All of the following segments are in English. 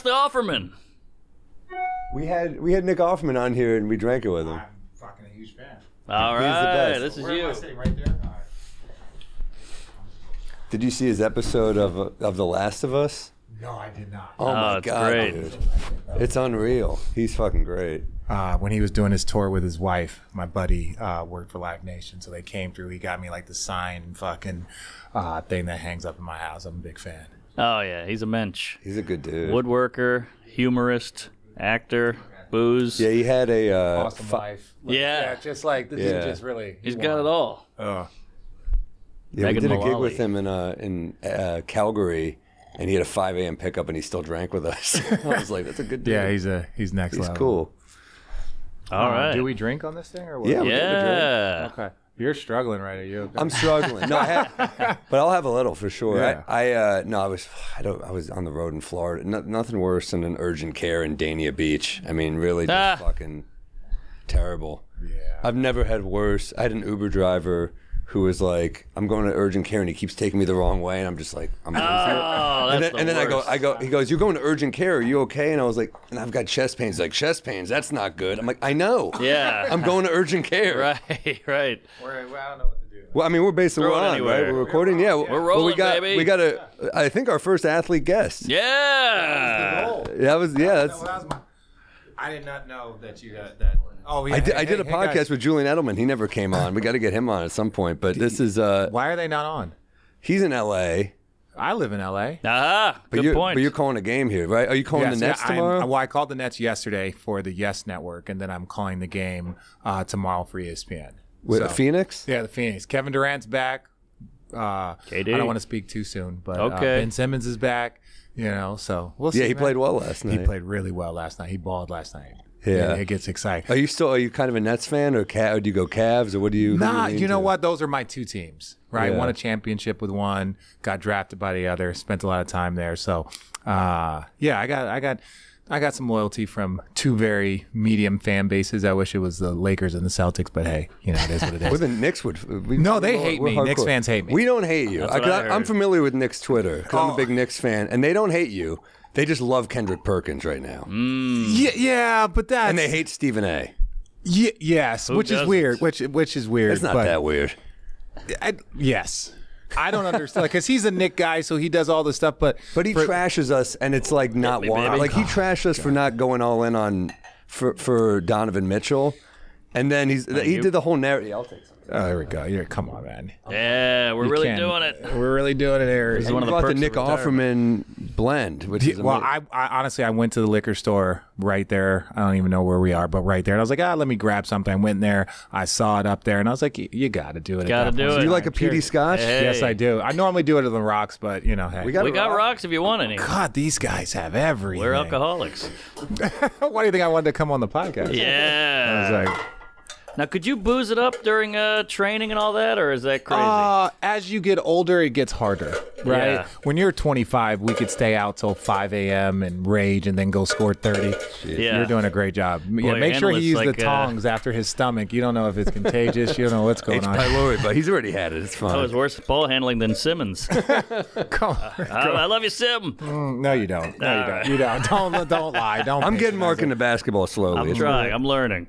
the Offerman. We had Nick Offerman on here and we drank it with him. I'm fucking a huge fan. All He's the right, best. this is Where am I you. sitting? Right there? All right. Did you see his episode of The Last of Us? No, I did not. Oh my it's God, great. dude. It's unreal. He's fucking great. When he was doing his tour with his wife, my buddy worked for Live Nation, so they came through. He got me like the signed fucking thing that hangs up in my house. I'm a big fan. Oh, yeah, he's a mensch. He's a good dude. Woodworker, humorist, actor, booze. Yeah, he had a Awesome life. Yeah. just like this Yeah. is just really. He's got it all. yeah, we Megan did a gig Mullally. with him in Calgary, and he had a 5 a.m. pickup, and he still drank with us. I was like, that's a good dude. Yeah, he's next He's level. cool. All right. Do we drink on this thing or what? Yeah, we did a drink. Yeah. Okay. You're struggling, right? Are you? Okay? I'm struggling. No, but I'll have a little for sure. Yeah. I was on the road in Florida. Nothing worse than an urgent care in Dania Beach. I mean, really just fucking terrible. Yeah. I've never had worse. I had an Uber driver who was like, I'm going to urgent care, and he keeps taking me the wrong way, and I'm just like, I'm losing it. Oh, that's And then I go, he goes, you're going to urgent care, are you okay? And I was like, and I've got chest pains. He's like, chest pains, that's not good. I'm like, I know. Yeah. I'm going to urgent care. Right, right. I don't know what to do. Well, I mean, we're basically Throw it on, anywhere. right? We're recording, yeah. We're rolling, baby. We got I think our first athlete guest. Yeah. I did not know that you got that. Oh, yeah. I did a podcast guys. with Julian Edelman. He never came on. We got to get him on at some point. But this is Why are they not on? he's in L.A. I live in L.A. Good point. But you're calling a game here, right? Are you calling the Nets tomorrow? Well, I called the Nets yesterday for the Yes Network, and then I'm calling the game tomorrow for ESPN. With Phoenix? Yeah, the Phoenix. Kevin Durant's back. KD. I don't want to speak too soon, but Okay. Ben Simmons is back. You know, so we'll see. Yeah, he man. played well last night. He played really well last night. He balled last night. Yeah. It gets exciting. Are you kind of a Nets fan, or do you go Cavs, or what do you? Nah, who do you know lean to? what? Those are my two teams, right? Yeah. Won a championship with one, got drafted by the other, spent a lot of time there. So, yeah, I got some loyalty from two very medium fan bases. I wish it was the Lakers and the Celtics, but hey, you know, it is what it Well, is. the Knicks would. No, they hate we're me. hardcore. Knicks fans hate me. We don't hate you. That's what I heard. I'm familiar with Knicks Twitter 'cause I'm a Oh. big Knicks fan, and they don't hate you. They just love Kendrick Perkins right now, Yeah, but that's and they hate Stephen A. yes, which is doesn't? weird. Which is weird. It's not but that weird. yes, I don't understand because he's a Knick guy, so he does all this stuff. But But he trashes us, and it's like not me, one. baby. Like he trashed us for not going all in on for Donovan Mitchell, and then he did the whole narrative. I'll take some. oh, there we go. Come on, man. Yeah, we're really doing it. We're really doing it here. This is one of the brought the perks of Nick retirement. Offerman blend, which is Well, amazing. I honestly, I went to the liquor store right there. I don't even know where we are, but right there. And I was like, let me grab something. I went there. I saw it up there, and I was like, you got to do it. Gotta at that do point. it. you like a Cheers. PD Scotch? Hey. Yes, I do. I normally do it at the rocks, but you know, hey. We got We got rocks if you want any. God, these guys have everything. We're alcoholics. Why do you think I wanted to come on the podcast? Yeah. I was like, Now, could you booze it up during training and all that, or is that crazy? as you get older, it gets harder, right? Yeah. When you're 25, we could stay out till 5 a.m. and rage and then go score 30. Yeah. You're doing a great job. your Make sure he analyst's used like, the tongs after his stomach. You don't know if it's contagious. You don't know what's going H. on. pylori, but he's already had it. It's fine. That was worse ball handling than Simmons. Come on. I love you, Sim. No, you don't. No, you don't. You don't. Don't lie. Don't. I'm getting Mark patronize into basketball slowly. I'm It's trying. I'm learning.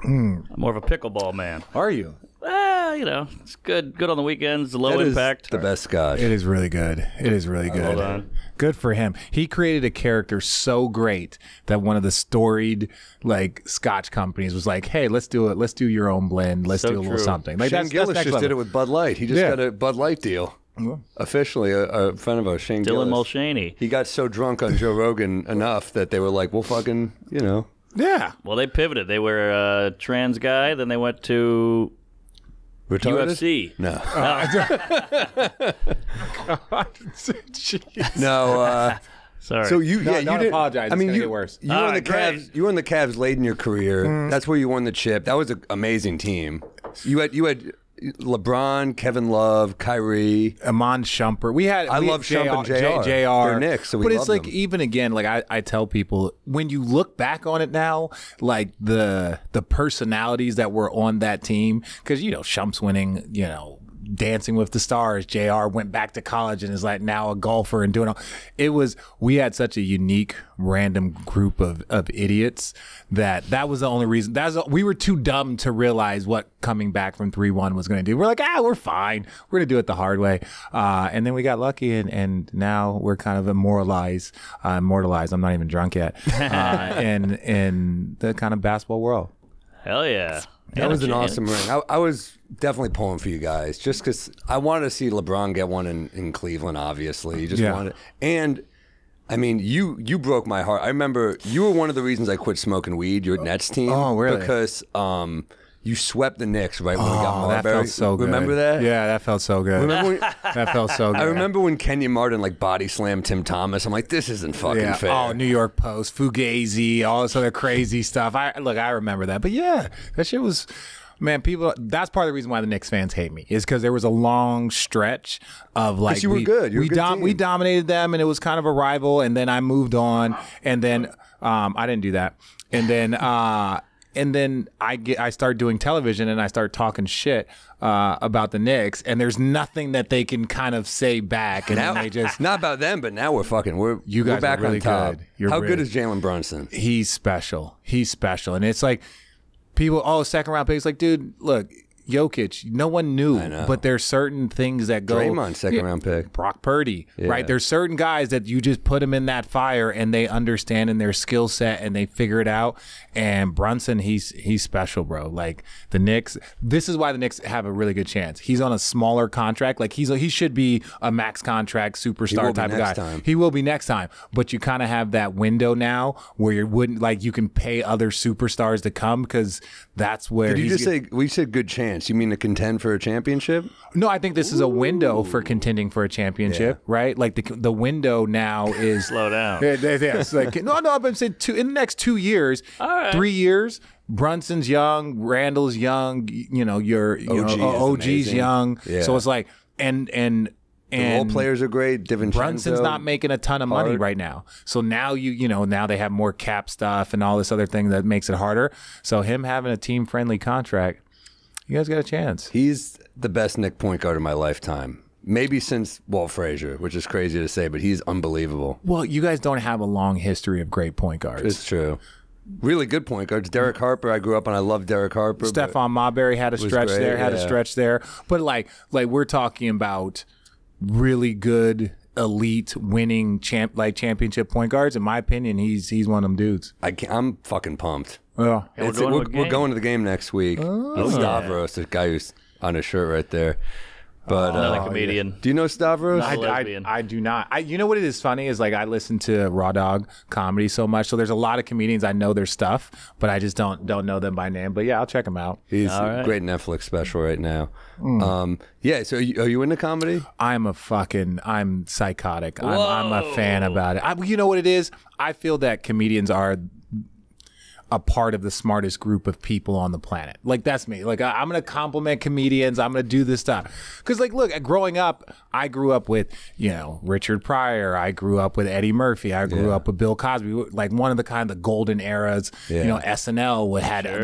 I'm more of a pickleball man. it. Are you? You know, it's good. Good on the weekends. Low That is impact. the best Scotch. It is really good. It is really good. on. Good for him. He created a character so great that one of the storied like Scotch companies was like, "Hey, let's do it. Let's do your own blend. Let's So do a little true. something." Like Shane Gillis next just did level. it with Bud Light. He just Yeah. got a Bud Light deal. Officially, a friend of ours, Shane Dylan Gillis. Mulshaney. He got so drunk on Joe Rogan enough that they were like, "Well, fucking, you know." Yeah. Well, they pivoted. They were a trans guy. Then they went to Retarded? UFC. No. Jeez. No. Sorry. So you, No, you don't did. apologize. I mean, It's gonna you get worse. You were All on the right, great. Cavs. You were on the Cavs late in your career. That's where you won the chip. That was an amazing team. You had LeBron, Kevin Love, Kyrie. Amon Shumpert. We love love Shump and JR. They're Knicks, so we but it's love like them. even again, like I tell people when you look back on it now, like the personalities that were on that team, because Shump's winning, Dancing with the Stars. JR went back to college and is like now a golfer and doing all. We had such a unique, random group of idiots that was the only reason. We were too dumb to realize what coming back from 3-1 was going to do. We're like, we're fine. We're going to do it the hard way. And then we got lucky, and now we're kind of immortalized. I'm not even drunk yet. In the kind of basketball world. Hell yeah. That was an awesome ring. I was definitely pulling for you guys just because I wanted to see LeBron get one in Cleveland, obviously. You just wanted, and I mean, you broke my heart. I remember you were one of the reasons I quit smoking weed, your Nets team. Oh, really? Because you swept the Knicks right when we got Marbury. That felt so good. Remember that? Yeah, that felt so good. That felt so good. I remember when Kenyon Martin like body slammed Tim Thomas. I'm like, this isn't fucking fair. Oh, New York Post, Fugazi, all this other crazy stuff. I remember that. But yeah, that shit was... Man, that's part of the reason why the Knicks fans hate me is because there was a long stretch of like you were good. You were a good team. We dominated them, and it was kind of a rival. And then I moved on, and then I didn't do that. And then I start doing television, and I start talking shit about the Knicks, and there's nothing that they can kind of say back, and now, then they just not about them, but now we're back really on top. Good. How good is Jalen Brunson? He's special, and it's like. People, second round picks. Like, dude, look, Jokic, no one knew, but there's certain things that go. Draymond, second round pick. Brock Purdy, right? There's certain guys that you just put them in that fire and they understand in their skill set and they figure it out. And Brunson, he's special, bro. Like the Knicks, this is why the Knicks have a really good chance. He's on a smaller contract. Like he should be a max contract superstar type of guy. He will be next time. But you kind of have that window now where you can pay other superstars to come because that's where. Did you just say we said good chance? You mean to contend for a championship? No, I think this is a window for contending for a championship, right? Like the window now is slow down. It's like no, I'm saying in the next 2 years, 3 years. Brunson's young, Randall's young, your OG's young. Yeah. So it's like and the role players are great. Brunson's not making a ton of money right now. So now now they have more cap stuff and all this other thing that makes it harder. So him having a team friendly contract, you guys got a chance. He's the best Knick point guard of my lifetime. Maybe since Walt Frazier, which is crazy to say, but he's unbelievable. Well, you guys don't have a long history of great point guards. It's true. Really good point guards. Derek Harper, I grew up and I love Derek Harper. Stephon Marbury had a stretch there. But like we're talking about really good, elite, winning championship point guards. In my opinion, he's one of them dudes. I'm fucking pumped. Yeah. We're going to the game next week. Stavros, the guy who's on his shirt right there. But another comedian. Do you know Stavros? I do not. You know what it is funny is like I listen to Raw Dog comedy so much, so there's a lot of comedians I know their stuff, but I just don't know them by name. But yeah, I'll check them out. He's a great Netflix special right now. Yeah. So are you into comedy? I'm psychotic. I'm a fan about it. You know what it is? I feel that comedians are a part of the smartest group of people on the planet. Like that's me. Like I'm gonna compliment comedians. I'm gonna do this stuff because like look, growing up, I grew up with Richard Pryor. I grew up with Eddie Murphy. I grew up with Bill Cosby. Like one of the golden eras. SNL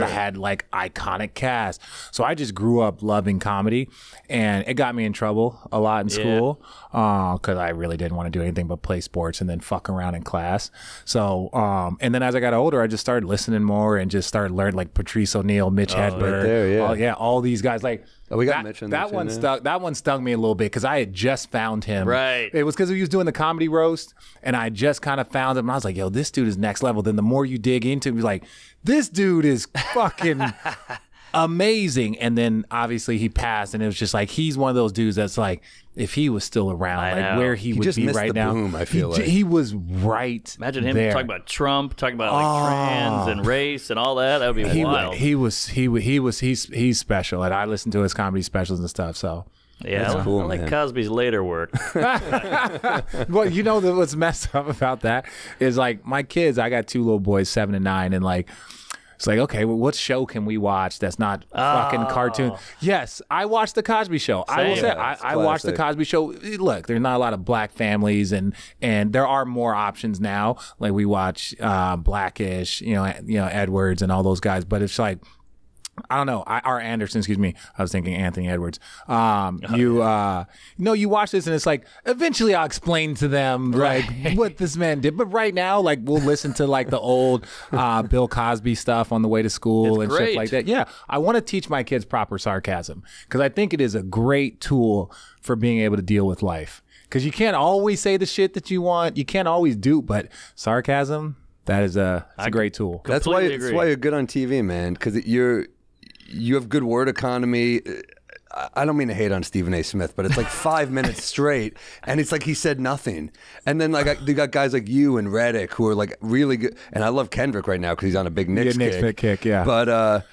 had like iconic cast. So I just grew up loving comedy, and it got me in trouble a lot in school because I really didn't want to do anything but play sports and then fuck around in class. So and then as I got older, I just started listening more and just started learning like Patrice O'Neal, Mitch Hedberg, right there, all these guys. Like we got Mitch in that one stuck. That one stung me a little bit because I had just found him. Right, it was because he was doing the comedy roast, and I just kind of found him. And I was like, "Yo, this dude is next level." Then the more you dig into, it, you're like, "This dude is fucking." Amazing. And then obviously he passed, and it was just like he's one of those dudes that's like if he was still around, like where he would be right now. Boom, I feel like he was right. Imagine him there. talking about Trump, talking about like trans and race and all that. That would be wild. He's special, and I listen to his comedy specials and stuff. So yeah, that's cool, I like Cosby's later work. Well, what's messed up about that is like my kids. I got two little boys, 7 and 9, and like. It's like, okay, well, what show can we watch that's not fucking cartoon? Yes, I watched The Cosby Show. I will say, I watched The Cosby Show. Look, there's not a lot of black families, and there are more options now. Like we watch Blackish, Edwards and all those guys. But it's like, I don't know. Or Anderson, excuse me. I was thinking Anthony Edwards. You watch this and it's like, eventually I'll explain to them like what this man did. But right now, like we'll listen to like the old Bill Cosby stuff on the way to school and shit like that. Yeah, I want to teach my kids proper sarcasm because I think it is a great tool for being able to deal with life. Because you can't always say the shit that you want. You can't always do, but sarcasm, that is a great tool. That's why you're good on TV, man. Because you have good word economy. I don't mean to hate on Stephen A. Smith, but it's like 5 minutes straight, and it's like he said nothing. And then like they got guys like you and Reddick who are like really good. And I love Kendrick right now because he's on a big Knicks kick. Yeah. But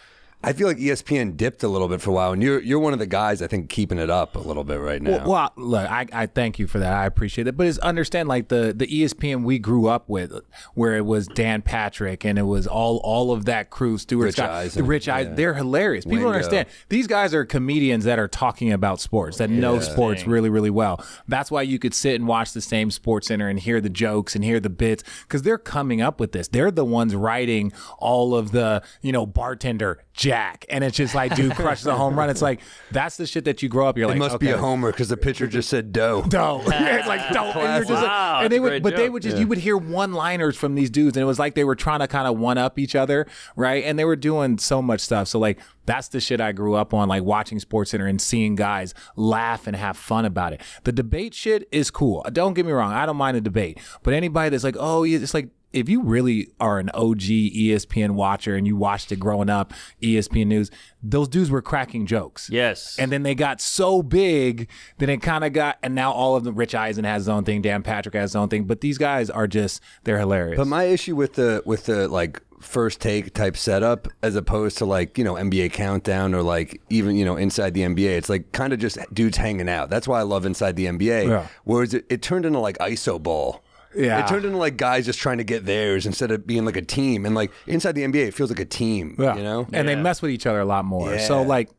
I feel like ESPN dipped a little bit for a while, and you're one of the guys I think keeping it up a little bit right now. Well, look, I thank you for that. I appreciate it. But it's understand like the ESPN we grew up with, where it was Dan Patrick and it was all of that crew, Stuart Scott, Rich Eisen. They're hilarious. People don't understand. These guys are comedians that are talking about sports, that know sports really, really well. That's why you could sit and watch the same Sports Center and hear the jokes and hear the bits because they're coming up with this. They're the ones writing all of the, bartender Jack, and it's just like dude crushes a home run. It's like that's the shit that you grow up. You're like, it must be a homer because the pitcher just said dough. It's like dough. And you're just wow, and they would you would hear one-liners from these dudes, and it was like they were trying to kind of one up each other, right? And they were doing so much stuff. So like that's the shit I grew up on, like watching SportsCenter and seeing guys laugh and have fun about it. The debate shit is cool. Don't get me wrong, I don't mind a debate, but anybody that's like, oh, yeah, it's like. If you really are an OG ESPN watcher and you watched it growing up, ESPN News, those dudes were cracking jokes. Yes. And then they got so big, then it kind of got, and now all of them, Rich Eisen has his own thing, Dan Patrick has his own thing, but these guys are just, they're hilarious. But my issue with the like first take type setup as opposed to like, NBA Countdown or like even, Inside the NBA, it's like kind of just dudes hanging out. That's why I love Inside the NBA. Yeah. Whereas it turned into like ISO ball. Yeah. It turned into like guys just trying to get theirs instead of being like a team. And like inside the NBA, it feels like a team, And they mess with each other a lot more. Yeah. So like,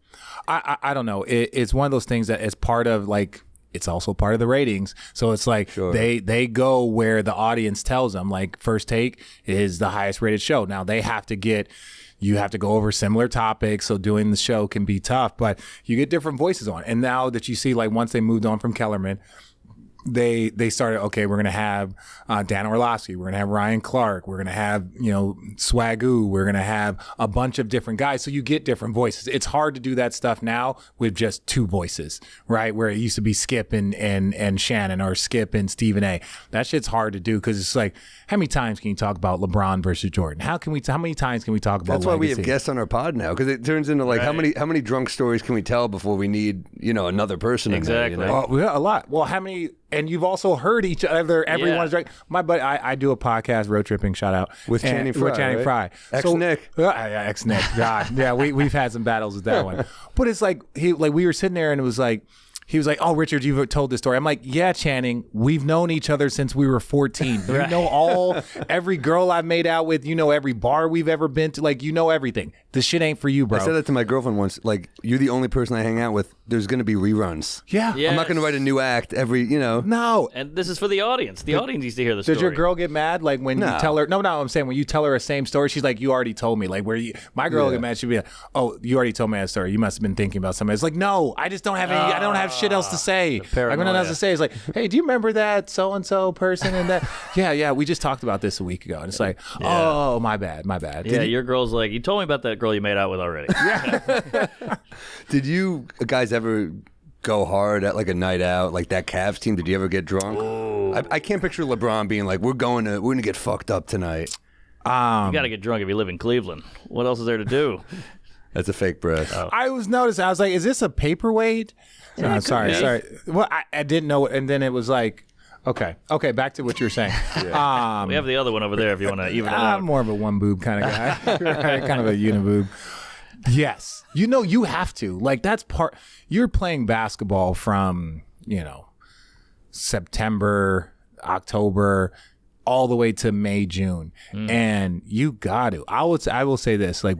I don't know. It's one of those things that is part of like, it's also part of the ratings. So it's like they go where the audience tells them. Like First Take is the highest rated show. Now they have to you have to go over similar topics, so doing the show can be tough, but you get different voices on. And now that you see, like once they moved on from Kellerman, they started, okay, we're going to have Dan Orlovsky, we're going to have Ryan Clark, we're going to have, Swagoo, we're going to have a bunch of different guys. So you get different voices. It's hard to do that stuff now with just two voices, right? Where it used to be Skip and Shannon or Skip and Stephen A. That shit's hard to do because it's like, how many times can you talk about LeBron versus Jordan? How many times can we talk about That's why we have guests on our pod now, because it turns into like, how many drunk stories can we tell before we need, another person exactly. in there, yeah, a lot. Well, how many... And you've also heard each other. Everyone's right. My buddy, I do a podcast, Road Tripping, shout out. With Channing Frye. Ex-Nick. Ex-Nick. God. Yeah, we've had some battles with that one. But it's like, we were sitting there and it was like, he was like, oh, Richard, you've told this story. I'm like, yeah, Channing, we've known each other since we were 14. You know every girl I've made out with, every bar we've ever been to, like, everything. This shit ain't for you, bro. I said that to my girlfriend once, like, you're the only person I hang out with. There's going to be reruns. Yeah. Yes. I'm not going to write a new act every, No. And this is for the audience. The audience needs to hear the story. Does your girl get mad, like, when you tell her, no, I'm saying when you tell her a same story, she's like, you already told me, like, my girl will get mad, she'll be like, oh, you already told me that story. You must have been thinking about something. It's like, no, I just don't have any, I don't have shit else to say. Like, what else to say is like, hey, do you remember that so-and-so person and that? Yeah, we just talked about this a week ago. And it's like, oh, my bad. Yeah, your girl's like, you told me about that girl you made out with already. Yeah. Did you guys ever go hard at like a night out, like that Cavs team? Did you ever get drunk? I can't picture LeBron being like, we're gonna get fucked up tonight. You got to get drunk if you live in Cleveland. What else is there to do? That's a fake breath. Oh. I was noticing. I was like, is this a paperweight? No, sorry. Well, I didn't know it, and then it was like, okay, back to what you were saying. Yeah. We have the other one over there if you want to even it out. I'm more of a one boob kind of guy, right? Kind of a uniboob. Yes, you have to. Like that's part. You're playing basketball from September, October, all the way to May, June, and you got to. I will say this: like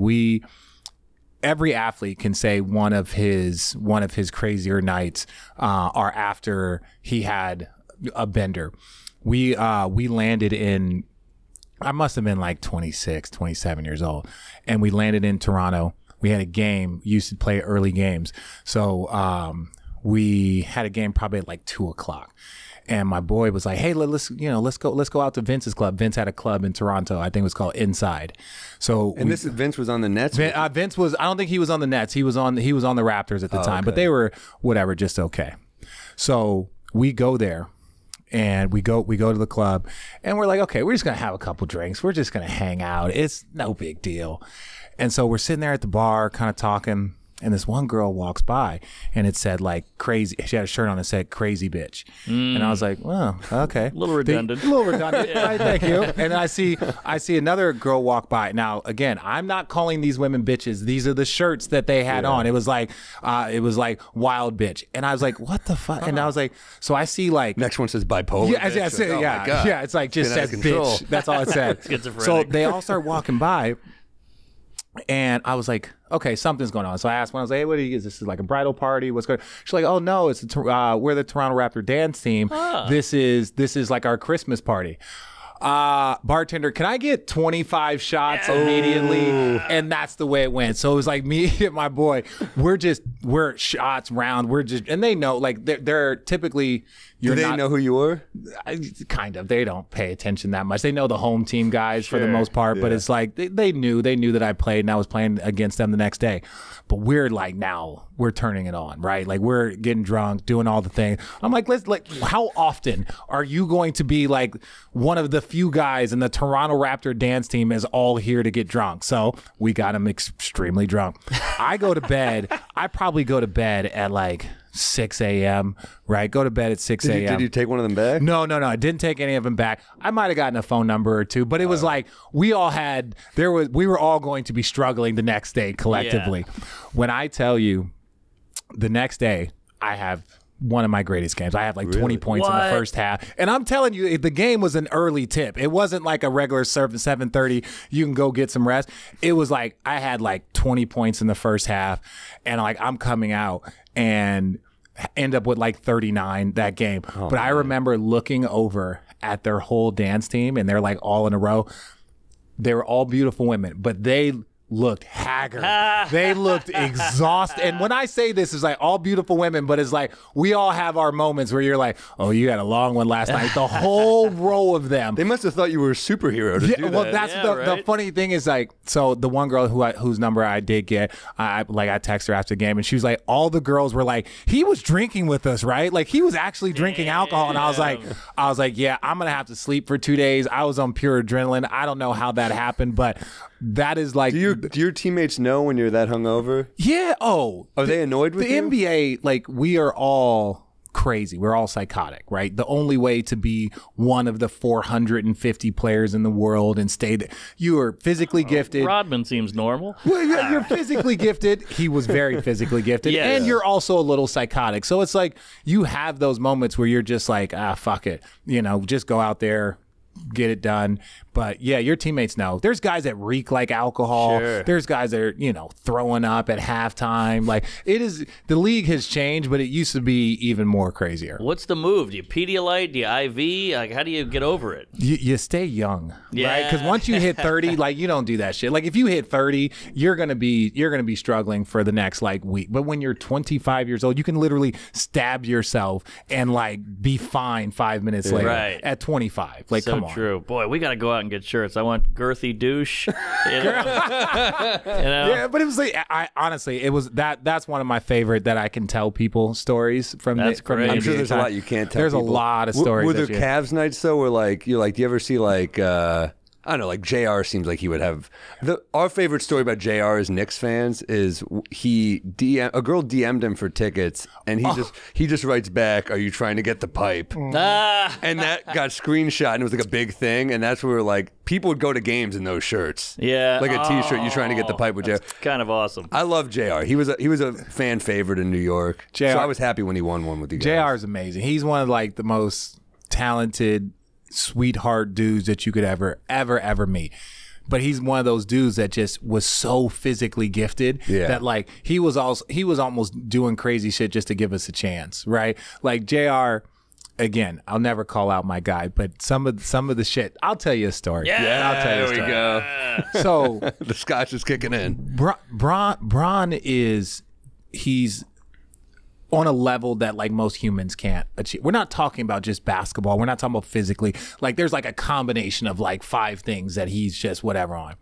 every athlete can say one of his crazier nights are after he had a bender. We landed in, I must have been like 26, 27 years old, and we landed in Toronto. we had a game, used to play early games. So we had a game probably at like 2:00. And my boy was like, "Hey, let's go out to Vince's club." Vince had a club in Toronto. I think it was called Inside. So Vince was on the Nets. Vince was. I don't think he was on the Nets. He was on the Raptors at the time, but they were whatever, just okay. So we go there, and we go to the club, and we're like, okay, we're just gonna have a couple drinks. We're just gonna hang out. It's no big deal. And so we're sitting there at the bar, kind of talking. And this one girl walks by, and it said like crazy. She had a shirt on that said "crazy bitch," and I was like, "Well, okay, a little redundant, yeah. Right, thank you." And I see another girl walk by. Now, again, I'm not calling these women bitches. These are the shirts that they had on. It was like wild bitch, and I was like, "What the fuck?" And I was like, so I see like next one says bipolar. Yeah, yeah. It's like just says bitch. That's all it said. So they all start walking by. And I was like, okay, something's going on. So I asked one, I was like, hey, what do you get? This is like a bridal party. What's going on? She's like, oh no, it's we're the Toronto Raptor dance team. This is like our Christmas party. Bartender, can I get 25 shots immediately? And that's the way it went. So it was like me and my boy, we're shots round. And they know, like they're typically, do they know who you were? Kind of. They don't pay attention that much. They know the home team guys for the most part, but it's like they knew that I played and I was playing against them the next day. But we're like, now we're turning it on, right? Like we're getting drunk, doing all the things. I'm like, how often are you going to be like one of the few guys in the Toronto Raptor dance team is all here to get drunk? So we got him extremely drunk. I go to bed. I probably go to bed at like 6 a.m. Right? Go to bed at 6 a.m. Did you take one of them back? No. I didn't take any of them back. I might have gotten a phone number or two, but it was like we were all going to be struggling the next day collectively. Yeah. When I tell you, the next day I have one of my greatest games. I have like 20 points in the first half. And I'm telling you, the game was an early tip. It wasn't like a regular serve at 7:30. You can go get some rest. It was like I had like 20 points in the first half, and like I'm coming out and end up with like 39 that game. But I remember looking over at their whole dance team, and they're like all in a row. They were all beautiful women, but they looked haggard. They looked exhausted. And when I say this, it's like all beautiful women, but it's like we all have our moments where you're like, oh, you had a long one last night. The whole row of them. They must have thought you were a superhero to do that. Well, that's the funny thing is like, so the one girl whose number I did get, I texted her after the game, and she was like, all the girls were like, he was drinking with us, right? Like he was actually drinking alcohol. And I was like, yeah, I'm going to have to sleep for 2 days. I was on pure adrenaline. I don't know how that happened, but that is like. Do your teammates know when you're that hungover? Yeah. Oh. Are they annoyed with you? The NBA, like, we are all crazy. We're all psychotic, right? The only way to be one of the 450 players in the world and stay there, you are physically gifted. Rodman seems normal. Well, you're physically gifted. He was very physically gifted. And you're also a little psychotic. So it's like you have those moments where you're just like, fuck it. Just go out there, get it done. But yeah, your teammates know. There's guys that reek like alcohol. Sure. There's guys that are, throwing up at halftime. Like the league has changed, but it used to be even more crazier. What's the move? Do you Pedialyte? Do you IV? Like, how do you get over it? You stay young, right? Because once you hit 30, like you don't do that shit. Like if you hit 30, you're gonna be struggling for the next like week. But when you're 25 years old, you can literally stab yourself and like be fine 5 minutes later. Right. At 25. Like, so come on. True. Boy, we got to go out and get shirts. I want girthy douche. Yeah, but it was like honestly, it was that's one of my favorite that I can tell people stories from. That's great. I'm sure there's a lot you can't tell. There's people. A lot of stories. Were there Cavs nights though, where like you're like, do you ever see like I don't know, like JR seems like he would have our favorite story about JR as Knicks fans is a girl DM'd him for tickets, and he just writes back, "Are you trying to get the pipe?" And that got screenshot, and it was like a big thing, and that's where like people would go to games in those shirts. Yeah, like a T-shirt. You trying to get the pipe with JR? Kind of awesome. I love JR. He was a fan favorite in New York. So I was happy when he won one with you guys. JR is amazing. He's one of like the most talented, sweetheart dudes that you could ever meet. But he's one of those dudes that just was so physically gifted that like he was almost doing crazy shit just to give us a chance, right? Like JR, again, I'll never call out my guy, but some of the shit. I'll tell you a story. Yeah, I'll tell you a There we story. go. So The scotch is kicking in. Bron he's on a level that like most humans can't achieve. We're not talking about just basketball. We're not talking about physically. Like there's like a combination of like 5 things that he's just whatever on.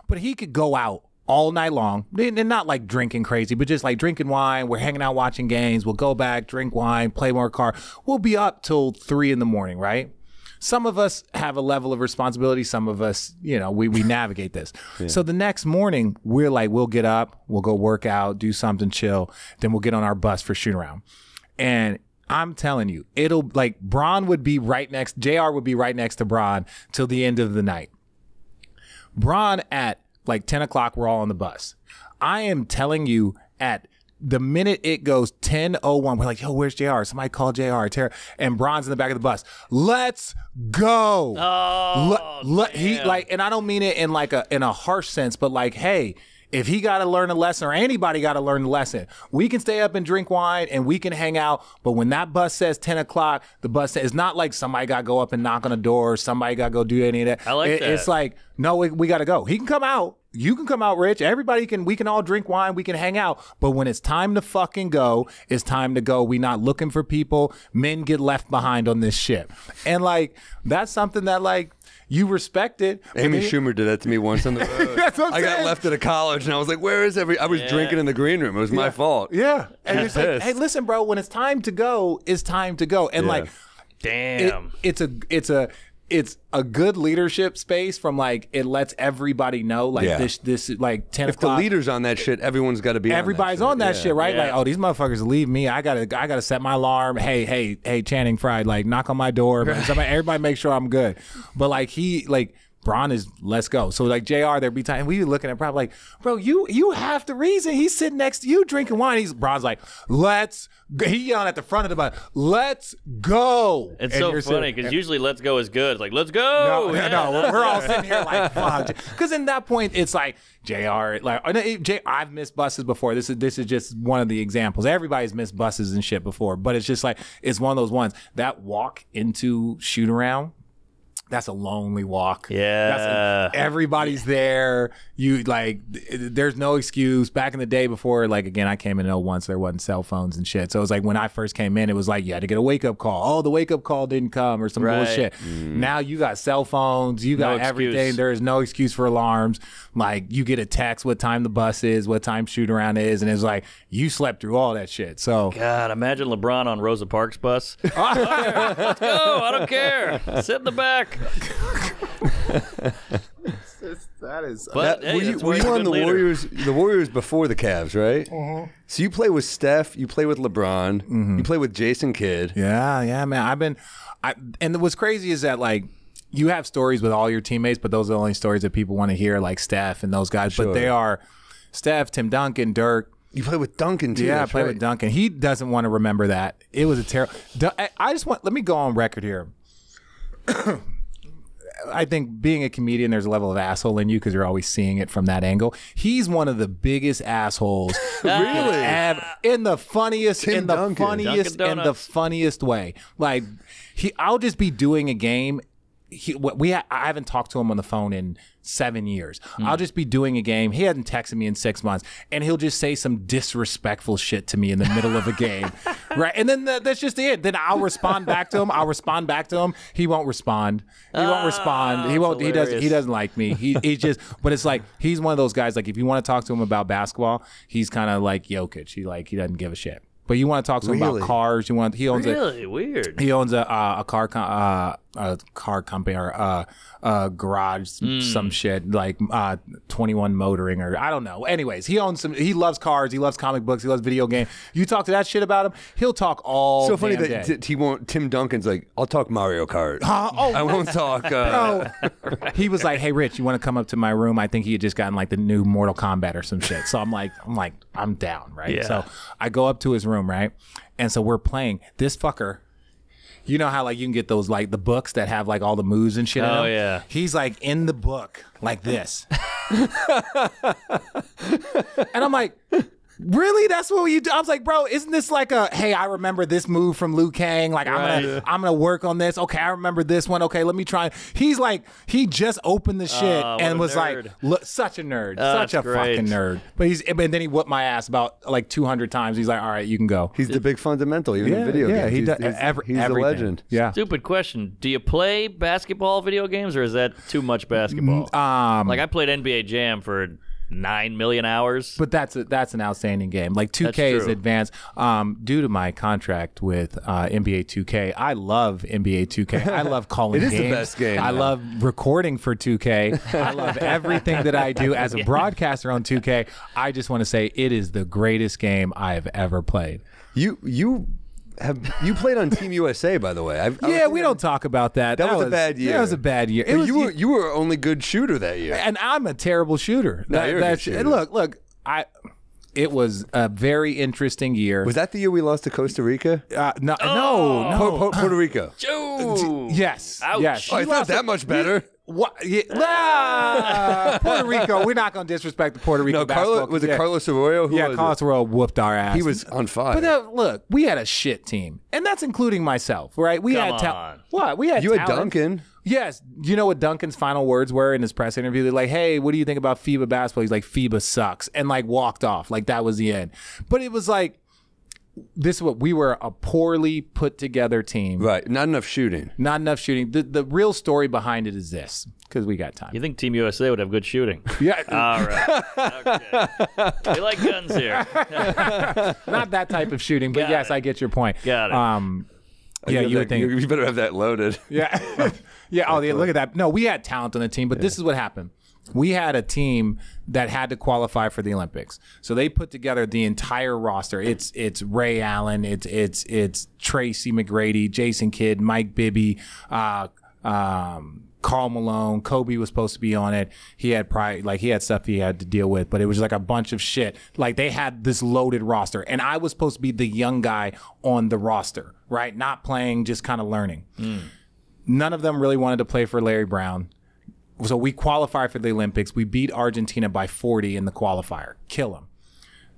But he could go out all night long, and not like drinking crazy, but just like drinking wine. We're hanging out watching games. We'll go back, drink wine, play more card. We'll be up till 3 a.m, right? Some of us have a level of responsibility. Some of us, we navigate this. Yeah. So the next morning, we'll get up, we'll go work out, do something chill. Then we'll get on our bus for shoot around. And I'm telling you, it'll like Bron would be right next, JR would be right next to Bron till the end of the night. Bron at like 10 o'clock, we're all on the bus. I am telling you at the minute it goes 10:01, we're like, yo, where's JR? Somebody call JR. And Bron's in the back of the bus. Let's go. Oh, he like, and I don't mean it in like in a harsh sense, but like, hey, if he got to learn a lesson or anybody got to learn a lesson, we can stay up and drink wine and we can hang out. But when that bus says 10 o'clock, the bus says, it's not like somebody got to go up and knock on a door or somebody got to go do any of that. I like that. It's like, no, we got to go. He can come out. You can come out, Rich. Everybody we can all drink wine. We can hang out. But when it's time to fucking go, it's time to go. We not looking for people. Men get left behind on this ship. And like, that's something that like, you respect it. Amy Schumer did that to me once on the road. That's what I'm I got saying. left at a college and I was like, where is I was drinking in the green room. It was my fault. Yeah. And it's like, hey, listen, bro, when it's time to go, it's time to go. And like, damn. It's a good leadership space from like, it lets everybody know like this like 10 If o'clock. the leader's on that shit, everyone's got to be Everybody's on that shit, right? Yeah. Like, oh, these motherfuckers leave me. I gotta set my alarm. Hey, Channing Frye, like knock on my door. Everybody make sure I'm good. But like Bron is let's go. So like JR, there'd be time we be looking at probably like, bro, you half the reason he's sitting next to you drinking wine. Bron's like, let's go. He yelling at the front of the bus, let's go. It's so funny because usually let's go is good. It's like, let's go. No, we're all sitting here like, fuck. Because in that point, it's like, JR, like I've missed buses before. This is just one of the examples. Everybody's missed buses and shit before, but it's just like, it's one of those ones. That walk into shoot around, that's a lonely walk. Yeah. Everybody's there. You like, there's no excuse. Back in the day before, like, again, I came in 01, so there wasn't cell phones and shit. So it was like when I first came in, it was like you had to get a wake up call. Oh, the wake up call didn't come or some bullshit. Now you got cell phones. You got everything. There is no excuse for alarms. Like you get a text what time the bus is, what time shoot around is, and it's like you slept through all that shit. So God, imagine LeBron on Rosa Parks' bus. Let's go. I don't care. Sit in the back. that is. But hey, were you on the Warriors? The Warriors before the Cavs, right? So you play with Steph, you play with LeBron, you play with Jason Kidd. Yeah, man. And what's crazy is that like you have stories with all your teammates, but those are the only stories that people want to hear, like Steph and those guys. Sure. But they are Steph, Tim Duncan, Dirk. You play with Duncan too. Yeah, I played with Duncan. He doesn't want to remember that. It was a terrible. Let me go on record here. I think being a comedian, there's a level of asshole in you because you're always seeing it from that angle. He's one of the biggest assholes, really, in the funniest, Tim Duncan. in the funniest way. Like I'll just be doing a game. I haven't talked to him on the phone in 7 years. I'll just be doing a game. He hadn't texted me in 6 months, and he'll just say some disrespectful shit to me in the middle of a game, right? And then that's just it. Then I'll respond back to him. He won't respond. He won't. He doesn't like me. He just. But it's like he's one of those guys. Like if you want to talk to him about basketball, he's kind of like Jokic. He doesn't give a shit. But you want to talk to him about cars. He owns weird. He owns a car company or garage, some shit like 21 Motoring or I don't know. Anyways, he loves cars. He loves comic books. He loves video games. You talk to that shit about him, he'll talk all. So funny damn that day. Tim Duncan's like, I'll talk Mario Kart. I won't talk. He was like, hey, Rich, you want to come up to my room? I think he had just gotten like the new Mortal Kombat or some shit. So I'm like, I'm down, right? Yeah. So I go up to his room, right? And so we're playing. This fucker, you know how like you can get those like the books that have like all the moves and shit in them? Oh, yeah. He's like in the book like this. And I'm like, Really? That's what you do? I was like, bro, isn't this like hey, I remember this move from Liu Kang. Like, I'm gonna work on this. Okay, I remember this one. Okay, let me try. He's like, he just opened the shit and was nerd. like, look, such a nerd. Such a great. fucking nerd. But then he whooped my ass about like 200 times. He's like, all right, you can go. He's the big fundamental, even in video games. He does He's everything. the legend. Yeah. Stupid question. Do you play basketball video games, or is that too much basketball? Like, I played NBA Jam for 9 million hours. But that's an outstanding game. Like 2K is advanced. Due to my contract with NBA 2K, I love NBA 2K. I love calling games. It is the best game. I love recording for 2K. I love everything that I do as a broadcaster on 2K. I just want to say it is the greatest game I have ever played. You played on Team USA, by the way. We don't talk about that. That was a bad year. That was a bad year. You were only good shooter that year, and I'm a terrible shooter. No, you're a good shooter. Look. It was a very interesting year. Was that the year we lost to Costa Rica? No. Puerto Rico. Yes. Ouch. Yes. Oh, it's not that much better. What? Puerto Rico. We're not going to disrespect the Puerto Rico basketball. Was it Carlos Arroyo? Carlos Arroyo whooped our ass. He was on fire. But look, we had a shit team, and that's including myself, right? We Come had on. What? We had You had talent. Duncan. Yes. You know what Duncan's final words were in his press interview? They're like, hey, what do you think about FIBA basketball? He's like, FIBA sucks. And like walked off. Like that was the end. But it was like, this is what we were, a poorly put together team. Right. Not enough shooting. Not enough shooting. The real story behind it is this, because we got time. You think Team USA would have good shooting? Yeah. All right. Okay. We like guns here. Not that type of shooting, but Got yes, it. I get your point. Got it. Yeah, you would think. You better have that loaded. Yeah. Yeah. Oh, yeah, look at that. No, we had talent on the team, but this is what happened. We had a team that had to qualify for the Olympics, so they put together the entire roster. It's Ray Allen, it's Tracy McGrady, Jason Kidd, Mike Bibby, Karl Malone. Kobe was supposed to be on it. He had he had stuff he had to deal with, but it was like a bunch of shit. Like they had this loaded roster, and I was supposed to be the young guy on the roster, right? Not playing, just kind of learning. None of them really wanted to play for Larry Brown. So we qualified for the Olympics. We beat Argentina by 40 in the qualifier. Kill them.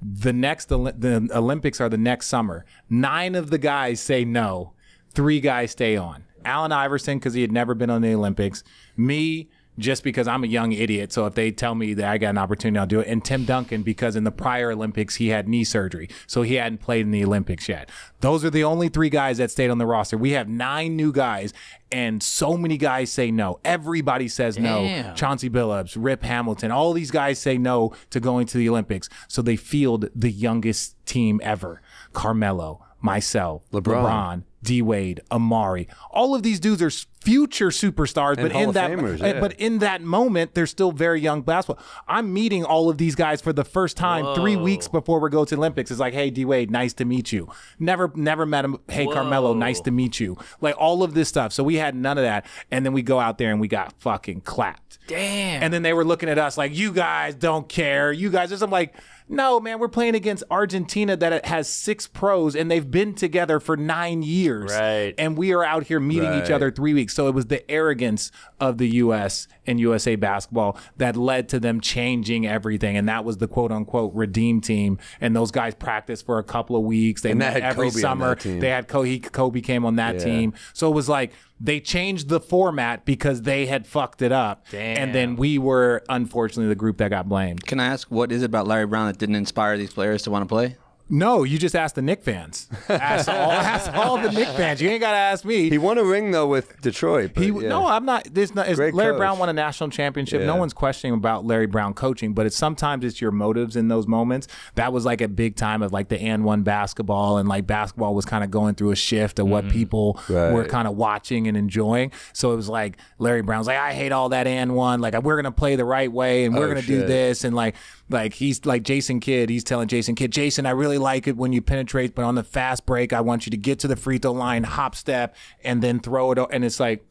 The Olympics are the next summer. 9 of the guys say no. 3 guys stay on. Allen Iverson, because he had never been on the Olympics. Me, just because I'm a young idiot. So if they tell me that I got an opportunity, I'll do it. And Tim Duncan, because in the prior Olympics, he had knee surgery. So he hadn't played in the Olympics yet. Those are the only 3 guys that stayed on the roster. We have 9 new guys, and so many guys say no. Everybody says no. Chauncey Billups, Rip Hamilton, all these guys say no to going to the Olympics. So they field the youngest team ever. Carmelo, myself, LeBron, D-Wade, Amari. All of these dudes are future superstars, but in that moment, ththem, they're still very young basketball. I'm meeting all of these guys for the first time 3 weeks before we go to the Olympics. It's like, hey, D-Wade, nice to meet you. Never met him. Hey, Carmelo, nice to meet you. Like all of this stuff. So we had none of that. And then we go out there and we got fucking clapped. Damn. And then they were looking at us like, you guys don't care. You guys, I'm like, no, man, we're playing against Argentina that has 6 pros, and they've been together for 9 years. Right. And we are out here meeting each other 3 weeks. So it was the arrogance of the U.S. and USA basketball that led to them changing everything. And that was the quote-unquote redeem team. And those guys practiced for a couple of weeks. They met every summer. They had Kobe came on that team. So it was like they changed the format because they had fucked it up. Damn. And then we were, unfortunately, the group that got blamed. Can I ask, what is it about Larry Brown that didn't inspire these players to want to play? No, you just ask the Knick fans. Ask all the Knick fans. You ain't got to ask me. He won a ring, though, with Detroit. But, No, I'm not. Larry coach. Brown won a national championship. No one's questioning about Larry Brown coaching, but sometimes it's your motives in those moments. That was like a big time of like the and one basketball, and like basketball was kind of going through a shift of what people were kind of watching and enjoying. So it was like Larry Brown's like, I hate all that and one. Like we're gonna play the right way, and we're gonna do this, and like he's like Jason Kidd. He's telling Jason Kidd, Jason, I really like it when you penetrate, but on the fast break, I want you to get to the free throw line, hop step, and then throw it. And it's like,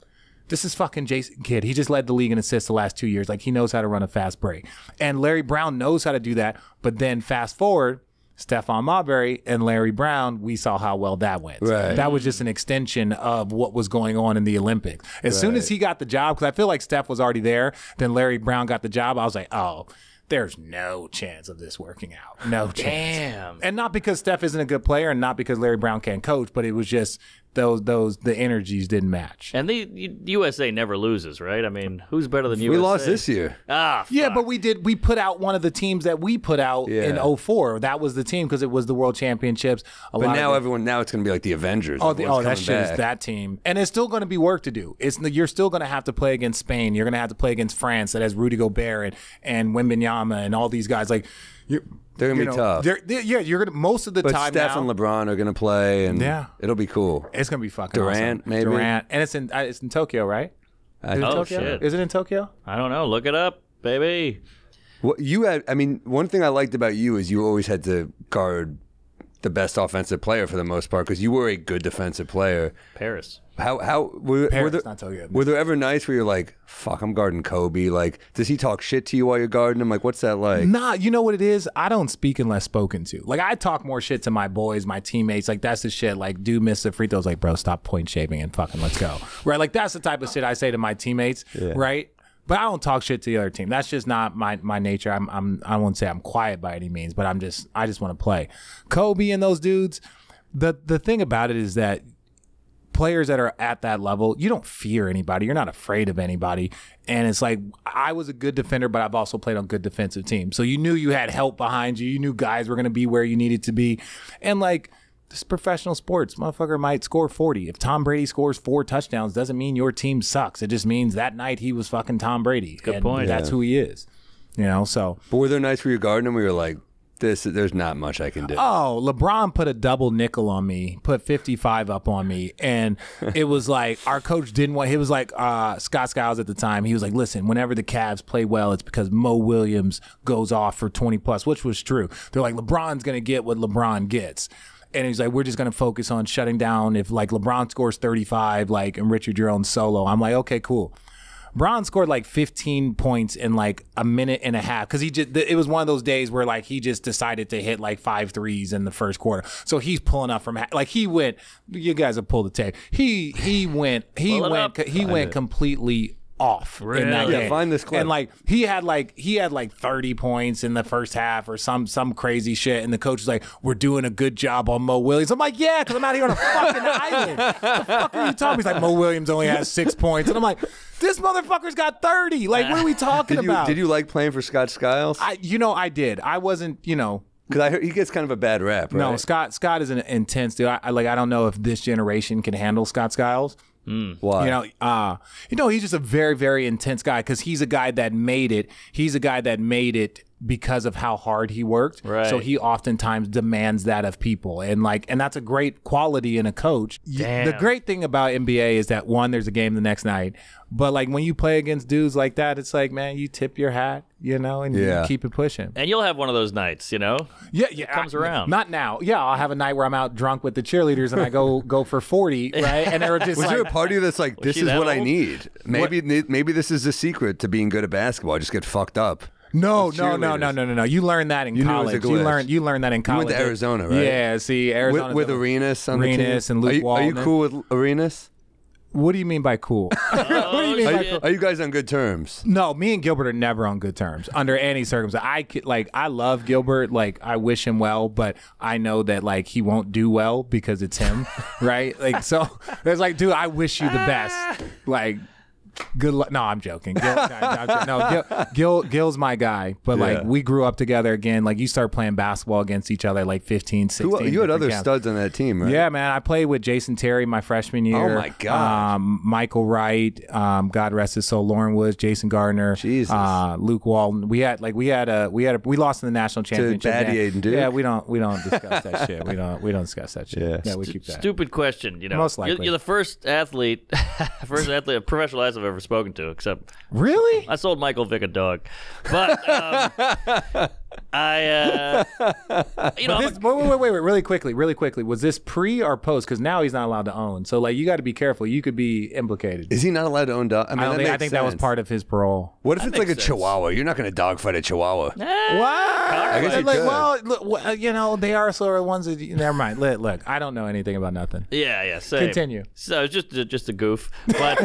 this is fucking Jason Kidd. He just led the league in assists the last 2 years. Like he knows how to run a fast break. And Larry Brown knows how to do that. But then fast forward, Stephon Marbury and Larry Brown, we saw how well that went. Right. That was just an extension of what was going on in the Olympics. As soon as he got the job, because I feel like Steph was already there, then Larry Brown got the job. I was like, oh, there's no chance of this working out. No chance. Damn. And not because Steph isn't a good player and not because Larry Brown can't coach, but it was just the energies didn't match. And the USA never loses, right? I mean, who's better than USA? We lost this year. Fuck. Yeah, but we put out one of the teams that we put out in 2004. That was the team because it was the World Championships. But now it's going to be like the Avengers. That shit is that team. And it's still going to be work to do. You're still going to have to play against Spain. You're going to have to play against France that has Rudy Gobert and Wembanyama and all these guys. Like, they're gonna be tough. You're gonna most of the time. But Steph and LeBron are gonna play, and it'll be cool. It's gonna be fucking Durant, awesome. maybe Durant, and it's in Tokyo, right? Shit! Is it in Tokyo? I don't know. Look it up, baby. What one thing I liked about you is you always had to guard the best offensive player for the most part because you were a good defensive player. Paris. Were there ever nights where you're like, fuck, I'm guarding Kobe? Like, does he talk shit to you while you're guarding him? Like, what's that like? Nah, you know what it is? I don't speak unless spoken to. Like, I talk more shit to my boys, my teammates. Like, that's the shit. Like, dude missed the free throws. Like, bro, stop point shaving and fucking let's go. Right? Like, that's the type of shit I say to my teammates. Yeah. Right? But I don't talk shit to the other team. That's just not my nature. I won't say I'm quiet by any means, but I just want to play. Kobe and those dudes. The thing about it is that players that are at that level, you don't fear anybody. You're not afraid of anybody. And it's like, I was a good defender, but I've also played on good defensive teams. So you knew you had help behind you. You knew guys were going to be where you needed to be. And like, this is professional sports. Motherfucker might score 40. If Tom Brady scores 4 touchdowns, doesn't mean your team sucks. It just means that night he was fucking Tom Brady. Good point. That's who he is. You know, so. But were there nights where you're guarding him where you're like, there's not much I can do? Oh, LeBron put a double nickel on me, put 55 up on me. And it was like, our coach didn't want, he was like, Scott Skiles at the time, he was like, listen, whenever the Cavs play well, it's because Mo Williams goes off for 20 plus, which was true. They're like, LeBron's going to get what LeBron gets. And he's like, we're just going to focus on shutting down. If like LeBron scores 35, like, and Richard, you're on solo. I'm like, okay, cool. Bron scored like 15 points in like a minute and a half because it was one of those days where like he just decided to hit like 5 threes in the first quarter. So he's pulling up from like he went. You guys have pulled the tape. He went completely off in that game. Find this clip. And like he had like 30 points in the first half or some crazy shit, and the coach was like, we're doing a good job on Mo Williams. I'm like, yeah, because I'm out here on a fucking island. What the fuck are you talking? He's like, Mo Williams only has 6 points, and I'm like, this motherfucker's got 30. Like, what are we talking about? Did you like playing for Scott Skiles? I did. I wasn't, because I heard he gets kind of a bad rap, right? No, Scott is an intense dude. I don't know if this generation can handle Scott Skiles. Why? He's just a very, very intense guy because he's a guy that made it. He's a guy that made it because of how hard he worked. Right. So he oftentimes demands that of people. And that's a great quality in a coach. Damn. The great thing about NBA is that, one, there's a game the next night. But like when you play against dudes like that, it's like, man, you tip your hat, and you keep it pushing. And you'll have one of those nights, Yeah. It comes around. Not now. Yeah, I'll have a night where I'm out drunk with the cheerleaders and I go for 40, right? And they're just Was there a party that's like, this is what I need? Maybe this is the secret to being good at basketball. I just get fucked up. No. You learned that in college. You learned that in college. You went to Arizona, right? Yeah, see, Arizona. With Arenas on the team? Arenas and Luke Walton. Are you cool with Arenas? What do you mean by cool? What do you mean by cool? Are you guys on good terms? No, me and Gilbert are never on good terms under any circumstance. I love Gilbert. Like, I wish him well, but I know that like he won't do well because it's him, right? Like, so it's like, dude, I wish you the best. Like, good luck. No, I'm joking. Gil's my guy, but like we grew up together again. Like, you start playing basketball against each other like 15, 16. You had other studs on that team, right? Yeah, man. I played with Jason Terry my freshman year. Oh my God. Michael Wright, God rest his soul, Lauren Woods, Jason Gardner, Jesus. Luke Walton. We lost in the national championship. To Batty Aiden Duke. Yeah, we don't discuss that shit. We don't discuss that shit. Yeah, we keep that. Stupid question, Most likely. You're the first professional athlete I've ever spoken to, except really, I sold Michael Vick a dog. But I, wait, really quickly. Was this pre or post? Because now he's not allowed to own. So like, you got to be careful. You could be implicated. Is he not allowed to own dog? I think that was part of his parole. What if it's like a Chihuahua? You're not going to dogfight a Chihuahua. What? I guess you could. Well, look, they are sort of ones that. Never mind. Look, I don't know anything about nothing. Yeah. Same. Continue. So it's just a goof, but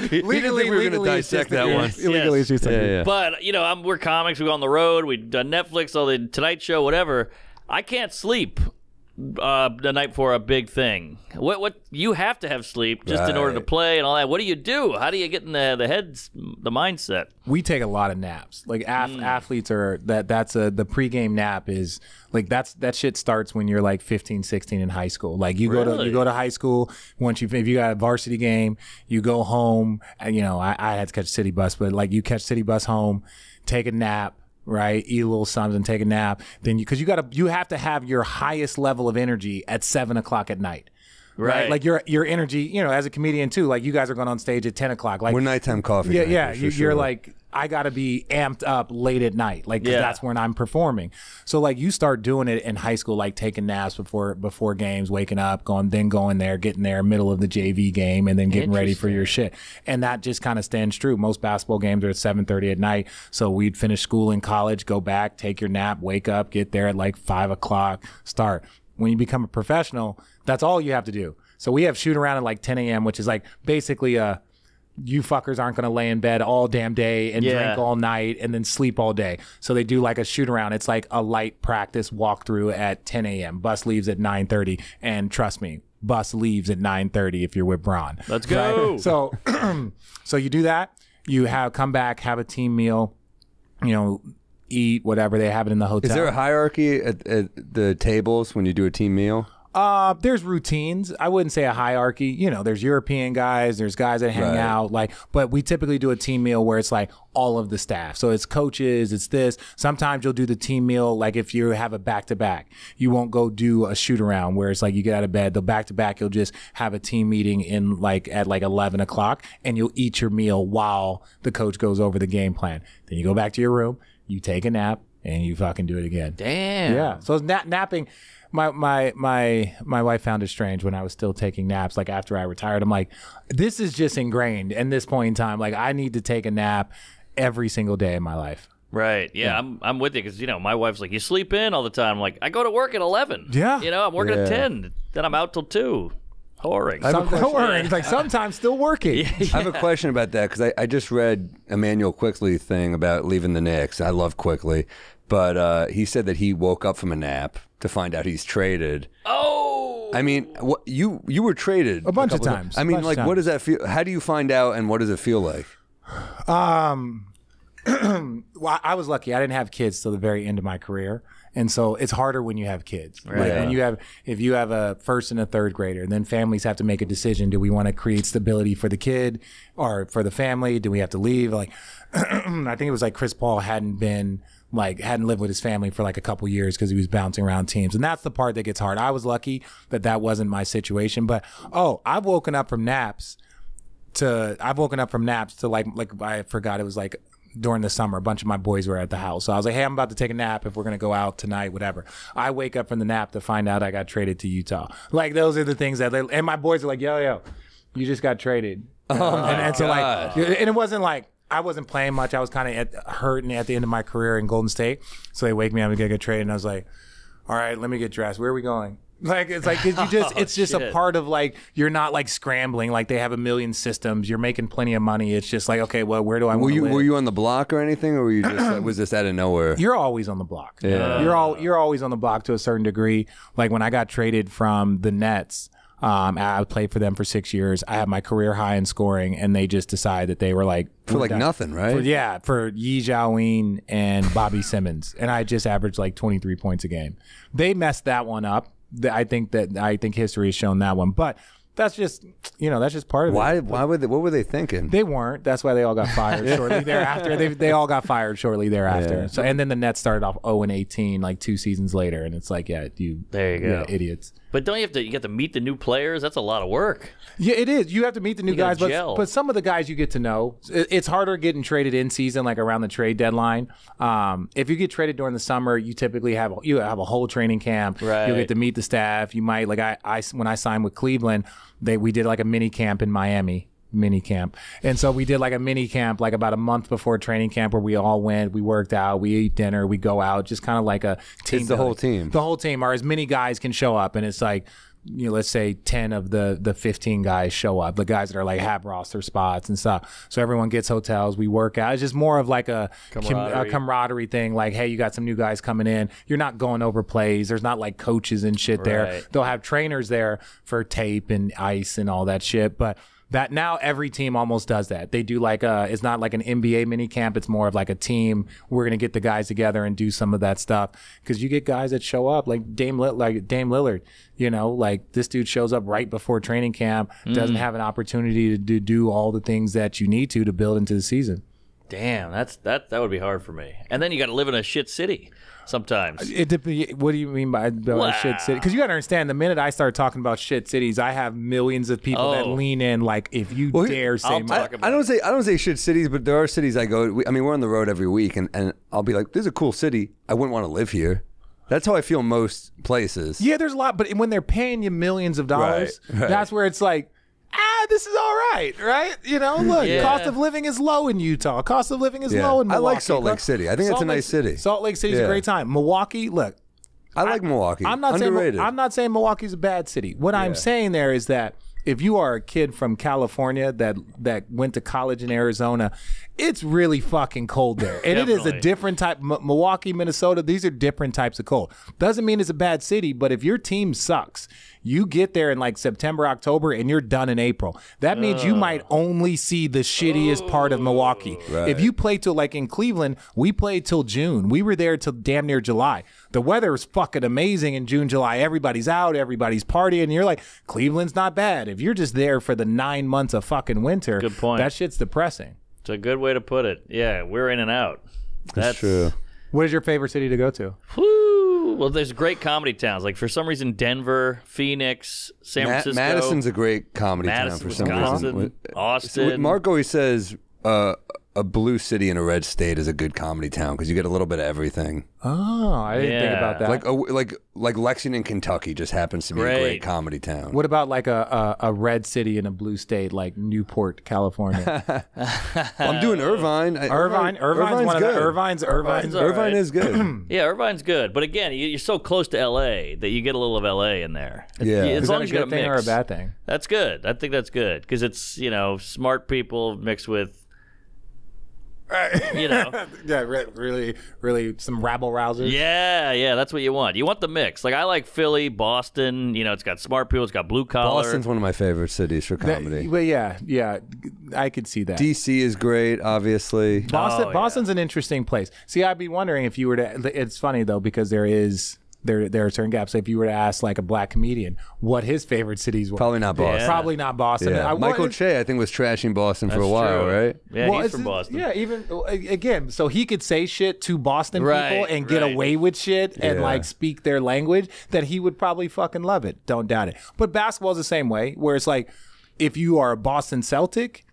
legally we're going to dissect that one. Illegally, it's just yeah. But we're comics. We go on the road. We've done Netflix, all the Tonight Show, whatever. I can't sleep the night before a big thing. What you have to have sleep just in order to play and all that. What do you do? How do you get in the mindset? We take a lot of naps. Like athletes are that's the pregame nap is like that shit starts when you're like 15, 16 in high school. Like you go to high school if you got a varsity game, you go home. And, I had to catch a city bus, but like you catch city bus home, take a nap. Right, eat a little something, take a nap. Then you have to have your highest level of energy at 7 o'clock at night. Right, like your energy, as a comedian too. Like you guys are going on stage at 10 o'clock. Like we're nighttime coffee. Yeah. You're like, I got to be amped up late at night, like 'cause that's when I'm performing. So like you start doing it in high school, like taking naps before games, waking up, going there, getting there, middle of the JV game, and then getting ready for your shit. And that just kind of stands true. Most basketball games are at 7:30 at night. So we'd finish school in college, go back, take your nap, wake up, get there at like 5 o'clock, start. When you become a professional, that's all you have to do. So we have shoot around at like 10 a.m., which is like basically you fuckers aren't going to lay in bed all damn day and drink all night and then sleep all day. So they do like a shoot around. It's like a light practice walkthrough at 10 a.m. Bus leaves at 9:30. And trust me, bus leaves at 9:30 if you're with Braun. Let's go. Right? So you do that. You come back, have a team meal, eat whatever they have it in the hotel. Is there a hierarchy at the tables when you do a team meal? There's routines. I wouldn't say a hierarchy. There's European guys, there's guys that hang out, but we typically do a team meal where it's like all of the staff. So it's coaches, it's this. Sometimes you'll do the team meal like if you have a back-to-back. You won't go do a shoot around where it's like you get out of bed. The back-to-back, you'll just have a team meeting at 11 o'clock and you'll eat your meal while the coach goes over the game plan. Then you go back to your room, you take a nap, and you fucking do it again. Damn. Yeah. So napping. My wife found it strange when I was still taking naps. Like after I retired, I'm like, this is just ingrained at this point in time. Like I need to take a nap every single day in my life. Right. Yeah. I'm with you because my wife's like, you sleep in all the time. I'm like, I go to work at 11. Yeah. I'm working at 10. Then I'm out till 2. Whoring. It's like sometimes still working. I have a question about that because I just read Emmanuel Quickley thing about leaving the Knicks. I love Quickley, but he said that he woke up from a nap to find out he's traded. Oh, I mean, you were traded a bunch of times. I mean, like, what does that feel? How do you find out, and what does it feel like? Well, I was lucky. I didn't have kids till the very end of my career. And so it's harder when you have kids. Right. Like when if you have a first and a third grader, then families have to make a decision. Do we want to create stability for the kid or for the family? Do we have to leave? Like, I think it was like Chris Paul hadn't lived with his family for like a couple years because he was bouncing around teams. And that's the part that gets hard. I was lucky that wasn't my situation. But, I've woken up from naps to like I forgot it was like during the summer, a bunch of my boys were at the house. So I was like, hey, I'm about to take a nap if we're going to go out tonight, whatever. I wake up from the nap to find out I got traded to Utah. Like, those are the things and my boys are like, yo, you just got traded. And so like, and it wasn't like, I wasn't playing much. I was kind of hurting at the end of my career in Golden State. So they wake me up and get traded. And I was like, all right, let me get dressed. Where are we going? Like, it's like, it's just a part of like, you're not like scrambling. Like they have a million systems. You're making plenty of money. It's just like, okay, well, where do I want to live? Were you on the block or anything? Or were you just, was this out of nowhere? You're always on the block. Yeah. You're always on the block to a certain degree. Like when I got traded from the Nets, I played for them for 6 years. I had my career high in scoring, and they just decided that they were like for like nothing, right? For Yi Jiaoying and Bobby Simmons, and I just averaged like 23 points a game. They messed that one up. I think history has shown that one, but that's just part of it. Why were they? What were they thinking? They weren't. That's why they all got fired shortly thereafter. They all got fired shortly thereafter. Yeah. So and then the Nets started off 0-18 like 2 seasons later, and it's like, there you go, idiots. But don't you get to meet the new players? That's a lot of work. Yeah, it is. You have to meet the new guys, but some of the guys you get to know. It's harder getting traded in season, like around the trade deadline. If you get traded during the summer, you typically have a whole training camp. Right. You'll get to meet the staff. You might I when I signed with Cleveland, we did like a mini camp in Miami. Mini camp. And so we did like a mini camp like about a month before training camp where we all went, we worked out, we ate dinner, we go out, just kind of like a team. It's the whole team. The whole team, or as many guys can show up. And it's like, let's say 10 of the 15 guys show up, the guys that are like have roster spots and stuff. So everyone gets hotels, we work out. It's just more of like a camaraderie thing. Like, hey, you got some new guys coming in. You're not going over plays. There's not like coaches and shit there. They'll have trainers there for tape and ice and all that shit. But that now every team almost does that. They do like it's not like an NBA mini camp. It's more of like a team. We're going to get the guys together and do some of that stuff. Because you get guys that show up like Dame Lillard, like this dude shows up right before training camp, doesn't have an opportunity to do all the things that you need to build into the season. Damn, that would be hard for me. And then you got to live in a shit city sometimes. What do you mean by shit city? Because you got to understand, the minute I start talking about shit cities, I have millions of people that lean in. Like, if you dare say, I don't say shit cities, but there are cities I go. We're on the road every week, and I'll be like, "This is a cool city. I wouldn't want to live here." That's how I feel most places. Yeah, there's a lot, but when they're paying you millions of dollars, that's where it's like, this is all right? Look, cost of living is low in Utah. Cost of living is low in Milwaukee. I like Salt Lake City. I think it's a nice city. Salt Lake City is a great time. Milwaukee, look. I like Milwaukee. Underrated. I'm not saying Milwaukee's a bad city. What I'm saying there is that if you are a kid from California that went to college in Arizona, it's really fucking cold there. And it is a different type. Milwaukee, Minnesota, these are different types of cold. Doesn't mean it's a bad city, but if your team sucks, you get there in like September, October, and you're done in April. That means you might only see the shittiest part of Milwaukee. Right. If you play till like in Cleveland, we played till June. We were there till damn near July. The weather is fucking amazing in June, July. Everybody's out, everybody's partying. And you're like, Cleveland's not bad. If you're just there for the 9 months of fucking winter, good point. That shit's depressing. It's a good way to put it. Yeah, we're in and out. That's true. What is your favorite city to go to? Woo! Well, there's great comedy towns. Like, for some reason, Denver, Phoenix, San Francisco. Madison's a great comedy town for some reason. Austin. Mark always says a blue city and a red state is a good comedy town because you get a little bit of everything. Oh, I didn't think about that. Like Lexington, Kentucky just happens to be a great comedy town. What about like a red city in a blue state like Newport, California? I'm doing Irvine. Irvine's good. Irvine is good. Yeah, Irvine's good. But again, you're so close to L.A. that you get a little of L.A. in there. Yeah. Is that a good thing or a bad thing? That's good. I think that's good because it's, smart people mixed with yeah, really some rabble rousers. Yeah, that's what you want. You want the mix. Like, I like Philly, Boston. It's got smart people. It's got blue collar. Boston's one of my favorite cities for comedy. But yeah, I could see that. DC is great, obviously. Boston's an interesting place. See, I'd be wondering if you were to. It's funny though because there are certain gaps. If you were to ask like a black comedian what his favorite cities were, probably not Boston. Probably not Boston. Yeah. Michael Che, I think, was trashing Boston for a while, right? Yeah, he's from Boston. Yeah, even again, so he could say shit to Boston people and get away with shit and like speak their language that he would probably fucking love it. Don't doubt it. But basketball's the same way, where it's like if you are a Boston Celtic,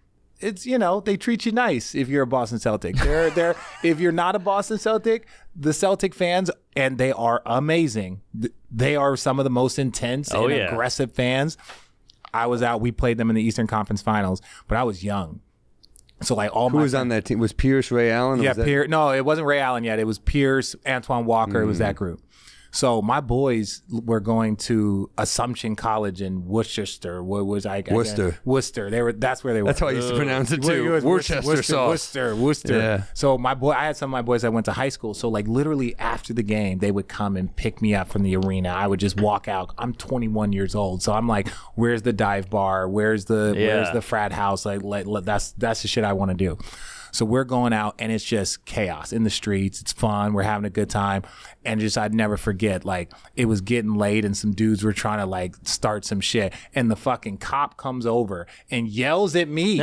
it's they treat you nice if you're a Boston Celtic. They're if you're not a Boston Celtic, the Celtic fans, and they are amazing. They are some of the most intense and aggressive fans. I was out. We played them in the Eastern Conference Finals, but I was young. So like all who was on that team? Was Pierce, Ray Allen? Yeah, Pierce. No, it wasn't Ray Allen yet. It was Pierce, Antoine Walker. It was that group. So my boys were going to Assumption College in Worcester. Worcester. That's where they were. That's how I used to pronounce it too. Worcester sauce. Worcester. Yeah. So I had some of my boys that went to high school. So like literally after the game, they would come and pick me up from the arena. I would just walk out. I'm 21 years old, so I'm like, where's the dive bar? Where's the frat house? Like that's the shit I want to do. So we're going out and it's just chaos in the streets. It's fun. We're having a good time. And just, I'd never forget, like, it was getting late and some dudes were trying to, like, start some shit. And the fucking cop comes over and yells at me.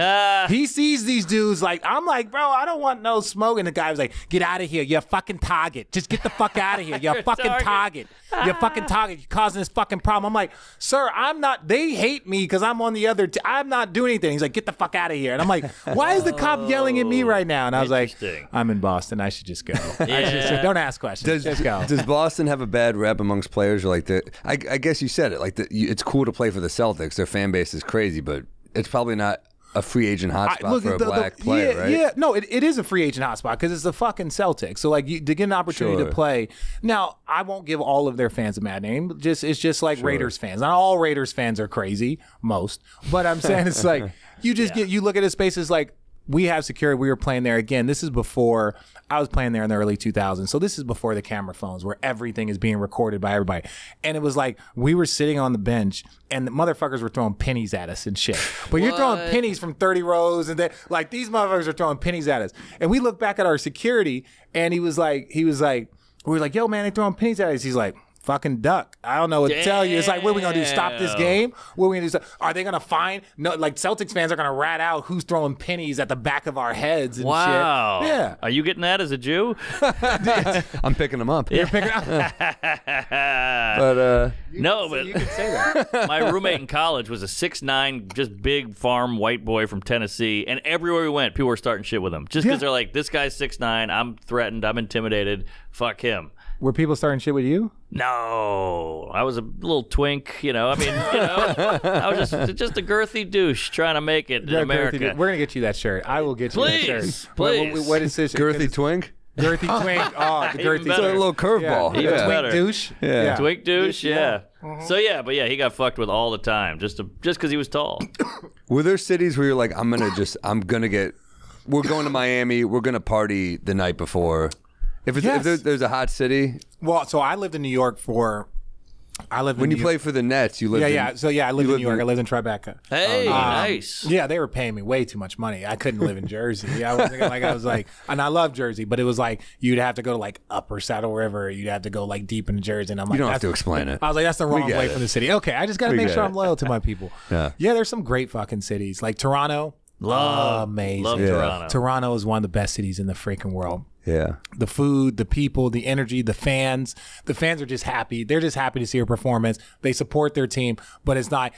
He sees these dudes, like, I'm like, bro, I don't want no smoke. And the guy was like, get out of here. You're a fucking target. Just get the fuck out of here. You're a fucking target. You're a fucking target. You're causing this fucking problem. I'm like, sir, I'm not, they hate me because I'm on the other, I'm not doing anything. He's like, get the fuck out of here. And I'm like, why is the cop yelling at me right now? And I was like, I'm in Boston. I should just go. Don't ask questions. Just go. Does Boston have a bad rep amongst players? Or like I guess you said it. Like it's cool to play for the Celtics. Their fan base is crazy, but it's probably not a free agent hotspot for a black player, right? Yeah, no, it is a free agent hotspot because it's the fucking Celtics. So like to get an opportunity to play. Now I won't give all of their fans a bad name. It's just like Raiders fans. Not all Raiders fans are crazy. Most, but I'm saying it's like you just you look at a space as like. We have security. We were playing there again. This is before I was playing there in the early 2000s. So this is before the camera phones where everything is being recorded by everybody. And it was like we were sitting on the bench and the motherfuckers were throwing pennies at us and shit. But you're throwing pennies from 30 rows and like these motherfuckers are throwing pennies at us. And we look back at our security and he was like, we were like, yo, man, they throwing pennies at us. He's like, fucking duck. I don't know what to tell you. It's like, what are we going to do? Stop this game? What are we going to do? Are they going to find? No, like Celtics fans are going to rat out who's throwing pennies at the back of our heads and shit. Yeah. Are you getting that as a Jew? I'm picking them up. You're picking them up. But you can say that. My roommate in college was a 6'9", just big farm white boy from Tennessee, and everywhere we went, people were starting shit with him. Just because they're like, this guy's 6'9", I'm threatened, I'm intimidated, fuck him. Were people starting shit with you? No, I was a little twink, I was just a girthy douche trying to make it in America. We're gonna get you that shirt. I will get you that shirt. Please. What is this? girthy twink? Girthy twink. Oh, the girthy. It's a little curveball. Even Twink better. douche. Yeah. Twink douche. Yeah. So he got fucked with all the time just because he was tall. Were there cities where you're like, we're going to Miami, we're gonna party the night before? If there's a hot city. Well, so I lived in New York when you played for the Nets, you lived I lived in New York. I lived in Tribeca. Hey, nice. Yeah, they were paying me way too much money. I couldn't live in Jersey. I was like, and I love Jersey, but it was like you'd have to go to like Upper Saddle River. You'd have to go like deep into Jersey. And I'm like, you don't have to explain it. I was like, that's the wrong way from the city. Okay, I just got to make sure I'm loyal to my people. Yeah, there's some great fucking cities like Toronto. Amazing. Love Toronto. Toronto is one of the best cities in the freaking world. Yeah. The food, the people, the energy, the fans. The fans are just happy. They're just happy to see a performance. They support their team, but it's not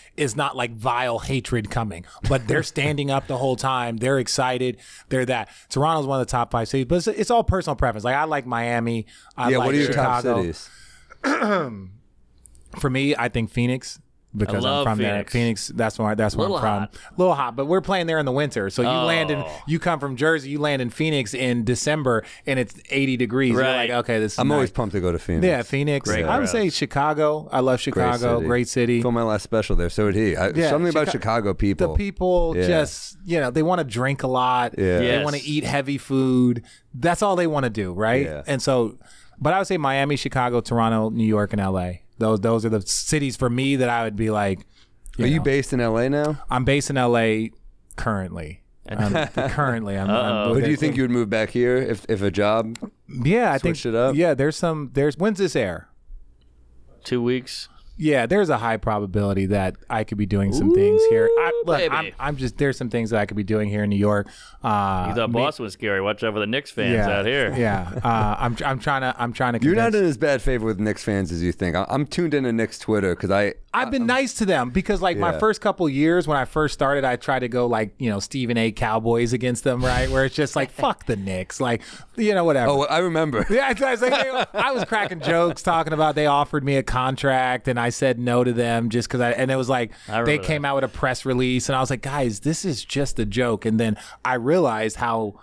like vile hatred coming. But they're standing up the whole time. They're excited. They're that. Toronto's one of the top 5 cities, but it's all personal preference. Like I like Miami. I like what are your Chicago. top cities? For me, I think Phoenix. Because I'm from Phoenix. there. Phoenix, that's where I'm from. A little hot, but we're playing there in the winter. So you come from Jersey, you land in Phoenix in December and it's 80 degrees. Right. You're like, okay, this is I'm nice. always pumped to go to Phoenix. Yeah, Phoenix. I would say Chicago. I love Chicago. Great city. Filmed my last special there. So did he. Something about Chicago people. The people just, they want to drink a lot. Yeah. They want to eat heavy food. That's all they want to do, right? Yeah. And so, but I would say Miami, Chicago, Toronto, New York, and LA. Those are the cities for me that I would be like, Are you based in LA now? I'm based in LA currently. Currently, but do you think you would move back here if a job? Yeah, I think. Switched it up? Yeah, when's this air? 2 weeks. Yeah, there's a high probability that I could be doing some things here. There's some things that I could be doing here in New York. You thought Boston was scary. Watch out for the Knicks fans out here. Yeah, I'm trying to. You're not in as bad favor with Knicks fans as you think. I'm tuned into Knicks Twitter because I've been nice to them because my first couple years when I first started, I tried to go Stephen A. Cowboys against them, right? Where it's just like fuck the Knicks, whatever. Oh, I remember. Yeah, I was cracking jokes talking about they offered me a contract and I said no to them just because and it was like they came out with a press release and I was like, guys, this is just a joke. And then I realized how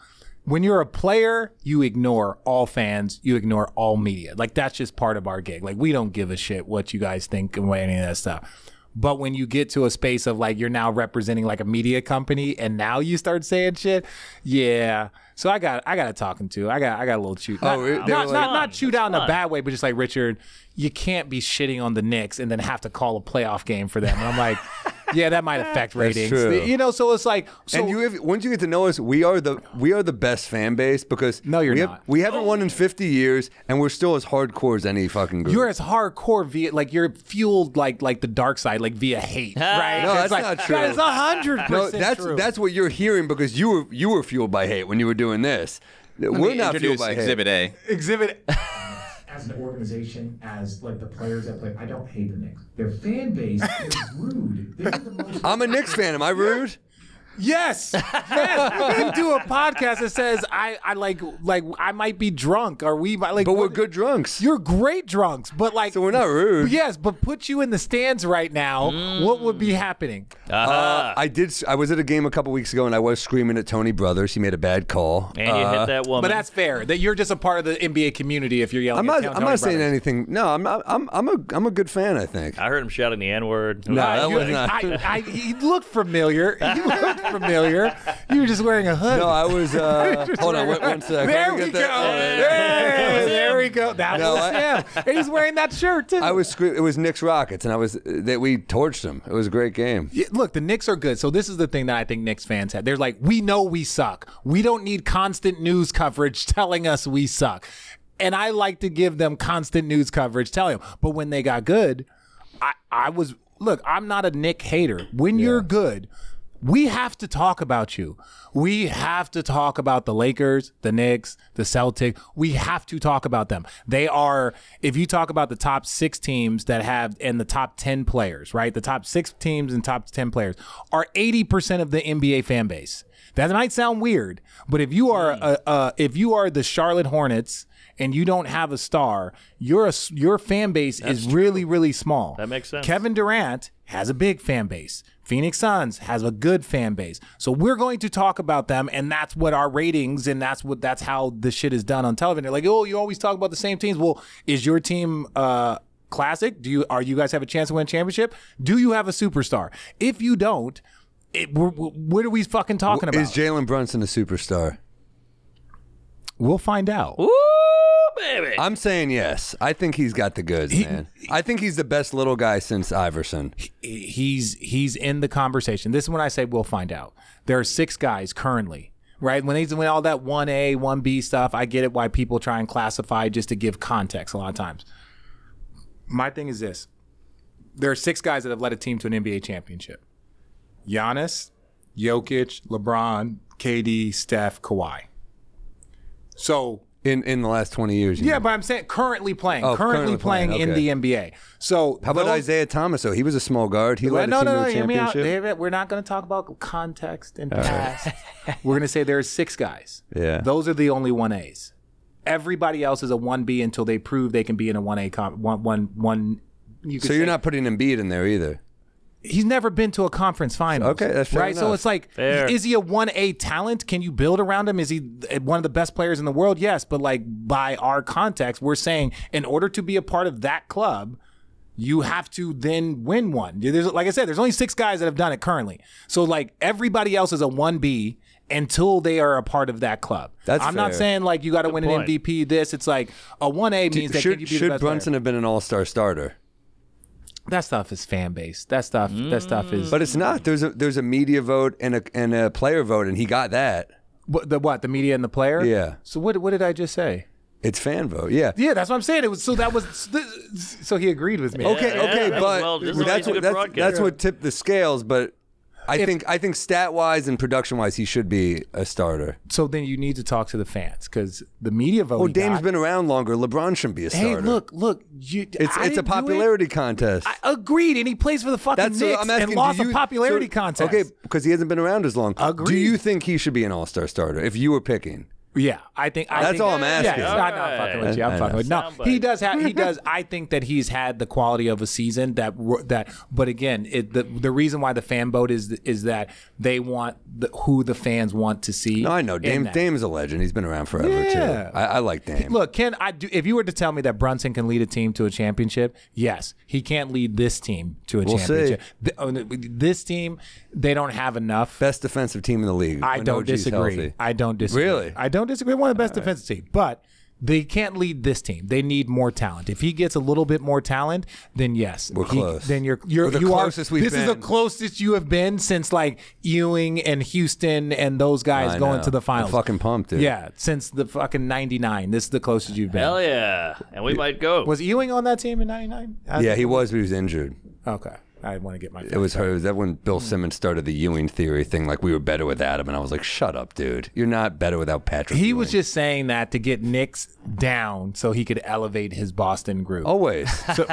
when you're a player, you ignore all fans, you ignore all media. Like that's just part of our gig. Like we don't give a shit what you guys think and any of that stuff. But when you get to a space of you're now representing a media company and now you start saying shit, yeah. So I got a talking to. I got a little chewed. Not chewed out in a bad way, but just Richard, you can't be shitting on the Knicks and then have to call a playoff game for them. And I'm like, Yeah, that might affect ratings. true. You know, so it's like, so And once you get to know us, we are the best fan base because No, you're not. We haven't won in 50 years, and we're still as hardcore as any fucking group. you're as hardcore via like you're fueled like the dark side, like via hate, right? No, It's that's like, not true. That is 100% No, true. that's what you're hearing because you were fueled by hate when you were doing this. We're not fueled by hate. Exhibit A. Exhibit. As an organization, as like the players that play, I don't hate the Knicks. Their fan base is rude. They're the most. I'm a Knicks fan. Am I rude? Yes, yes. You do a podcast that says I like I might be drunk or we might like. But we're good drunks. You're great drunks, but like. So we're not rude. Yes, but put you in the stands right now. What would be happening? I was at a game a couple weeks ago and I was screaming at Tony Brothers. He made a bad call. And you hit that woman. But that's fair. That you're just a part of the NBA community if you're yelling. I'm at not saying Brothers. anything. No, I'm a good fan. I think. I heard him shouting the N-word. No, that was not. He looked familiar. He looked familiar. You were just wearing a hood. No, I was. Hold on, one sec. There Let me we get go. that- Hey, there we go. That No, was him. And he's wearing that shirt too. I was screaming. It was Knicks Rockets, and we torched them. It was a great game. Yeah, look, the Knicks are good. So this is the thing that I think Knicks fans have. They're like, we know we suck. We don't need constant news coverage telling us we suck. And I like to give them constant news coverage telling them. But when they got good, look, I'm not a Knick hater. When you're good, we have to talk about you. We have to talk about the Lakers, the Knicks, the Celtics. We have to talk about them. They are, if you talk about the top 6 teams that have, and the top 10 players, right? The top 6 teams and top 10 players are 80% of the NBA fan base. That might sound weird, but if you are the Charlotte Hornets and you don't have a star, your fan base is really, really small. That makes sense. Kevin Durant has a big fan base. Phoenix Suns has a good fan base. So we're going to talk about them, and that's what our ratings, and that's how the shit is done on television. They're like, oh, you always talk about the same teams. Well, is your team classic? Are you guys have a chance to win a championship? Do you have a superstar? If you don't, what are we fucking talking about? Is Jalen Brunson a superstar? We'll find out. Ooh, baby. I'm saying yes. I think he's got the goods, man. I think he's the best little guy since Iverson. He's in the conversation. This is when I say we'll find out. There are 6 guys currently, right? When all that 1A, 1B stuff, I get it why people try and classify just to give context a lot of times. My thing is this. There are 6 guys that have led a team to an NBA championship. Giannis, Jokic, LeBron, KD, Steph, Kawhi. So in the last 20 years. Yeah, but I'm saying currently playing. Oh, currently playing in the NBA. So how about Isaiah Thomas? Though he was a small guard. He led a team to a hear me out. championship. We're not going to talk about context and past. We're going to say there's 6 guys. Yeah. Those are the only 1As. Everybody else is a 1B until they prove they can be in a 1A. So you're not putting Embiid in there either. He's never been to a conference final. Okay, that's fair right. So enough. it's like, Fair. is he a 1A talent? Can you build around him? Is he one of the best players in the world? Yes, but like by our context, we're saying in order to be a part of that club, you have to then win one. Like I said, there's only 6 guys that have done it currently. So like everybody else is a 1B until they are a part of that club. I'm not fair. saying like you got to win point. an MVP. It's like a 1A means that can you be the Should best Brunson player? have been an all-star starter? That stuff is fan based. That stuff is. But it's not. There's a media vote and a player vote, and he got that. The media and the player. Yeah. So what did I just say? It's fan vote. Yeah. Yeah, that's what I'm saying. It was so he agreed with me. Okay, Yeah, but well, this is that's a good broadcast. that's what tipped the scales. But I think stat wise and production wise, he should be a starter. So then you need to talk to the fans because the media vote. Well, Dame's been around longer. LeBron shouldn't be a Hey, starter. look. It's a popularity contest. I agreed, and he plays for the fucking That's what Knicks I'm asking. and lost Do you- a popularity so- contest. Okay, because he hasn't been around as long. Agreed. Do you think he should be an all-star starter if you were picking? Yeah, I think That's all I'm asking. Yeah, I'm not fucking with you. I'm I fucking know. with you. No, Soundbite. he does have. He does. I think that he's had the quality of a season that. But again, the reason why the fan vote is that they want who the fans want to see. No, I know. in that. Dame's a legend. He's been around forever Yeah. too. I like Dame. Look, if you were to tell me that Brunson can lead a team to a championship, yes, he can't lead this team to a We'll championship. This team, they don't have enough. Best defensive team in the league. I when don't OG's disagree. healthy. I don't disagree. Really? I don't disagree. One of the best defensive teams, but they can't lead this team. They need more talent. If he gets a little bit more talent, then yes, we're close. Then you're the closest we've This been. is the closest you have been since like Ewing and Houston and those guys going to the finals. I'm fucking pumped, dude. Yeah, since the fucking '99. This is the closest you've been. Hell yeah. And we might go. Was Ewing on that team in '99? Yeah, he was, but he was injured. Okay. I want to get my. It was her. That when Bill Simmons started the Ewing theory thing, like we were better without him, and I was like, "Shut up, dude! You're not better without Patrick." He Ewing. was just saying that to get Knicks down so he could elevate his Boston group. always.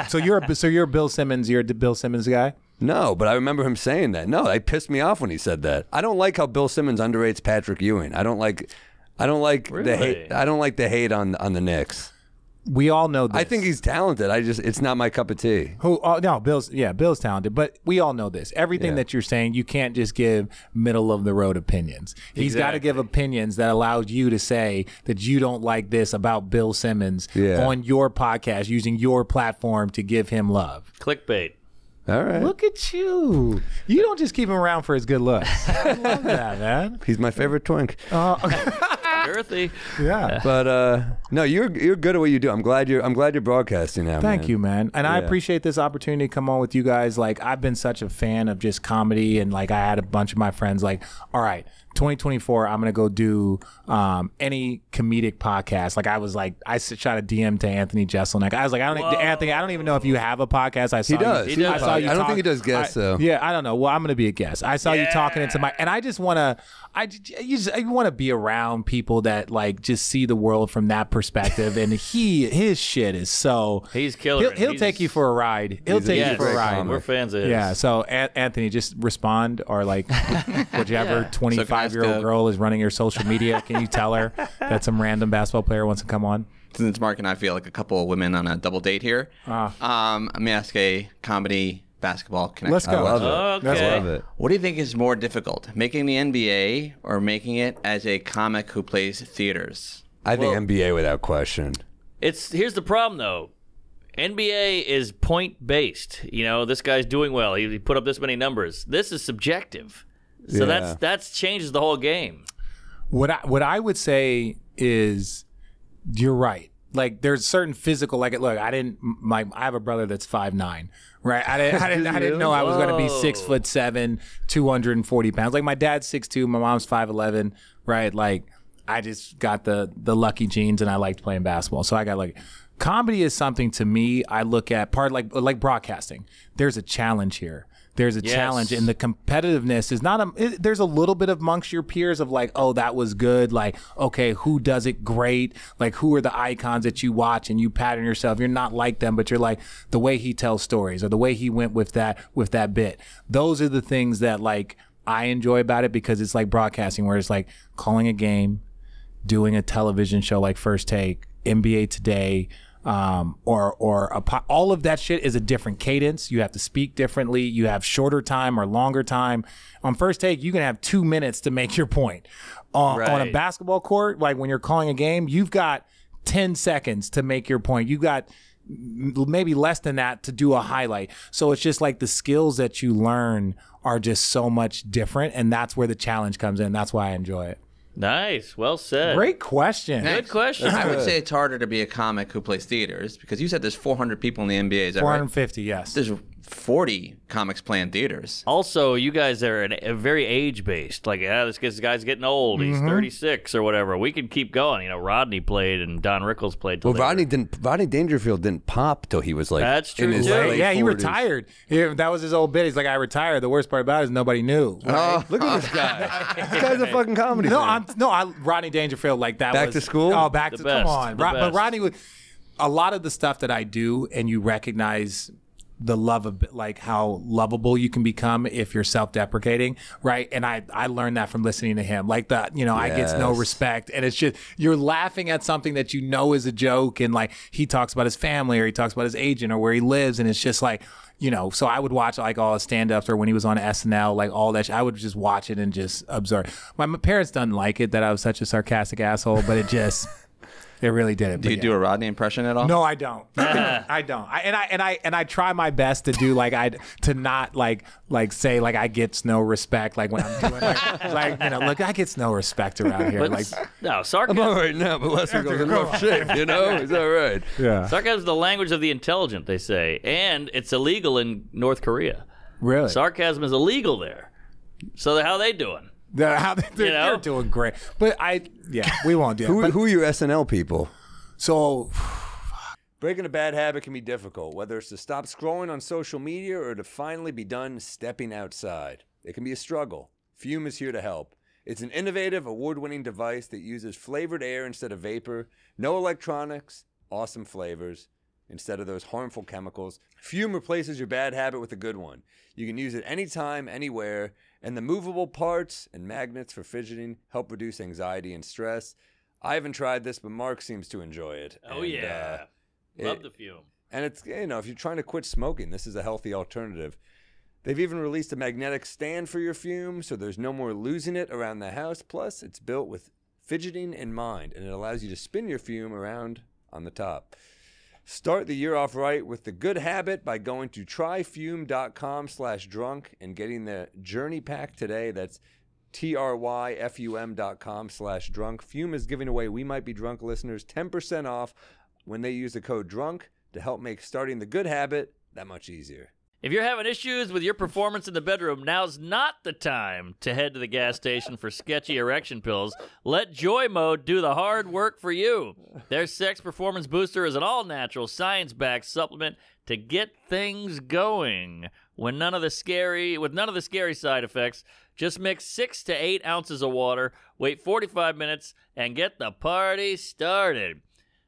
So you're a Bill Simmons. You're a Bill Simmons guy. No, but I remember him saying that. No, it pissed me off when he said that. I don't like how Bill Simmons underrates Patrick Ewing. I don't like Really? the hate. I don't like the hate on the Knicks. We all know this. I think he's talented. It's not my cup of tea. Bill's talented, but we all know this. Everything Yeah. that you're saying, you can't just give middle of the road opinions. He's got to Exactly. give opinions that allows you to say that you don't like this about Bill Simmons on your podcast, using your platform to give him love. Clickbait. All right. Look at you. You don't just keep him around for his good looks. I love that, man. He's my favorite twink. Girthy. Yeah. But no, you're good at what you do. I'm glad you're broadcasting now. Thank you, man. And I Yeah. appreciate this opportunity to come on with you guys. Like, I've been such a fan of just comedy, and like I had a bunch of my friends like, all right, 2024, I'm gonna go do any comedic podcast. Like, I shot a DM to Anthony Jeselnik. I was like, Anthony, I don't even know if you have a podcast. I saw He does. You, I saw you. I don't think he does guests though. Yeah, I don't know. Well, I'm gonna be a guest. I saw you talking into my, and I just wanna, I want to be around people that like just see the world from that perspective. And his shit is so He's killer. He'll take you for a ride. He'll take you for a ride. We're fans of his. Yeah. So Anthony, just respond, or like whichever 25-year-old girl is running your social media, can you tell her that some random basketball player wants to come on? Since Mark and I feel like a couple of women on a double date here, let me ask a comedy basketball connection. Let's go. I love it. Okay. I love it. What do you think is more difficult, making the NBA or making it as a comic who plays theaters? I think NBA without question. Here's the problem though. NBA is point based. You know, this guy's doing well. He put up this many numbers. This is subjective. So Yeah. that's changes the whole game. What I would say is, you're right. Like, there's certain physical, like, look, I have a brother that's 5'9", right? I didn't know I was going to be 6'7", 240 pounds. Like, my dad's 6'2", my mom's 5'11", right? Like, I just got the lucky genes, and I liked playing basketball. So I got like, comedy is something to me. I look at like broadcasting. There's a challenge here. There's a challenge, and the competitiveness is not there's a little bit amongst your peers of like, oh, that was good. Like, okay, who does it great? Like, who are the icons that you watch and you pattern yourself? You're not like them, but you're like, the way he tells stories or the way he went with that bit. Those are the things that like I enjoy about it, because it's like broadcasting, where it's like calling a game, doing a television show like First Take, NBA Today, all of that shit is a different cadence. You have to speak differently. You have shorter time or longer time. On First Take, you can have 2 minutes to make your point. On a basketball court, like when you're calling a game, you've got 10 seconds to make your point. You've got maybe less than that to do a highlight. So it's just like the skills that you learn are just so much different, and that's where the challenge comes in. That's why I enjoy it. Nice. Well said. Great question. Good question. I would say it's harder to be a comic who plays theaters, because you said there's 400 people in the NBA. Is that right? 450, yes. There's 40 comics playing theaters. Also, you guys are very age-based. Like, this guy's getting old. He's 36 or whatever. We could keep going. You know, Rodney played and Don Rickles played. Well, Rodney Dangerfield didn't pop till he was like That's true, in his too. late Yeah, he 40s. retired. That was his old bit. He's like, I retired. The worst part about it is nobody knew. Oh, look at this guy. This guy's a fucking comedy. fan. Rodney Dangerfield, like that. Back was, to school? Oh, back The to best, come on. the But best. Rodney would. A lot of the stuff that I do, and you recognize the love of like how lovable you can become if you're self-deprecating, right? And I learned that from listening to him. Like that, I get no Yes. respect, and it's just you're laughing at something that you know is a joke, and like he talks about his family or he talks about his agent or where he lives, and it's just like. So I would watch like all his stand-ups, or when he was on SNL, like all that I would just watch it and just observe. My parents didn't like it that I was such a sarcastic asshole, but it just, It really did. Do you do a Rodney impression at all? No, I don't. I don't. I try my best to do to not say I gets no respect when I'm doing look, I gets no respect around here. But no, sarcasm. I'm all right now, but Lester goes in rough shape. You know, is that right? Yeah. Sarcasm is the language of the intelligent, they say, and it's illegal in North Korea. Really? Sarcasm is illegal there. So how are they doing? They're doing great. But we won't do that. Who are your SNL people? So breaking a bad habit can be difficult, whether it's to stop scrolling on social media or to finally be done stepping outside. It can be a struggle. Fume is here to help. It's an innovative, award-winning device that uses flavored air instead of vapor, no electronics, awesome flavors instead of those harmful chemicals. Fume replaces your bad habit with a good one. You can use it anytime, anywhere, and the movable parts and magnets for fidgeting help reduce anxiety and stress. I haven't tried this, but Mark seems to enjoy it. Oh, yeah. Love the Fume. And it's, if you're trying to quit smoking, this is a healthy alternative. They've even released a magnetic stand for your Fume, so there's no more losing it around the house. Plus, it's built with fidgeting in mind, and it allows you to spin your Fume around on the top. Start the year off right with the good habit by going to tryfume.com/drunk and getting the Journey Pack today. That's tryfum.com/drunk. Fume is giving away We Might Be Drunk listeners 10% off when they use the code DRUNK to help make starting the good habit that much easier. If you're having issues with your performance in the bedroom, now's not the time to head to the gas station for sketchy erection pills. Let Joy Mode do the hard work for you. Their Sex Performance Booster is an all-natural, science-backed supplement to get things going. With none of the scary side effects, just mix 6 to 8 ounces of water, wait 45 minutes, and get the party started.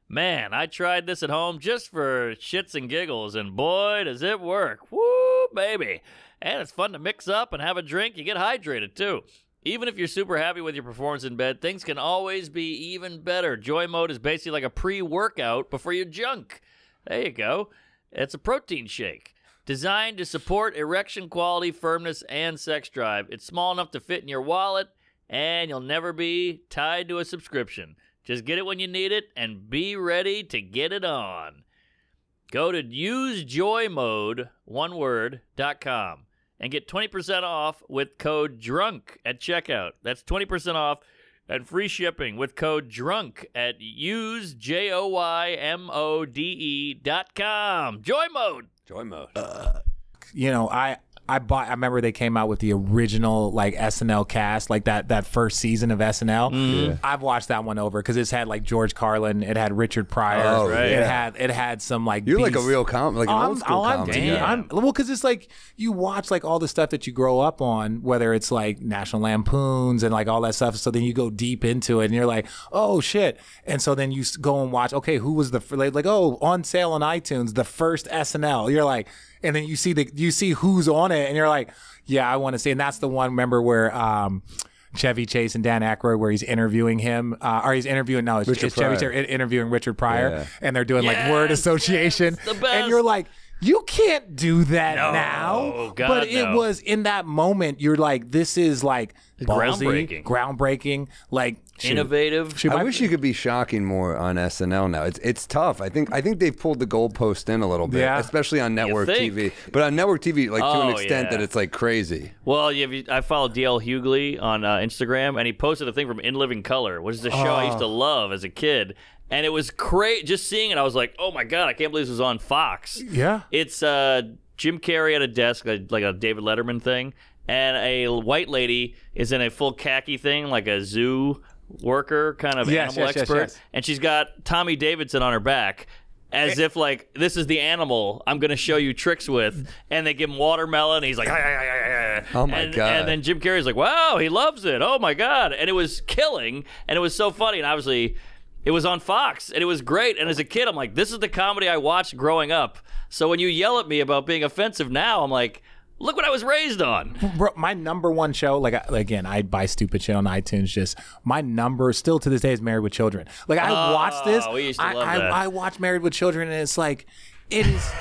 Man, I tried this at home just for shits and giggles, and boy, does it work. Woo, baby. And it's fun to mix up and have a drink. You get hydrated, too. Even if you're super happy with your performance in bed, things can always be even better. Joy Mode is basically like a pre-workout before you junk. There you go. It's a protein shake designed to support erection quality, firmness, and sex drive. It's small enough to fit in your wallet, and you'll never be tied to a subscription. Just get it when you need it and be ready to get it on. Go to usejoymode.com and get 20% off with code DRUNK at checkout. That's 20% off and free shipping with code DRUNK at usejoymode.com. Joy Mode. Joy Mode. I remember they came out with the original SNL cast, that first season of SNL. Yeah. I've watched that one over because it's had George Carlin, it had Richard Pryor, oh, right. it had some You're like a real an old school comedy. Well, because it's you watch all the stuff that you grow up on, whether it's National Lampoons and all that stuff. So then you go deep into it and you're like, oh shit. And so then you go and watch, okay, who was on sale on iTunes, the first SNL. You're like, and then you see who's on it, and you're like, yeah, I want to see. And that's the one, remember, where Chevy Chase and Dan Aykroyd, where he's interviewing him, or he's interviewing, no, it's Chevy Chase interviewing Richard Pryor, and they're doing word association. The best. And you're like, you can't do that now. God, but it was in that moment, you're like, this is ballsy, groundbreaking, innovative. I wish you could be shocking more on SNL now. It's tough. I think they've pulled the goalpost in a little bit, especially on network TV. But on network TV, to an extent that it's crazy. Well, I follow DL Hughley on Instagram, and he posted a thing from In Living Color, which is a show I used to love as a kid. And it was great. Just seeing it, I was like, oh my God, I can't believe this was on Fox. Yeah. It's Jim Carrey at a desk, like a David Letterman thing, and a white lady is in a full khaki thing, like a zoo worker, kind of animal expert. Yes. And she's got Tommy Davidson on her back, as if this is the animal I'm going to show you tricks with. And they give him watermelon. And he's like, oh my God. And then Jim Carrey's like, wow, he loves it. Oh my God. And it was killing. And it was so funny. And obviously, it was on Fox, and it was great. And as a kid, I'm like, this is the comedy I watched growing up. So when you yell at me about being offensive now, I'm like, look what I was raised on. Bro, my number one show, again, I buy stupid shit on iTunes. My number, still to this day, is Married with Children. I watched this. We used to love that. I watched Married with Children, and it's it is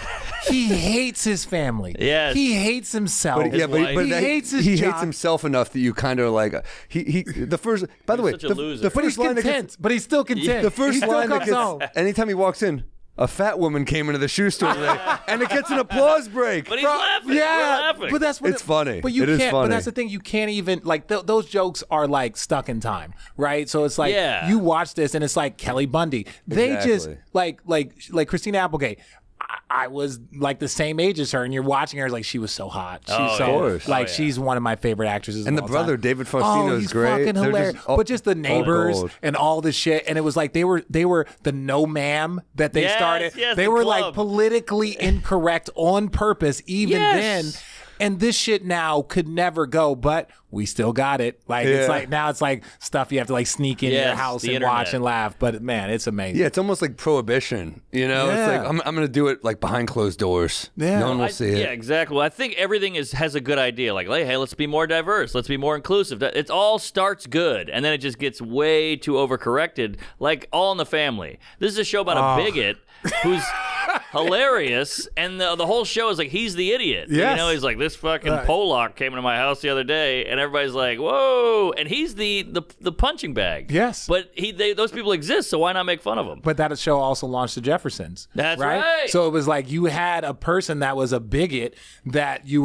He hates his family. Yes. He hates himself. But he hates his job. hates himself enough that you kind of like the first. By the way, such a loser. the But he's first line that content. gets, But he's still content. the first he still line that comes gets home. anytime he walks in. A fat woman came into the shoe store today, and it gets an applause break. But he's laughing. Yeah, We're laughing. but that's what It's funny. But you It is can't. But funny. that's the thing. You can't even like those jokes are like stuck in time, right? So it's like you watch this, and it's like Kelly Bundy. They just Exactly. like Christina Applegate. I was like the same age as her, and you're watching her like she was so hot. She's Oh, so yeah. course. like Oh, yeah. she's one of my favorite actresses. And of the all brother, time. David Faustino, is he's great. fucking They're hilarious. just but just the neighbors gold. and all this shit, and it was like they were the no ma'am that they Yes, started. yes, they the were club. like politically incorrect on purpose, even then. Yes. And this shit now could never go, but we still got it. Like it's Yeah. like now it's like stuff you have to like sneak in your Yes, house the and watch internet. and laugh. But man, it's amazing. Yeah, it's almost like prohibition. You know, it's Yeah. like I'm going to do it like behind closed doors. Yeah. No one will see it. Yeah, exactly. Well, I think everything has a good idea. Like, hey, let's be more diverse. Let's be more inclusive. It all starts good, and then it just gets way too overcorrected. Like All in the Family. This is a show about a bigot who's hilarious, and the whole show is like he's the idiot. Yes. You know, he's like, this fucking Pollock came into my house the other day, and everybody's like, whoa, and he's the punching bag. Yes. But those people exist, so why not make fun of them? But that show also launched the Jeffersons. That's right. So it was like you had a person that was a bigot that he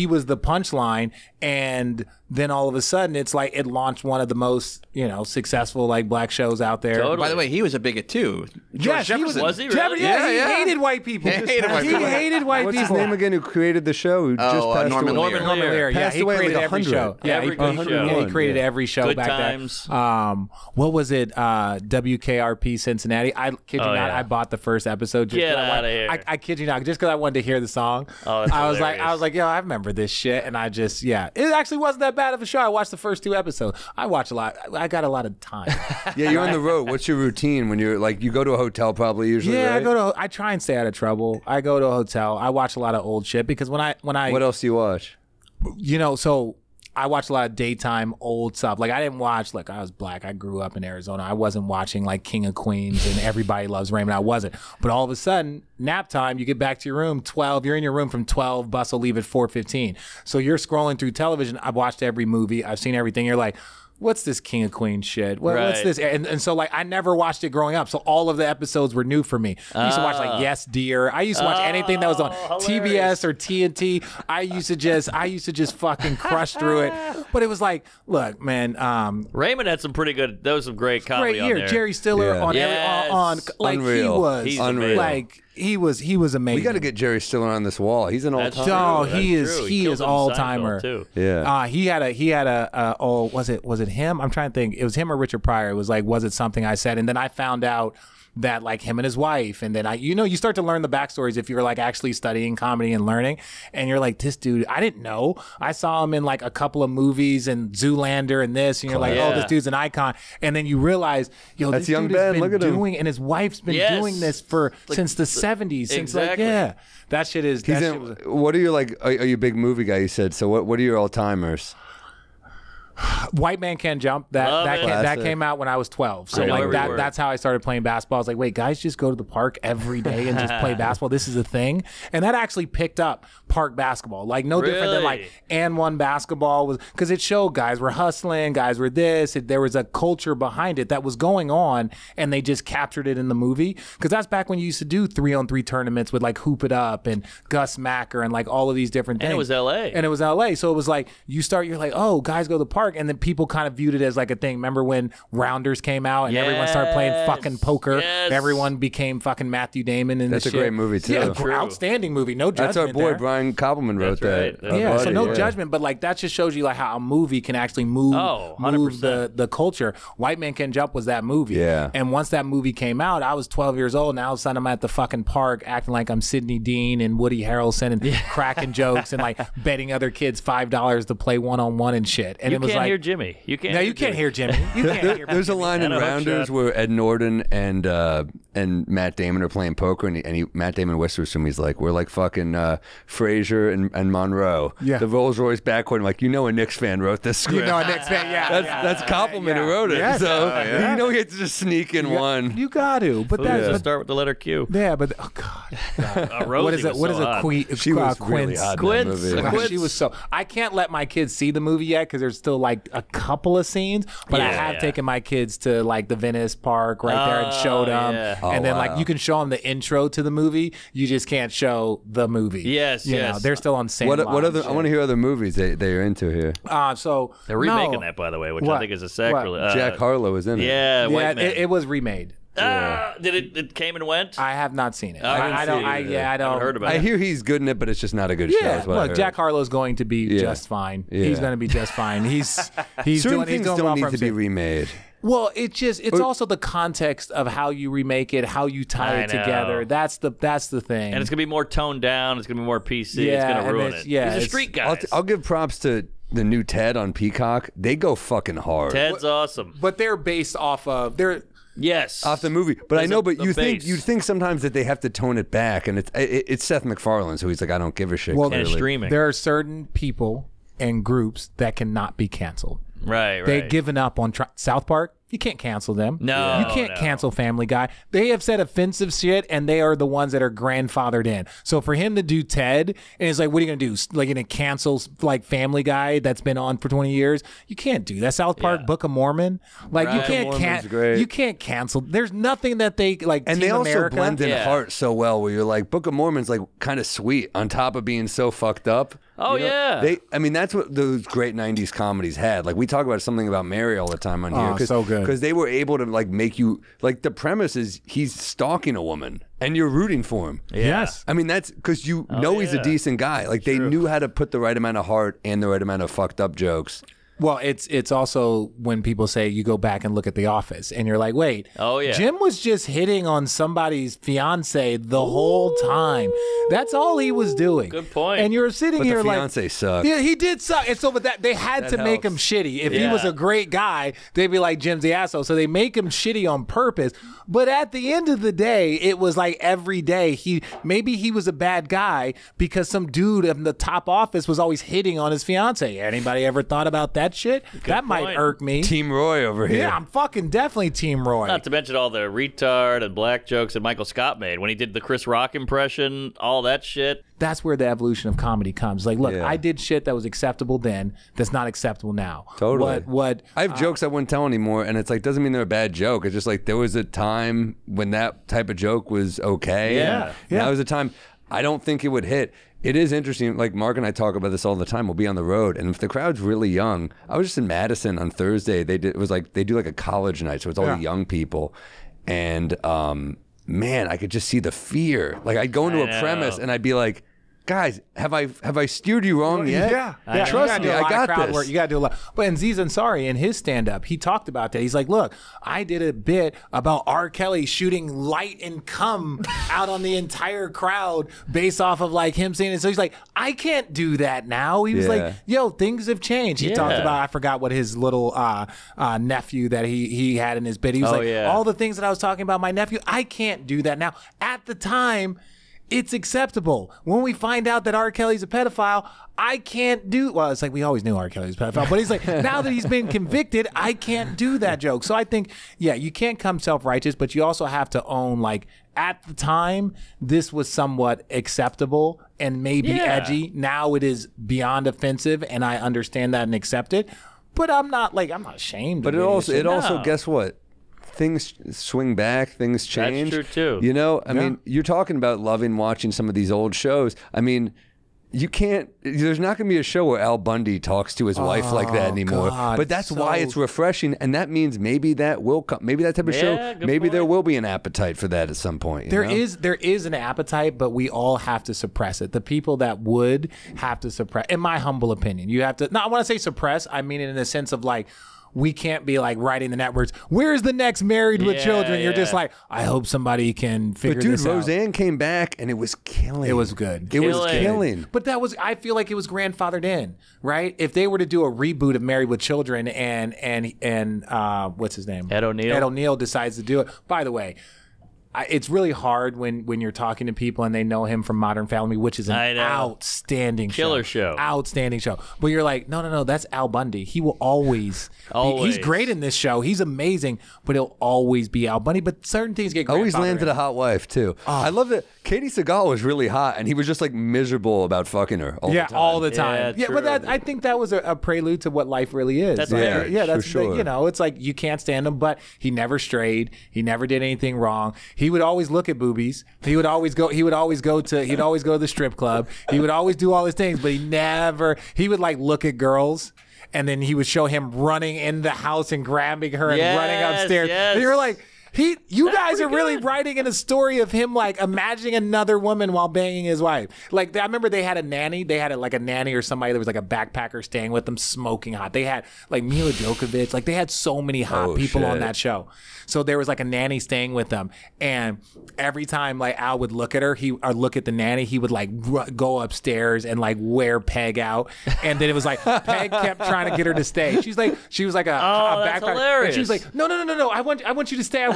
was the punchline, and then all of a sudden it's like it launched one of the most, successful like black shows out there. Totally. By the way, he was a bigot too. Yes, he Jefferson. Was he really? Jefferson, yeah, Yeah. he hated white people. He hated white people. hated white What's people. his name again? Who created the show? Who just passed Norman away? Lear. Norman Lear. Yeah, Passed he away at created like every 100. show. Yeah, Every he show. created Yeah. every show Good back times. there. What was it? WKRP Cincinnati. I kid you not. yeah. I bought the first episode. Just Get 'cause outta here. I kid you not. Just because I wanted to hear the song. Oh, that's I hilarious. was like, yo, I remember this shit, and I just, it actually wasn't that bad of a show. I watched the first 2 episodes. I watch a lot. I got a lot of time. Yeah, you're on the road. What's your routine when you're like you go to a hotel probably usually? Yeah, right? I try and stay out of trouble. I go to a hotel. I watch a lot of old shit because when I What else do you watch? so I watch a lot of daytime old stuff. Like I didn't watch like I was black. I grew up in Arizona. I wasn't watching like King of Queens and Everybody Loves Raymond. I wasn't. But all of a sudden, nap time, you get back to your room 12. You're in your room from 12. Bus will leave at 4:15. So you're scrolling through television. I've watched every movie. I've seen everything. You're like, what's this King of Queens shit? What's Right. this? And so like I never watched it growing up. So all of the episodes were new for me. I used to watch like Yes Dear. I used to watch anything that was on TBS or TNT. I used to just fucking crush through it. But it was like, look, man, Raymond had some pretty good. There was some great comedy great on year. there. Jerry Stiller Yeah. on Yes. on like Unreal. He's Unreal. like he was amazing. We got to get Jerry Stiller on this wall. He's an all That's time. true. Oh, That's he is true. he killed is it in all Seinfeld, timer. too. Yeah. He had a was it him? I'm trying to think. It was him or Richard Pryor. It was like, was it something I said? And then I found out that like him and his wife, and then you start to learn the backstories if you're like actually studying comedy and learning, and you're like, this dude, I didn't know. I saw him in like a couple of movies and Zoolander and this, and you're like, Yeah. oh, this dude's an icon, and then you realize, yo, That's this young dude has Ben. been Look at him. doing, and his wife's been Yes. doing this since the 70s, since like exactly. that shit is. He's That in, shit was, what are you like? Are you a big movie guy? You said so. What are your all timers? White Man Can't Jump. Love it. That Classic. came out when I was 12. So I know like every that word. that's how I started playing basketball. I was like, wait, guys just go to the park every day and just play basketball. This is a thing. And that actually picked up park basketball. Like no different than like Really? and one basketball was, because it showed guys were hustling, guys were this. There was a culture behind it that was going on, and they just captured it in the movie. Because that's back when you used to do 3-on-3 tournaments with like Hoop It Up and Gus Macker and like all of these different things. And it was LA. And it was LA. So it was like you're like, oh, guys go to the park, and then people kind of viewed it as like a thing. Remember when Rounders came out and everyone started playing Yes. fucking poker? Yes. Everyone became fucking Matthew Damon and That's this a great shit. movie, too. Yeah, True. outstanding movie. No judgment. That's our boy there. Brian Koppelman wrote That's right. that. That's Yeah, so buddy, no judgment, but like that just shows you like how a movie can actually move, Oh, move 100%. the culture. White Man Can Jump was that movie. Yeah. And once that movie came out, I was 12 years old, and all of a sudden I'm at the fucking park acting like I'm Sidney Dean and Woody Harrelson and cracking jokes and like betting other kids $5 to play one-on-one and shit. And You it was can't like, hear Jimmy. You can't. no, you can't hear Jimmy. You can't hear There's a line in And a hook Rounders shot. where Ed Norton and and Matt Damon are playing poker, and Matt Damon whispers to him, he's like, "We're like fucking Frazier and Monroe." Yeah. The Rolls Royce backcourt. I'm like, a Knicks fan wrote this script. A Knicks fan, That's Compliment who wrote it. Yes. So he had to just sneak in one. You got to, but that's start with the letter Q. Yeah, but oh god, Rosie what is a queen? She was really hot in that movie. God, she was so. I can't let my kids see the movie yet because there's still like a couple of scenes. But I have taken my kids to like the Venice Park right there and showed them. Yeah. And then like you can show them the intro to the movie. You just can't show the movie. Yes, you know, they're still on Sandlot. What other? I want to hear other movies they're into here. So they're remaking that, by the way, which I think is a sacrilege. Jack Harlow is in it. Yeah, White Man. It was remade. Did it came and went? I have not seen it. I don't heard about it. I hear he's good in it, but it's just not a good show. Yeah, look, Jack Harlow's going to be just fine. Yeah. He's going to be just fine. He's certain doing things well don't for need to be himself. remade. Well, it's also the context of how you remake it, how you tie it together. That's the thing. And it's gonna be more toned down. It's gonna be more PC. Yeah, it's gonna and ruin it. yeah, These are street guys. I'll give props to the new Ted on Peacock. They go fucking hard. Ted's awesome. But they're based off of Yes, off the movie. But I know, but you'd base. think sometimes that they have to tone it back, and it's Seth MacFarlane, so he's like, I don't give a shit. Well, and it's streaming. There are certain people and groups that cannot be canceled. Right. They've given up on South Park. You can't cancel them. No, you can't cancel Family Guy. They have said offensive shit, and they are the ones that are grandfathered in. So for him to do Ted, and it's like, what are you gonna do? Like, gonna cancel like Family Guy that's been on for 20 years? You can't do that. South Park, Book of Mormon, like you can't cancel. There's nothing that they like. And Team they also America, blend in heart so well, where you're like, Book of Mormon's like kind of sweet on top of being so fucked up. Oh, yeah. That's what those great 90s comedies had. Like, we talk about Something About Mary all the time on here. So good. Because they were able to, like, make you, like, the premise is he's stalking a woman and you're rooting for him. Yeah. Yes. I mean, that's because you know he's a decent guy. Like, they knew how to put the right amount of heart and the right amount of fucked up jokes. Well, it's also when people say you go back and look at The Office, and you're like, wait, Jim was just hitting on somebody's fiance the whole time. That's all he was doing. Good point. And you're sitting here the like, fiance sucked. Yeah, he did suck. And so, but they had to make him shitty. If he was a great guy, they'd be like, Jim's the asshole. So they make him shitty on purpose. But at the end of the day, it was like every day maybe he was a bad guy because some dude in the top office was always hitting on his fiance. Anybody ever thought about that shit? That might irk me. Team Roy over here. Yeah, I'm fucking definitely Team Roy. Not to mention all the retard and black jokes that Michael Scott made when he did the Chris Rock impression, all that shit. That's where the evolution of comedy comes. Like, look, I did shit that was acceptable then that's not acceptable now. Totally. What I have jokes I wouldn't tell anymore, and it's like, doesn't mean they're a bad joke. It's just like there was a time when that type of joke was okay. Yeah. Now was a time I don't think it would hit. It is interesting. Like, Mark and I talk about this all the time. We'll be on the road, and if the crowd's really young, I was just in Madison on Thursday. They do like a college night, so it's all the young people, and man, I could just see the fear. Like, I'd go into a premise, and I'd be like, guys, have I steered you wrong yet? Yeah. Trust me, I got this. Work. You got to do a lot. But in Aziz Ansari, in his stand-up, he talked about that. He's like, look, I did a bit about R. Kelly shooting light and cum out on the entire crowd based off of like him saying it. So he's like, I can't do that now. He was like, yo, things have changed. He talked about, I forgot what his little nephew that he had in his bit. He was all the things that I was talking about my nephew, I can't do that now. At the time, it's acceptable. When we find out that R. Kelly's a pedophile, I can't do... Well, it's like we always knew R. Kelly was a pedophile, but he's like, now that he's been convicted, I can't do that joke. So I think, you can't come self-righteous, but you also have to own, like, at the time, this was somewhat acceptable and maybe edgy. Now it is beyond offensive, and I understand that and accept it. But I'm not ashamed. But it also, guess what? Things swing back, things change. That's true too. You know, I mean, you're talking about loving watching some of these old shows. I mean, there's not going to be a show where Al Bundy talks to his wife like that anymore. God, but that's why it's refreshing, and that means maybe that will come. Maybe that type of show, maybe there will be an appetite for that at some point. There is an appetite, but we all have to suppress it. The people that would have to suppress, in my humble opinion, you have to. Now, when I say suppress, I mean it in the sense of like, we can't be like writing the networks, where's the next Married with Children? You're just like, I hope somebody can figure this out. Roseanne came back and it was killing. It was good. It was killing. But I feel like it was grandfathered in, right? If they were to do a reboot of Married with Children and what's his name? Ed O'Neill. Ed O'Neill decides to do it. By the way, it's really hard when you're talking to people and they know him from Modern Family, which is an outstanding killer show. Outstanding show. But you're like, no, that's Al Bundy. He will always. He's great in this show. He's amazing, but he'll always be Al Bundy. But certain things get always landed a hot wife too. I love that Katie Seagal was really hot, and he was just like miserable about fucking her all the time. All the time. Yeah, but I think that was a prelude to what life really is. That's that's sure. You know, it's like you can't stand him, but he never strayed. He never did anything wrong. He would always look at boobies. He would always go to the strip club. He would always do all his things, but he would like look at girls. And then he would show him running in the house and grabbing her and running upstairs. Yes. And you're like, you guys are really writing in a story of him like imagining another woman while banging his wife. Like I remember they had a nanny. They had like a nanny or somebody that was like a backpacker staying with them, smoking hot. They had like Mila Djokovic. Like they had so many hot people on that show. So there was like a nanny staying with them, and every time like Al would look at her, or look at the nanny, he would like go upstairs and like wear Peg out, and then it was like Peg kept trying to get her to stay. She was like a that's backpacker, hilarious. and she was like, no, I want you to stay. I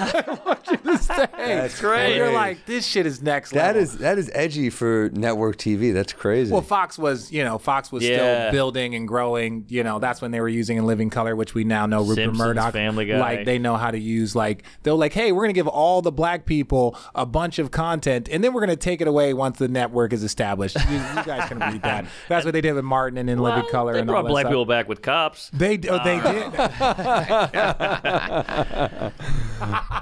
want you to stay. That's great. And you're like, this shit is next level. That is edgy for network TV. That's crazy. Well, Fox was still building and growing. You know, that's when they were using In Living Color, which we now know Rupert Simpsons, Murdoch. Family Guy. Like they know how to use they're like, hey, we're gonna give all the black people a bunch of content, and then we're gonna take it away once the network is established. You guys can read that. That's what they did with Martin and In Living Color. They and brought all that black stuff. people back with Cops. They did.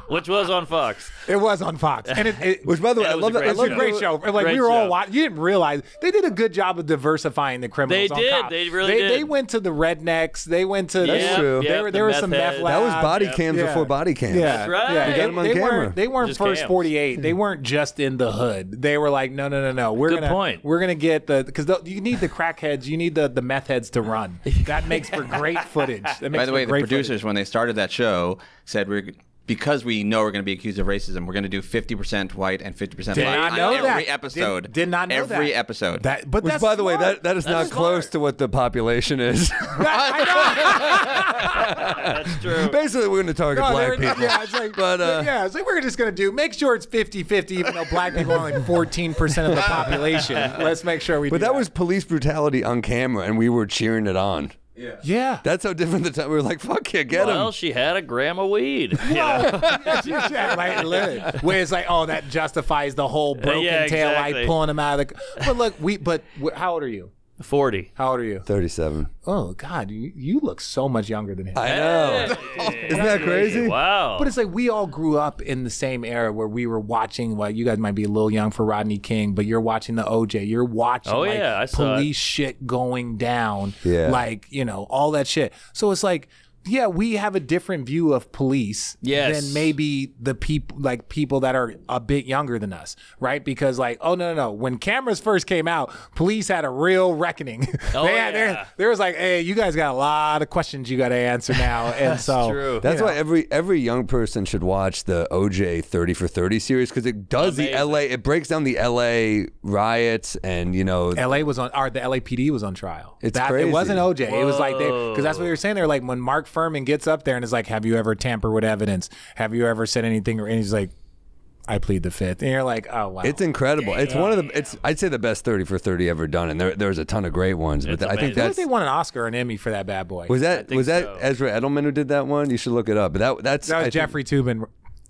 Which was on Fox. It was on Fox, and which, by the way, I love that. great I love a great show. Like Great we were all show. watching. You didn't realize they did a good job of diversifying the criminals. They on did. Cops. They really did. They went to the rednecks. They went to. That's true. There were some meth labs. That was body cams before body cams. Yeah, That's right. Yeah. You got 'em on camera. They weren't Just first cams. 48. They weren't just in the hood. They were like, no. Good point. We're gonna get because you need the crackheads. You need the meth heads to run. That makes for great footage. By the way, the producers, when they started that show, said because we know we're going to be accused of racism, we're going to do 50% white and 50% Did black not on know every that. episode. Did not know that. Every episode. But Which, that's by the way, smart. that is not close to what the population is. That's true. Basically, we're going to target black people. Yeah, it's like, it's like we're just going to make sure it's 50-50, even though black people are only 14% of the population. Let's make sure we do But that was police brutality on camera, and we were cheering it on. Yeah. That's how different the time. We were like, fuck yeah, get him. Well, she had a gram of weed. Where it's like, oh, that justifies the whole broken tail light pulling him out of the. But look, how old are you? 40. How old are you? 37. Oh God, you look so much younger than him. I know. Isn't that crazy? Wow. But it's like we all grew up in the same era where we were watching. Well, you guys might be a little young for Rodney King, but you're watching the OJ. You're watching I saw police shit going down. Yeah. Like, all that shit. So it's like, yeah, we have a different view of police than maybe the people that are a bit younger than us, right? Because no. When cameras first came out, police had a real reckoning. There was like, hey, you guys got a lot of questions you got to answer now, and so true. That's why every young person should watch the OJ 30 for 30 series, because it does it breaks down the LA riots, and LA was on, or the LAPD was on trial. It's crazy. It wasn't OJ. Whoa. It was like because that's what they were saying. They're like, when Mark Furman gets up there and is like, have you ever tampered with evidence? Have you ever said anything? And he's like, I plead the fifth. And you're like, oh wow, it's incredible. Damn. It's one of the I'd say the best 30 for 30 ever done, and there's a ton of great ones. But I think they won an Oscar or an Emmy for that bad boy. Was that Ezra Edelman who did that one? You should look it up. But that was Jeffrey Toobin.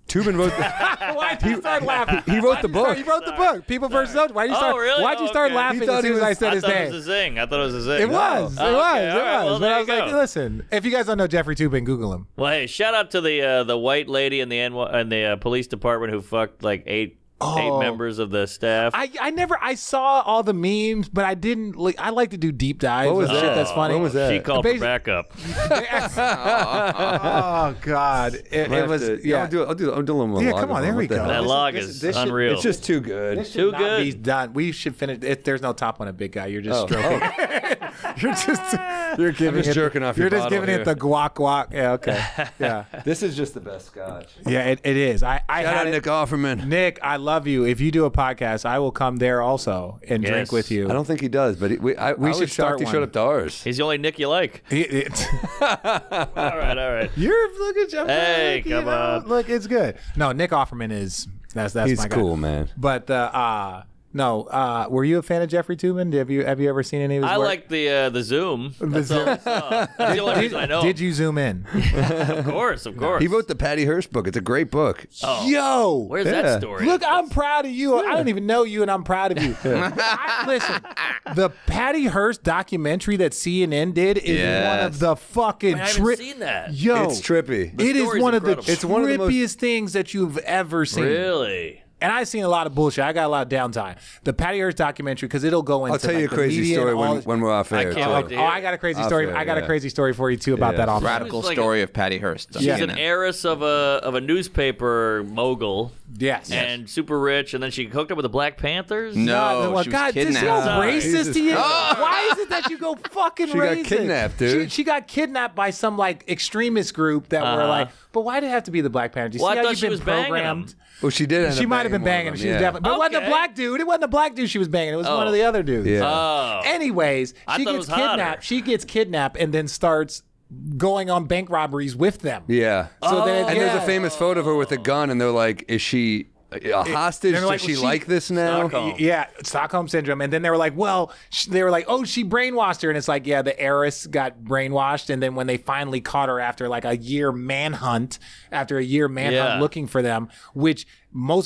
Toobin wrote the Why'd you start laughing? He wrote the book. He wrote the book. People versus OJ. Why'd you start? Really? Why'd you start laughing as soon as I said his name? I thought it was a zing. I It was. Well, But I was like, listen, if you guys don't know Jeffrey Toobin, Google him. Well, hey, shout out to the white lady in the police department who fucked like eight members of the staff. I saw all the memes, but I didn't. I like to do deep dives. What was shit that? That's funny. When was that? She called for backup. Oh God, it was. I'll do a little more. Yeah, come on, there we go. That log is unreal. It's just too good. This should not be done. We should finish. There's no top on a big guy. You're just stroking. You're giving it. Jerking off. You're just giving it the guac guac. Yeah, okay. Yeah. This is just the best scotch. Yeah, it is. Shout out Nick Offerman. Nick, I love you. If you do a podcast, I will come there also and drink with you. I don't think he does, but I should start he showed up to ours. He's the only Nick you like. All right. You're looking. Hey, come on. Look, it's good. No, Nick Offerman is. That's He's my guy. cool, man. But no, were you a fan of Jeffrey Tubin? Have you ever seen any of his work? I like the Zoom. That's all I saw. That's the only reason I know. Did you zoom in? Of course. He wrote the Patty Hearst book. It's a great book. Oh. Yo, Where's that story? look, I'm proud of you. I don't even know you, and I'm proud of you. Listen, the Patty Hearst documentary that CNN did is one of the fucking. I haven't seen that. Yo, It's trippy. It is story's one of the incredible. It's one of the most- trippiest things that you've ever seen. Really? And I've seen a lot of bullshit. I got a lot of downtime. The Patty Hearst documentary, because it'll go into. I'll tell you a the crazy media story and all this- when we're off air. can't too. wait to Oh, I got a crazy story. fair, I got a yeah. crazy story for you too about that off. Radical She was like story of Patty Hearst. She's an heiress of a newspaper mogul. Yes. And super rich, and then she hooked up with the Black Panthers. No, Well, she was God, this is kidnapped. how racist Jesus he is. Christ. Why is it that you go fucking She got racist? kidnapped, dude. She got kidnapped by some like extremist group that were like, but why did it have to be the Black Panthers? You Well, see I how thought you've she been was banging programmed? him. Well, she did. End She up might have been one of banging him. them, She was yeah. definitely, but it wasn't the Okay. black dude. It wasn't the black dude she was banging. It was one of the other dudes. Yeah. Oh. Anyways, I she thought it gets was hotter. kidnapped. She gets kidnapped and then starts going on bank robberies with them. Yeah. So then, And there's a famous photo of her with a gun, and they're like, "Is she a hostage? they're Does like, she well, she- like this now?" Stockholm. Yeah, Stockholm syndrome. And then they were like, they were like, oh, she brainwashed her. And it's like, yeah, the heiress got brainwashed. And then when they finally caught her after like a year manhunt Yeah. looking for them, which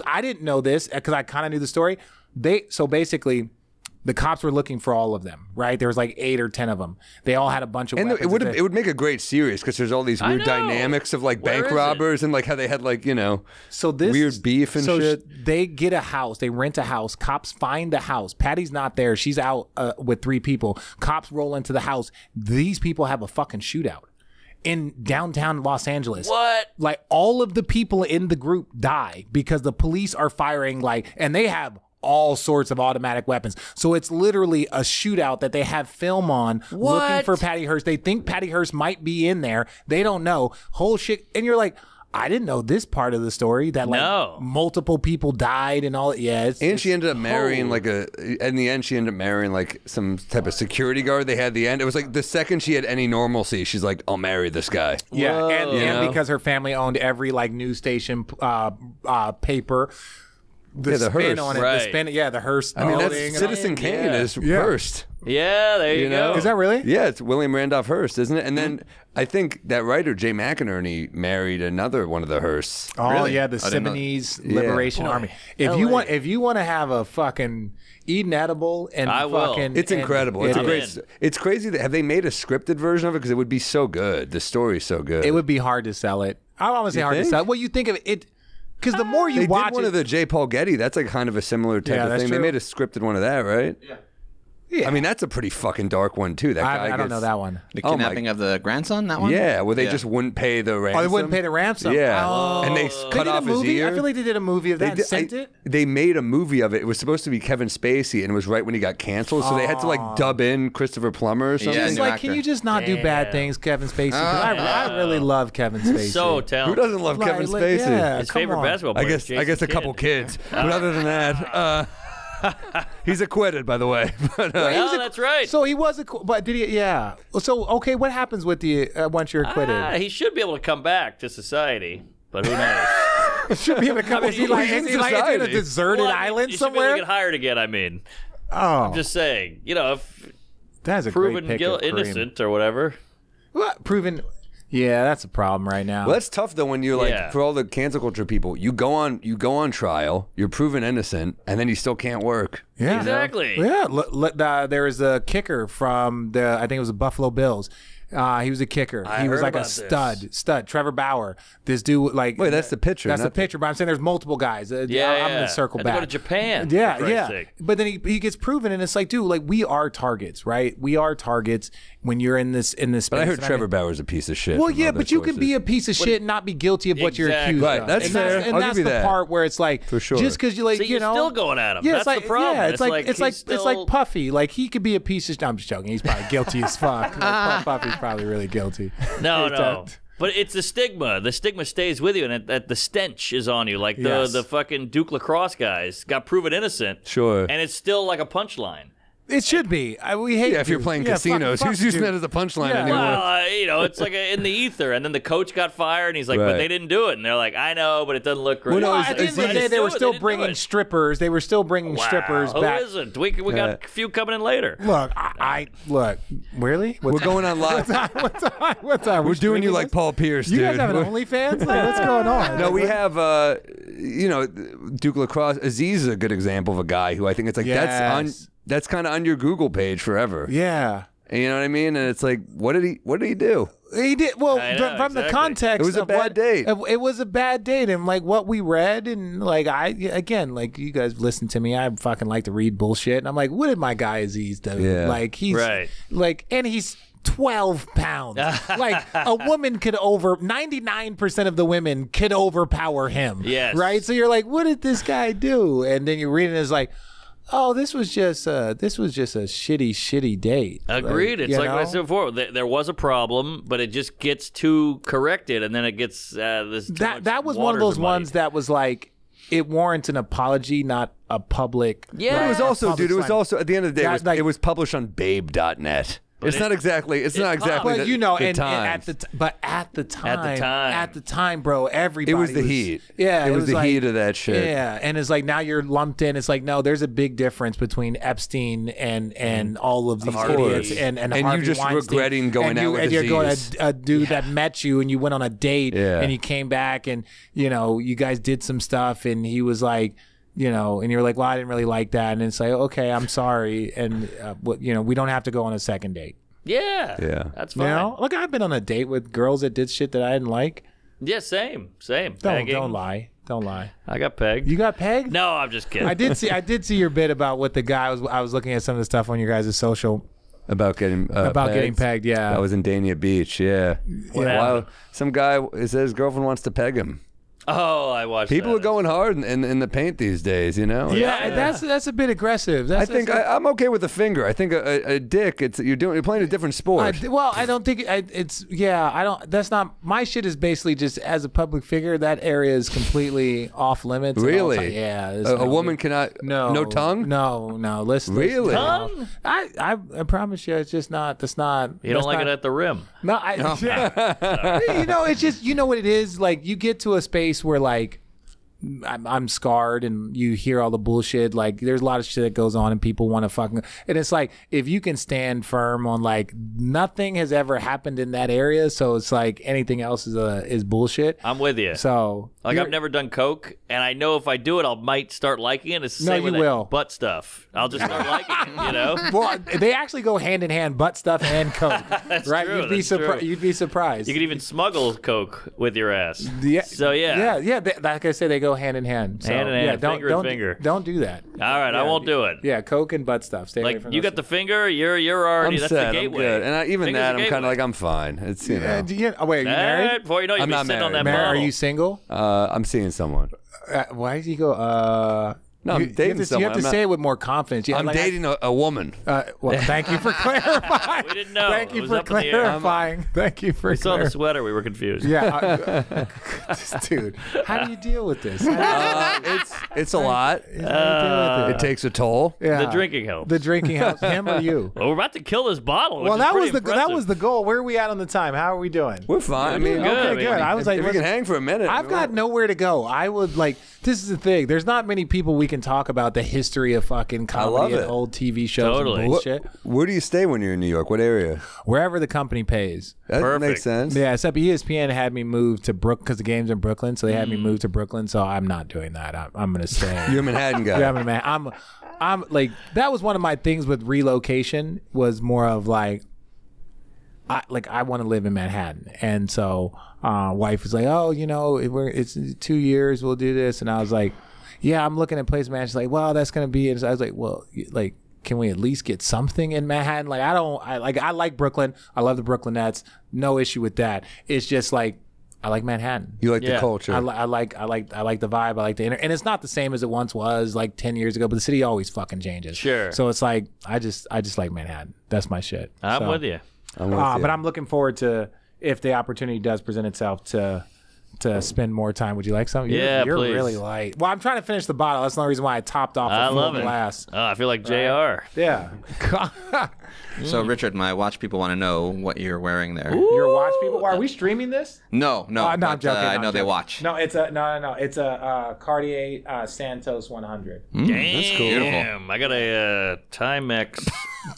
I didn't know this because I kind of knew the story. So basically, the cops were looking for all of them, right? There was like 8 or 10 of them. They all had a bunch of And weapons. it would make a great series because there's all these I weird know. dynamics of like Where bank is it? robbers and like how they had like So this weird beef and so shit. They get a house. They rent a house. Cops find the house. Patty's not there. She's out with 3 people. Cops roll into the house. These people have a fucking shootout in downtown Los Angeles. What? Like all of the people in the group die because the police are firing and they have all sorts of automatic weapons. So it's literally a shootout that they have film on looking What? for Patty Hearst. They think Patty Hearst might be in there. They don't know. Whole shit. And you're like, I didn't know this part of the story that like No. multiple people died and all. Yeah. And she ended up marrying in the end, she ended up marrying like some type of security guard they had at the end. It was like the second she had any normalcy, she's like, I'll marry this guy. Yeah. Whoa. And You know? because her family owned every like news station paper. The Yeah, the spin Hearst. on it. Right. The spin. Yeah. The Hearst. I mean, that's building and all- Citizen Kane is Hearst. Yeah, there you know? go. Is that really? Yeah, it's William Randolph Hearst, isn't it? And then I think that writer, Jay McInerney, married another one of the Hearsts. Oh Really? yeah, the I didn't know. Simonese Liberation Boy, Army. LA. If you want to have a fucking eat an edible and I will. fucking, It's and incredible. it It's a I'm great. in. It's crazy that have they made a scripted version of it because it would be so good. The story's so good. It would be hard to sell it. I don't want to say hard to think? sell. Well, you think of it because the more you They watch did one it, of the J. Paul Getty. That's like kind of a similar type Yeah, of that's thing. true. They made a scripted one of that, right? Yeah. I mean, that's a pretty fucking dark one too. That guy I don't gets- know that one. The Oh my- kidnapping of the grandson, that one? Yeah, where they just wouldn't pay the ransom. Oh, they wouldn't pay the ransom. Yeah, Oh. and they They cut did a off his movie. ear. I feel like they did a movie of that and sent it. They made a movie of it. It was supposed to be Kevin Spacey, and it was right when he got canceled. So they had to like dub in Christopher Plummer or something. Yeah, It's new like, actor. can you just not do bad Damn. things, Kevin Spacey? 'Cause I really love Kevin Spacey. So Who talented. doesn't love Like, Kevin like, Spacey? yeah. His come favorite on. basketball I player. guess a Jason couple Kidd. kids, but other than that, he's acquitted, by the way. But, Oh, that's right. So he was but did he? Yeah. So okay, what happens with the once you're acquitted? He should be able to come back to society, but who knows? Should be able to come. Is he he's like, in is he like in a society. deserted Well, I mean, island you should be able somewhere? to get hired again. I mean, Oh, just saying. You know, if that's a proven great pick of Kareem. innocent or whatever. What? Proven. Yeah, that's a problem right now. well, that's tough though when you're like Yeah. for all the cancel culture people, you go on trial, you're proven innocent, and then you still can't work. yeah, Exactly. Yeah, there was a kicker from I think it was the Buffalo Bills. He was a kicker. He was heard like a about stud. Trevor Bauer. This dude, like, Wait, that's the pitcher, That's the not the- pitcher. But I'm saying there's multiple guys. I'm Yeah, gonna circle Had to back. go to Japan. Yeah, for Christ's yeah. sake. But then he gets proven, and it's like, dude, like we are targets, right? We are targets when you're in this space. But I heard And Trevor Bauer's a piece of shit. Well, from yeah, other but you can be sources. a piece of shit and not be guilty of what you're Exactly. accused Right, of. that's and fair. And I'll that's give you the that. part where it's like, For sure. just because you like, So you you're know, still going at him. Yeah, That's it's like, the problem. Yeah, It's like it's he's like still- Puffy. Like he could be a piece of. I'm just joking. He's probably guilty as fuck. Like, Puffy's probably really guilty. No. But it's the stigma. The stigma stays with you, and the stench is on you. Like Yes. the fucking Duke lacrosse guys got proven innocent. Sure. And it's still like a punchline. It should be. We hate. Yeah, if you're playing casinos, who's using that as a punchline anymore? Well, it's like in the ether, and then the coach got fired, and he's like, "But they didn't do it," and they're like, "I know, but it doesn't look great." Well, at the end of the day, they were still bringing strippers. They were still bringing strippers back. Who isn't? We got a few coming in later. Look, look. Really? We're going on live. What time? We're doing you like Paul Pierce, dude. You guys have an OnlyFans? Like, what's going on? No, we have, Duke Lacrosse. Aziz is a good example of a guy who I think it's like that's kind of on your Google page forever. Yeah. And you know what I mean? And it's like, what did he do? He did from the context. It was a bad date. It was a bad date, and like what we read, and like like you guys listen to me. I fucking like to read bullshit, and I'm like, what did my guy Aziz do? Yeah. Like he's and he's 12 pounds. Like a woman 99% of the women could overpower him. Yes. Right. So you're like, what did this guy do? And then you read it as like, oh, this was just a shitty date. Agreed. It's like I said before. There was a problem, but it just gets too corrected, and then it gets this. That was one of those ones that was like, it warrants an apology, not a public. Yeah. But it was also, dude. It was also at the end of the day, it was published on Babe.net. It's not exactly. It's not exactly. But at the time, bro, everybody. It was the heat. Yeah, it was the heat of that shit. Yeah, and it's like now you're lumped in. It's like no, there's a big difference between Epstein and all of these idiots and Harvey you just Weinstein. Regretting going out with and you're Aziz. going a dude that met you and you went on a date and you came back and you guys did some stuff and he was like. And you're like, well, I didn't really like that. And it's like, okay, I'm sorry. And, we don't have to go on a second date. Yeah. That's fine. Look, I've been on a date with girls that did shit that I didn't like. Yeah, same. Don't lie. I got pegged. You got pegged? No, I'm just kidding. I did see your bit about what the guy was. I was looking at some of the stuff on your guys' social. About getting pegged, yeah. That was in Dania Beach, yeah. Wow. Some guy says his girlfriend wants to peg him. Oh, I watched. People are going hard in the paint these days, Yeah, that's a bit aggressive. I'm okay with the finger. I think a dick. You're playing a different sport. I don't think it's. Yeah, I don't. That's not my shit. Is basically just as a public figure, that area is completely off limits. Really? Yeah. A woman cannot. No tongue. No. Listen. Really? Tongue? I promise you, it's just not. That's not. You don't like it at the rim. No. It's just what it is. Like you get to a space where like I'm scarred and you hear all the bullshit. Like there's a lot of shit that goes on and people want to fucking, and it's like, if you can stand firm on like nothing has ever happened in that area. So it's like anything else is bullshit. I'm with you. So like I've never done coke and I know if I do it, I might start liking it. It's the same with that butt stuff. I'll just start liking it, Well, they actually go hand in hand, butt stuff and coke. That's right? True, You'd be surprised. You could even smuggle coke with your ass. Yeah. So yeah. Like I say, they go hand in hand. So, hand in hand, finger. Don't do that. All right, I won't do it. Yeah, coke and butt stuff. Stay away from you got the finger. You're already. That's the gateway. I'm good. And even that, I'm kind of like I'm fine. It's wait, are you married? Before you know, you'll be sitting on that bottle. bottle. Are you single? I'm seeing someone. Why did you go? No, I'm dating someone. You have to say it with more confidence. I'm dating a woman. Well, thank you for clarifying. We didn't know. Thank you for clarifying. Thank you for. We saw the sweater. We were confused. Yeah, dude. How do you deal with this? It's a lot. It takes a toll. Yeah. The drinking helps. The drinking helps. Him or you? Well, we're about to kill this bottle. Well, that was the goal. Where are we at on the time? How are we doing? We're fine. I mean, okay, good. I was like, if we can hang for a minute. I've got nowhere to go. I would like. This is the thing. There's not many people we can talk about the history of fucking comedy and old TV shows and bullshit. Where do you stay when you're in New York? What area? Wherever the company pays. That makes sense. Yeah, except ESPN had me move to Brooklyn because the game's in Brooklyn, so they had me move to Brooklyn. So I'm not doing that. I'm gonna stay. You're a Manhattan guy. Yeah, I'm a man. I'm like, that was one of my things with relocation, was more of like, I want to live in Manhattan. And so wife was like, oh, it's 2 years, we'll do this. And I was like, yeah, I'm looking at place in Manhattan. She's like, well, that's going to be it. So I was like, well, like, can we at least get something in Manhattan? Like, I like Brooklyn. I love the Brooklyn Nets. No issue with that. It's just like, I like Manhattan. You like the culture. I like the vibe. I like the and it's not the same as it once was like 10 years ago, but the city always fucking changes. Sure. So it's like, I just like Manhattan. That's my shit. I'm with you. But I'm looking forward to, if the opportunity does present itself, to to spend more time. Would you like something? You're please. really light. Well, I'm trying to finish the bottle. That's the only reason why I topped off a full glass. Oh, I feel like JR. Yeah. So, Richard, my watch people want to know what you're wearing there. Your watch people. Are we streaming this? No. No, I'm joking. I know they watch. No, it's a It's a Cartier Santos 100. Damn, that's cool. Beautiful. I got a Timex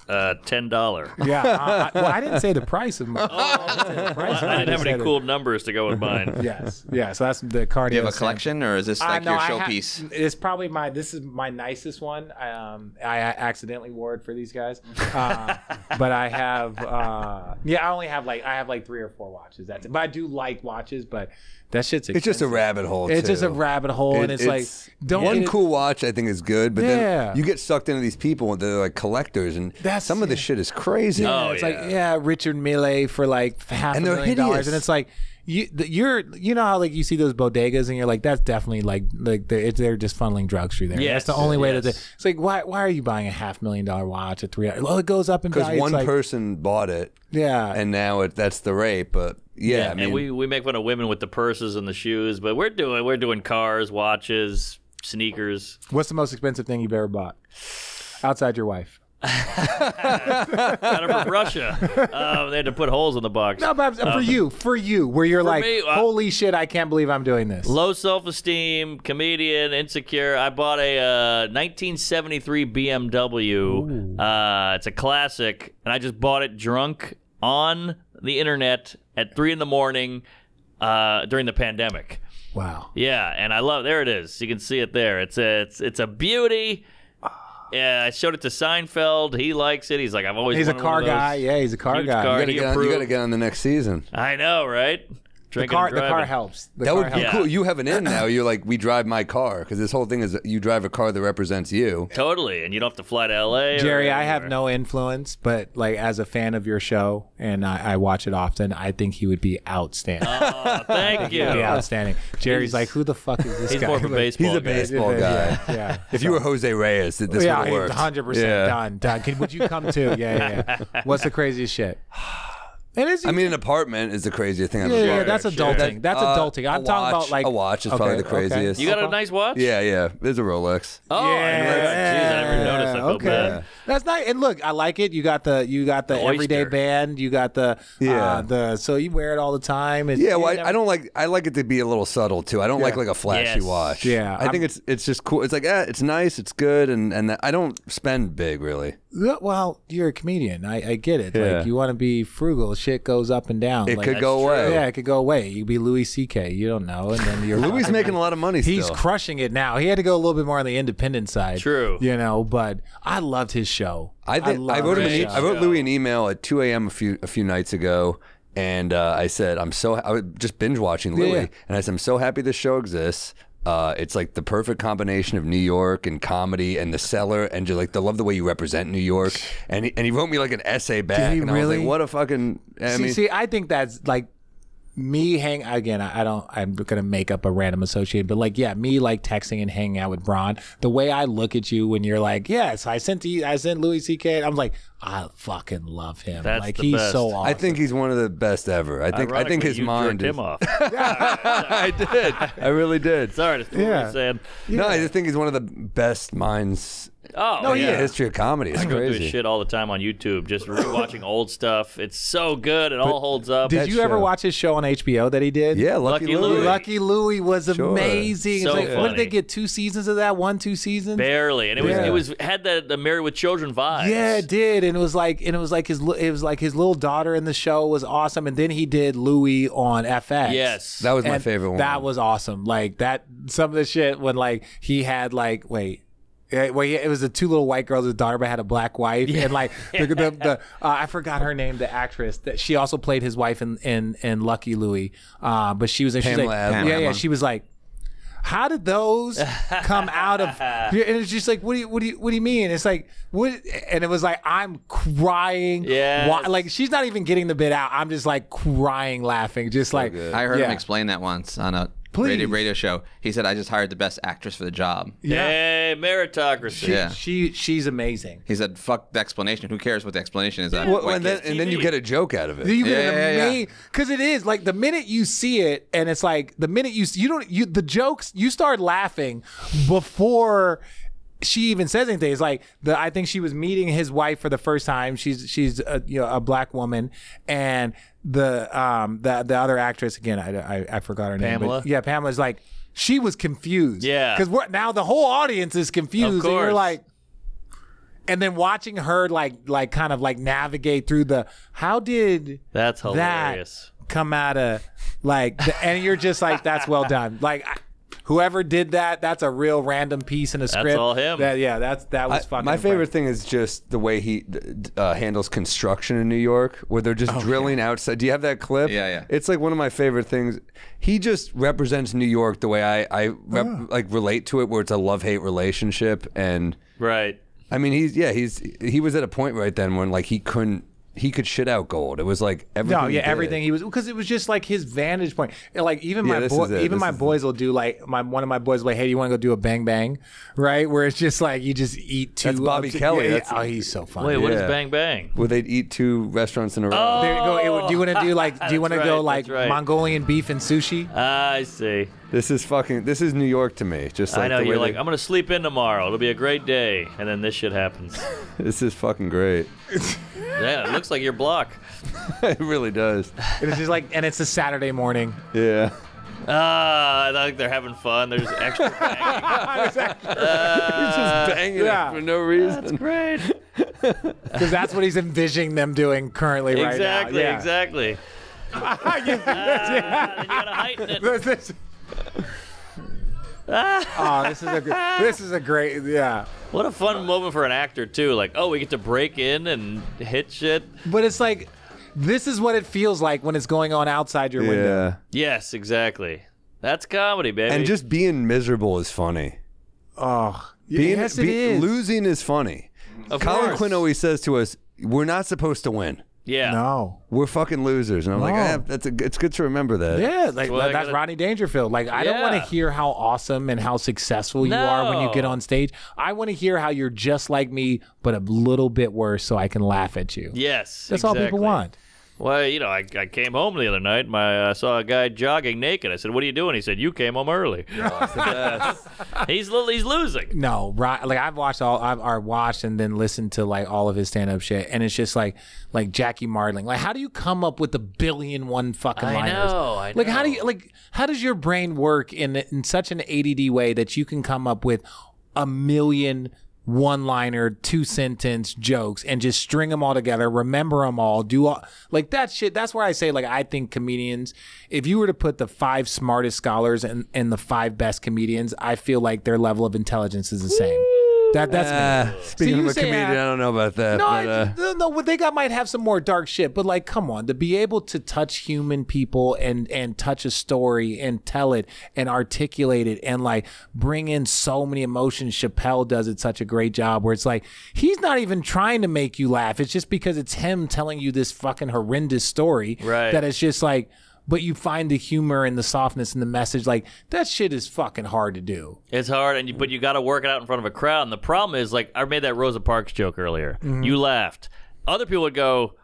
$10. Yeah. Well, I didn't say the price of mine. I didn't have any cool numbers to go with mine. Yes. Yeah. So that's the Cartier. Do you have a collection, or is this like your showpiece? It's probably this is my nicest one. I accidentally wore it for these guys. But I have, I only have I have 3 or 4 watches. That's it. But I do like watches, but that shit's expensive. It's just a rabbit hole. It's just a rabbit hole, and it's don't one cool watch I think is good, but Yeah. then you get sucked into these people and they're like collectors, and some of the shit is crazy. Yeah, it's like Richard Mille for like $500,000, and it's like you know how you see those bodegas and you're like, that's definitely like they're just funneling drugs through there. Yes, that's the only way that it's like why are you buying a $500,000 watch at $300? Well, it goes up in value. Because one person bought it, and now that's the rate. But I mean, and we make fun of women with the purses and the shoes, but we're doing cars, watches, sneakers. What's the most expensive thing you've ever bought outside your wife? Got it from Russia. They had to put holes in the box. No, but for you, where you're like, me, holy shit, I can't believe I'm doing this. Low self-esteem, comedian, insecure. I bought a 1973 BMW. It's a classic, and I just bought it drunk on the internet at 3 a.m. during the pandemic. Wow. Yeah, and I love. There it is. You can see it there. It's a beauty. Yeah, I showed it to Seinfeld. He likes it. He's like, I've always. He's a wanted car one of those. guy. Yeah, he's a car Huge guy. car. you got to get on the next season. I know, right? The car helps. That would be cool. You have an in now. You're like, we drive my car, because this whole thing is you drive a car that represents you. Totally, and you don't have to fly to L.A. Jerry, I have no influence, but as a fan of your show, and I watch it often, I think he would be outstanding. Oh, thank you. He'd be outstanding. Jerry's like, who the fuck is this guy? He's more of a baseball He's a guy. baseball guy. Yeah. If you were Jose Reyes, this would have worked. 100% done. Would you come too? Yeah. What's the craziest shit? I mean, an apartment is the craziest thing I've ever Yeah, bought. that's adulting. That's adulting. I'm talking about a watch is probably the craziest. You got a nice watch? Yeah. There's a Rolex. Oh, yeah. Jeez, I never noticed. I feel bad. That's nice. And look, I like it. You got the everyday band. You got the so you wear it all the time. I don't like. I like it to be a little subtle too. I don't like a flashy watch. Yeah, I think it's just cool. It's like it's nice. It's good, and I don't spend big really. Well, you're a comedian. I get it. Yeah. Like you want to be frugal. Shit goes up and down. It could go away. Yeah, it could go away. You'd be Louis C.K. You don't know, and then you're Louis making a lot of money. He's still. crushing it now. He had to go a little bit more on the independent side. True. But I loved his show. I wrote Louis an email at 2 a.m. a few nights ago, and I said I was just binge watching Louis, and I said I'm so happy this show exists. It's like the perfect combination of New York and comedy and The Cellar, and just like love the way you represent New York. And he wrote me like an essay back, and I was like, what a fucking. I think that's like me I'm gonna make up a random associate, but me texting and hanging out with Bron. The way I look at you when you're like, yes, I sent Louis C.K. I'm like, I fucking love him. That's he's best. so awesome. I think he's one of the best ever. I think his mind jerked him off. I did. I really did. Sorry to what saying. No, I just think he's one of the best minds. Oh, in the history of comedy. It's I go through crazy. his shit all the time on YouTube, just rewatching old stuff. It's so good. It all holds up. Did you ever watch his show on HBO that he did? Yeah, Lucky Louie. Lucky Louie was amazing. So What funny. did they get? 2 seasons of that? 2 seasons? Barely, and it was had the Married with Children vibes. Yeah, it did, and it was like his little daughter in the show was awesome, and then he did Louie on FX. Yes, that was my favorite one. That was awesome. Some of the shit when he had it was the 2 little white girls, his daughter, but had a black wife, and I forgot her name, the actress that she also played his wife in Lucky Louie, but she was Pamela. she was like, how did those come out of? And it's just like, what do you mean? It's like, what? And it was like, I'm crying. Yeah. She's not even getting the bit out. I'm just crying, laughing, just I heard him explain that once on a Please. radio show. He said, "I just hired the best actress for the job." Hey, meritocracy. She's amazing. He said, "Fuck the explanation. Who cares what the explanation is?" Well, and then you get a joke out of it. You get an amazing, because it is like the minute you see it, and it's like the minute the jokes, you start laughing before she even says anything. It's like I think she was meeting his wife for the first time. She's a black woman, and the other actress, again, I forgot her name. Pamela? But yeah, Pamela's like, she was confused. Yeah, because now the whole audience is confused, and you're like. And then watching her like kind of like navigate through how did that's hilarious that come out of and you're just like, that's well done. Like whoever did that's a real random piece in a script. That's all him. That was fucking. My favorite thing is just the way he handles construction in New York, where they're just drilling outside. Do you have that clip? Yeah. It's like one of my favorite things. He just represents New York the way I relate to it, where it's a love-hate relationship, and right. I mean, he was at a point right then when like he could shit out gold. It was like everything. No, yeah, everything he was, because it was just like his vantage point. And like even my boys will do like one of my boys will like, hey, do you want to go do a bang bang, right? Where it's just like you just eat two. That's Bobby Kelly. Yeah, he's so funny. Wait, what is bang bang? Where they'd eat 2 restaurants in a row. Oh, there you go. Do you want to do like? Do you want to go like Mongolian beef and sushi? I see. This is New York to me. Just like I know, you're like, I'm gonna sleep in tomorrow. It'll be a great day, and then this shit happens. This is fucking great. Yeah, it looks like your block. It really does. It's just like, and it's a Saturday morning. Yeah. I think they're having fun. There's extra banging. He's just banging it for no reason. That's great. Because that's what he's envisioning them doing currently right now. Exactly. Then you gotta heighten it. This is a great, yeah. What a fun moment for an actor too. Like, oh, we get to break in and hit shit. But it's like, this is what it feels like when it's going on outside your window. Yes, exactly. That's comedy, baby. And just being miserable is funny. Oh, yes, it is. Losing is funny. Colin Quinn always says to us, we're not supposed to win. Yeah. No. We're fucking losers. And I'm like, it's good to remember that. Yeah, like that's Rodney Dangerfield. Like, I don't want to hear how awesome and how successful you are when you get on stage. I want to hear how you're just like me, but a little bit worse, so I can laugh at you. Yes, that's all people want. Well, I came home the other night and I saw a guy jogging naked. I said, what are you doing? He said, you came home early. He's losing. No, right. Like I've watched and then listened to like all of his stand-up shit, and it's just like Jackie Martling. Like, how do you come up with 1,000,000,001 fucking liners? I know. Like, how does your brain work in such an ADD way that you can come up with 1,000,000 one-liner, 2-sentence jokes and just string them all together, remember them all, do all like that shit? That's where I say, like, I think comedians, if you were to put the 5 smartest scholars and the 5 best comedians, I feel like their level of intelligence is the same. That's me. Speaking of a comedian, I don't know about that. No, they might have some more dark shit, but like, come on, to be able to touch human people and touch a story and tell it and articulate it and like bring in so many emotions. Chappelle does it such a great job where it's like, he's not even trying to make you laugh. It's just because it's him telling you this fucking horrendous story that it's just like, but you find the humor and the softness and the message. Like, that shit is fucking hard to do. It's hard, but you got to work it out in front of a crowd. And the problem is, like, I made that Rosa Parks joke earlier. Mm-hmm. You laughed. Other people would go,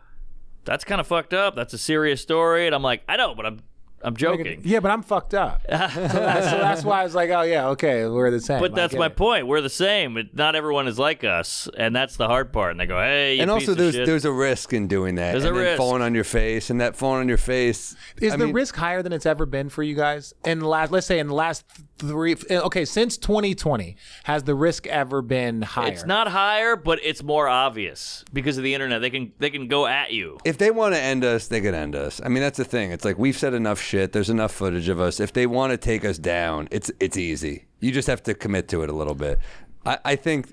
that's kind of fucked up. That's a serious story. And I'm like, I know, but I'm joking. Yeah, but I'm fucked up. so that's why I was like, oh, yeah, okay, we're the same. But that's my point. We're the same. Not everyone is like us, and that's the hard part. And they go, hey, you and piece also, of shit. there's a risk in doing that. There's a risk. Falling on your face, and that falling on your face. Is the risk higher than it's ever been for you guys? Let's say in the last 3, since 2020, has the risk ever been higher? It's not higher, but it's more obvious because of the internet. They can go at you. If they want to end us, they could end us. I mean, that's the thing. It's like, we've said enough shit. There's enough footage of us. If they want to take us down, it's easy. You just have to commit to it a little bit. I think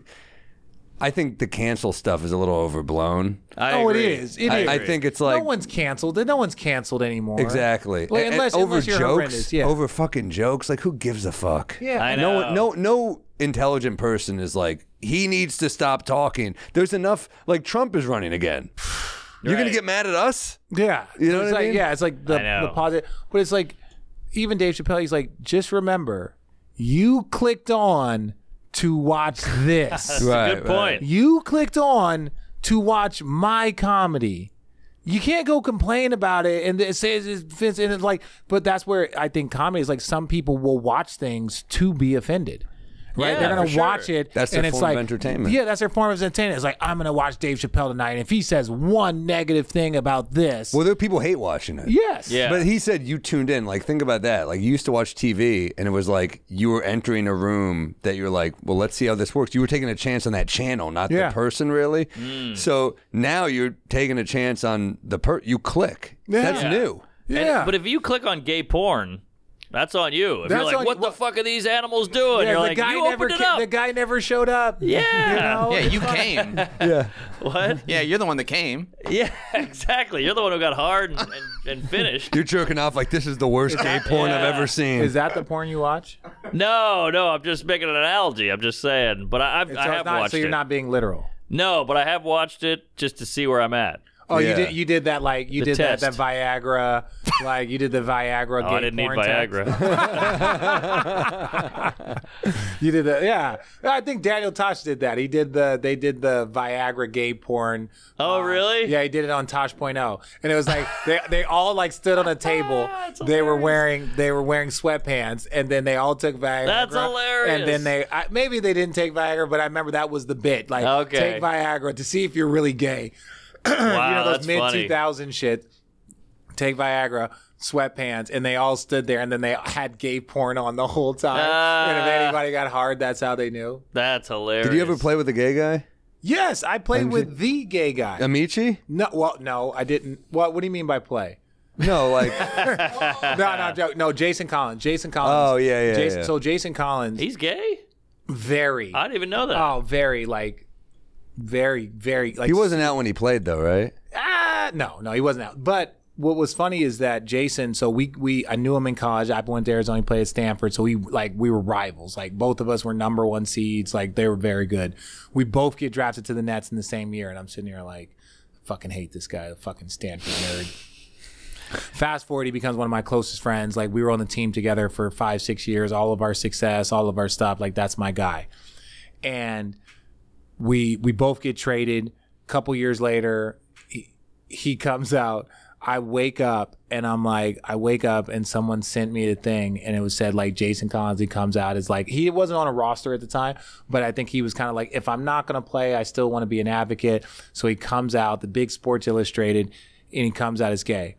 the cancel stuff is a little overblown. It is. I think it's like, no one's canceled. No one's canceled anymore. Exactly. Like, unless you're jokes, over fucking jokes. Like, who gives a fuck? Yeah, I know. No intelligent person is like, he needs to stop talking. There's enough. Like, Trump is running again. You're gonna get mad at us? Yeah. You know what I mean? Yeah, it's like the positive, but it's like, even Dave Chappelle, he's like, just remember, you clicked on to watch this. That's a good point. You clicked on to watch my comedy. You can't go complain about it and it says it's offensive. And it's like, but that's where I think comedy is like some people will watch things to be offended. Right, Yeah, they're gonna for sure. watch it. That's their and it's form of like, entertainment. Yeah, that's their form of entertainment. It's like I'm gonna watch Dave Chappelle tonight, and if he says one negative thing about this, Well, there people hate watching it. yes, Yeah. But he said you tuned in. Like, think about that. Like, you used to watch TV, and it was like you were entering a room that you're like, well, let's see how this works. You were taking a chance on that channel, not the person, really. So now you're taking a chance on the you click. That's Yeah. new. yeah. But if you click on gay porn, that's on you. If That's you're like, on what you. the fuck are these animals doing? Yeah, You're the like, guy you never opened it up. the guy never showed up. Yeah. you know? Yeah, you came. Yeah. What? Yeah, you're the one that came. Yeah, exactly. You're the one who got hard and finished. You're jerking off like this is the worst gay porn I've ever seen. Is that the porn you watch? No, I'm just making an analogy. I'm just saying. But I have watched so you're it. not being literal. No, but I have watched it just to see where I'm at. Oh, Yeah. you did that like you The did that test. Viagra, like you did the Viagra. Oh, gay I didn't need porn test. Viagra. You did that, yeah. I think Daniel Tosh did that. They did the Viagra gay porn. Oh, really? Yeah, he did it on Tosh.0, and it was like they all like stood on a table. They were wearing sweatpants, and then they all took Viagra. That's hilarious. And then maybe they didn't take Viagra, but I remember that was the bit. Like, Okay. take Viagra to see if you're really gay. Wow, You know, those that's mid funny. 2000 shit. Take Viagra, sweatpants, and they all stood there, and then they had gay porn on the whole time. And if anybody got hard, that's how they knew. That's hilarious. Did you ever play with a gay guy? Yes, I played with the gay guy. Amici? No, I didn't. What do you mean by play? No, like No, Jason Collins. Oh, yeah. So Jason Collins, He's gay? very. I didn't even know that. Oh, very like. Very, very like he wasn't out when he played though, right? No, he wasn't out. But what was funny is that Jason, so I knew him in college. I went to Arizona, he played at Stanford, so we were rivals. Like both of us were number one seeds. Like they were very good. We both get drafted to the Nets in the same year, and I'm sitting here like, fucking hate this guy, a fucking Stanford nerd. Fast forward, he becomes one of my closest friends. Like we were on the team together for 5-6 years. All of our success, all of our stuff. Like that's my guy, and we both get traded. A couple years later, he comes out. I wake up and someone sent me a thing and it was said like Jason Collins, he comes out as like, he wasn't on a roster at the time, but I think he was kind of like, if I'm not going to play, I still want to be an advocate. So he comes out, the big Sports Illustrated, and he comes out as gay.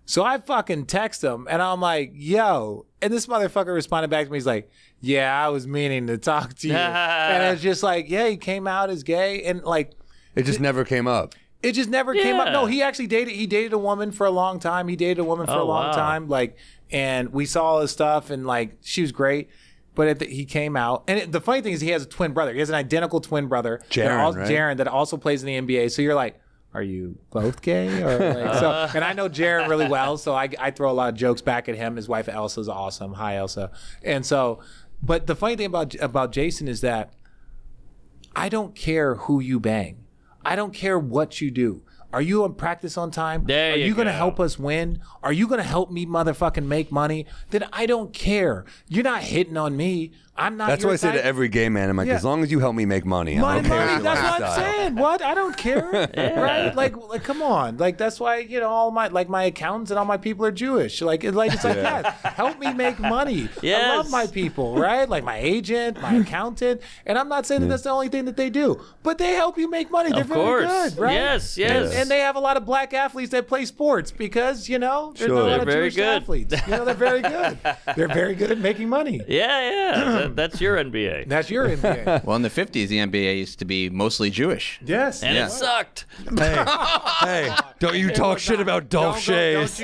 So I fucking text him and I'm like, yo, and this motherfucker responded back to me. He's like, yeah, I was meaning to talk to you. And it's just like, yeah, he came out as gay and like, It just never came up. it just never came up. Yeah. No, he actually dated a woman for a long time. He dated a woman for a long wow. time. Like, and we saw all his stuff and like, she was great. But he came out. And the funny thing is he has a twin brother. He has an identical twin brother. Jaren, that also plays in the NBA. So you're like, are you both gay? Or like, so, and I know Jaren really well, so I throw a lot of jokes back at him. His wife Elsa's awesome. Hi, Elsa. And so, but the funny thing about Jason is that I don't care who you bang. I don't care what you do. Are you on practice on time? There Are you going to go. help us win? Are you going to help me motherfucking make money? Then I don't care. You're not hitting on me. I'm not. That's your what I say type. to every gay man. I'm like, Yeah. as long as you help me make money, I'm Money, okay with money. your That's what I'm lifestyle. saying. What? I don't care. Right? Like, come on. Like, that's why all my accountants and all my people are Jewish. Like it's like, yeah, help me make money. I love Yes. my people, right? Like my agent, my accountant, and I'm not saying that that's the only thing that they do, but they help you make money. They're Of very course. good, right? Yes. And they have a lot of black athletes that play sports because there's Sure. a lot They're of very Jewish good. athletes. They're very good. They're very good at making money. Yeah. That's your NBA. That's your NBA. Well, in the 50s, the NBA used to be mostly Jewish. Yes. And Yeah. it sucked. Hey, don't you talk shit about Dolph Shays.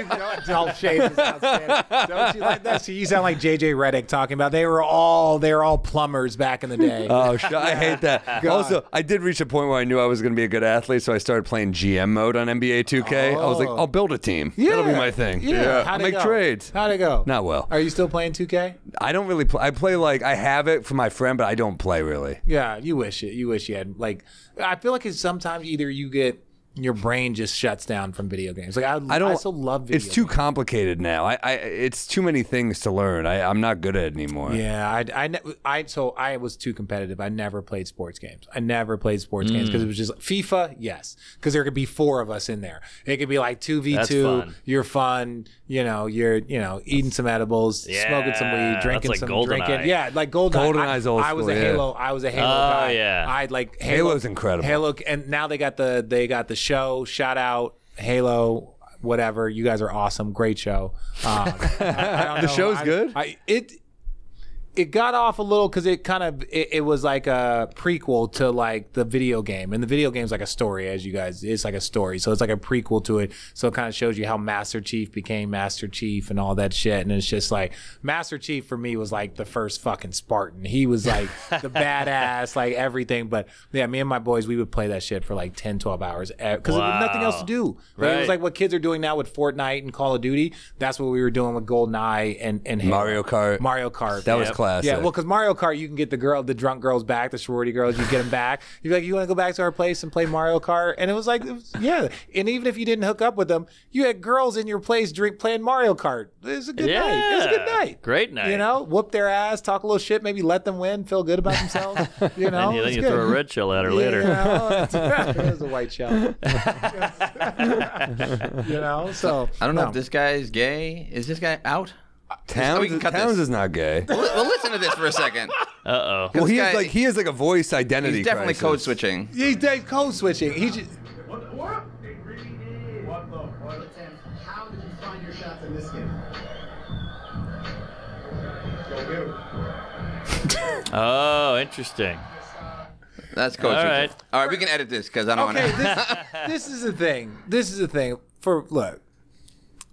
Dolph Shays is outstanding. Don't you like that? So you sound like JJ Redick talking about they were all plumbers back in the day. Oh, I hate that. God. Also, I did reach a point where I knew I was going to be a good athlete, so I started playing GM mode on NBA 2K. I was like, I'll build a team. That'll be my thing. Yeah. I'll make trades. How'd it go? Not well. Are you still playing 2K? I don't really play. I play like, I have it for my friend, but I don't play really. Yeah, you wish you had like. I feel like it's sometimes either you get your brain just shuts down from video games. Like I still love video games. It's too complicated now. It's too many things to learn. I'm not good at it anymore. Yeah, so I was too competitive. I never played sports games. Games because it was just FIFA, yes, because there could be 4 of us in there. It could be like 2v2. You're fun. You're eating some edibles, smoking some weed, drinking some drinking. Yeah, like GoldenEye's old school. I was a Halo guy. Yeah. I'd like Halo's incredible. Halo, and now they got the show. Shout out Halo. Whatever, you guys are awesome. Great show. I don't The know. show's good. It got off a little because it was like a prequel to like the video game, and the video game's like a story, it's like a story, so it's like a prequel to it, so it kind of shows you how Master Chief became Master Chief and all that shit. And it's just like Master Chief for me was like the first fucking Spartan. He was like the badass, like everything. But yeah, me and my boys, we would play that shit for like 10-12 hours because there was nothing else to do. Like, it was like what kids are doing now with Fortnite and Call of Duty. That's what we were doing with GoldenEye and Mario Kart. That was classic. Yeah, well, because Mario Kart, you can get the drunk girls back, the sorority girls, you get them back. You're like, you want to go back to our place and play Mario Kart? And it was like, yeah. And even if you didn't hook up with them, you had girls in your place playing Mario Kart. It was a good night. It was a good night. Great night. Whoop their ass, talk a little shit, maybe let them win, feel good about themselves. And then you throw a red shell at her later. It was a white shell. So I don't know if this guy is gay. Is this guy out? Towns is not gay. Well, listen to this for a second. Uh-oh. Well, he has like a voice identity. He's definitely crisis. code switching. He's code switching. He just. What the? Tim, how did you find your shots in this game? Oh, interesting. That's code switching. Right. All right, we can edit this because I don't want to. This is the thing. Look,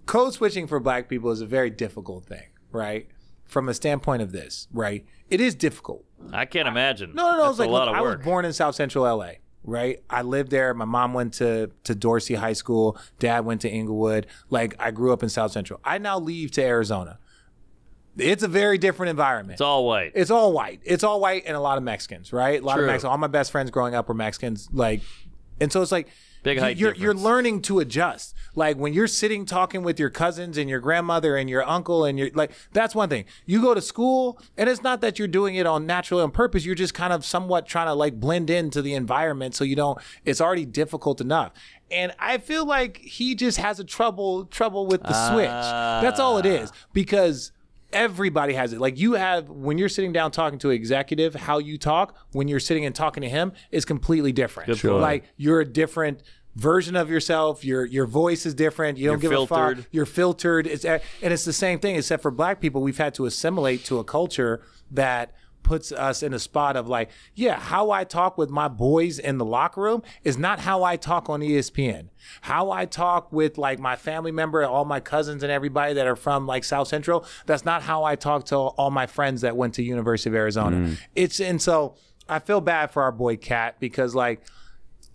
code switching for black people is a very difficult thing, right? From a standpoint of this, right? It is difficult. I can't imagine. No. That's It's like, a lot look, of I was work. born in South Central LA, right? I lived there. My mom went to Dorsey High School. Dad went to Inglewood. Like, I grew up in South Central. I now leave to Arizona. It's a very different environment. It's all white. It's all white. It's all white and a lot of Mexicans, right? A lot of Mexicans. All my best friends growing up were Mexicans. Like, and so it's like, Big height you're difference. learning to adjust. Like when you're sitting talking with your cousins and your grandmother and your uncle and you're like, that's one thing. You go to school and it's not that you're doing it on naturally on purpose. You're just kind of somewhat trying to like blend into the environment so you don't. It's already difficult enough. And I feel like he just has a trouble with the switch. That's all it is, because everybody has it. Like you have, when you're sitting down talking to an executive, how you talk when you're sitting and talking to him is completely different. Sure. Like you're a different version of yourself. Your voice is different. You don't give filtered. a fuck. You're filtered. And it's the same thing, except for black people. We've had to assimilate to a culture that puts us in a spot of like, yeah, how I talk with my boys in the locker room is not how I talk on ESPN. How I talk with like my family member, all my cousins and everybody that are from like South Central, that's not how I talk to all my friends that went to University of Arizona. And so I feel bad for our boy Cat, because like,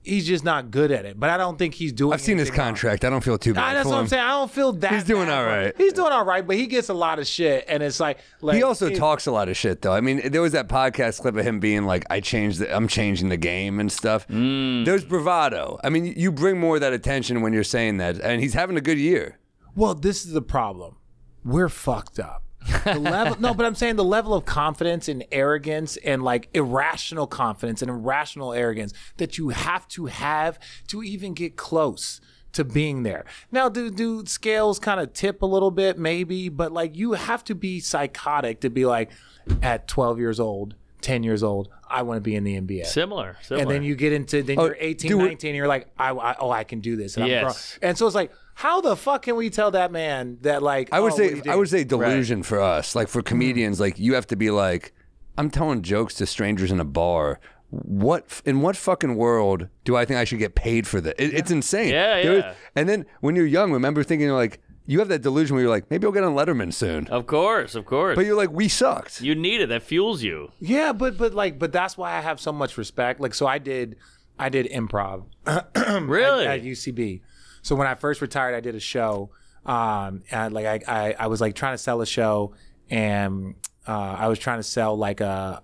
he's just not good at it. But I don't think he's doing. I've seen his contract. I don't feel too bad. That's what I'm saying. I don't feel that. He's doing bad all for him. right. He's doing all right, but he gets a lot of shit, and it's like he also talks a lot of shit, though. I mean, there was that podcast clip of him being like, I'm changing the game and stuff. There's bravado. I mean, you bring more of that attention when you're saying that, and he's having a good year. Well, this is the problem. We're fucked up. The level, no, but I'm saying the level of confidence and arrogance and like irrational confidence and irrational arrogance that you have to even get close to being there. Now, do scales kind of tip a little bit? Maybe, but like you have to be psychotic to be like, at 12 years old, 10 years old, I want to be in the NBA. Similar. And then you get into, you're 18, 19, and you're like, I can do this. And I'm grown. And so it's like, how the fuck can we tell that man that like, I would say delusion for us. Like for comedians, like you have to be like, I'm telling jokes to strangers in a bar. In what fucking world do I think I should get paid for this? It's insane. Yeah. And then when you're young, remember thinking like, you have that delusion where you're like, maybe I'll get on Letterman soon. Of course. But you're like, we sucked. You need it. That fuels you. Yeah, but that's why I have so much respect. Like, so I did improv. Really? At UCB. So when I first retired, I did a show. And like I was like trying to sell a show, and I was trying to sell like a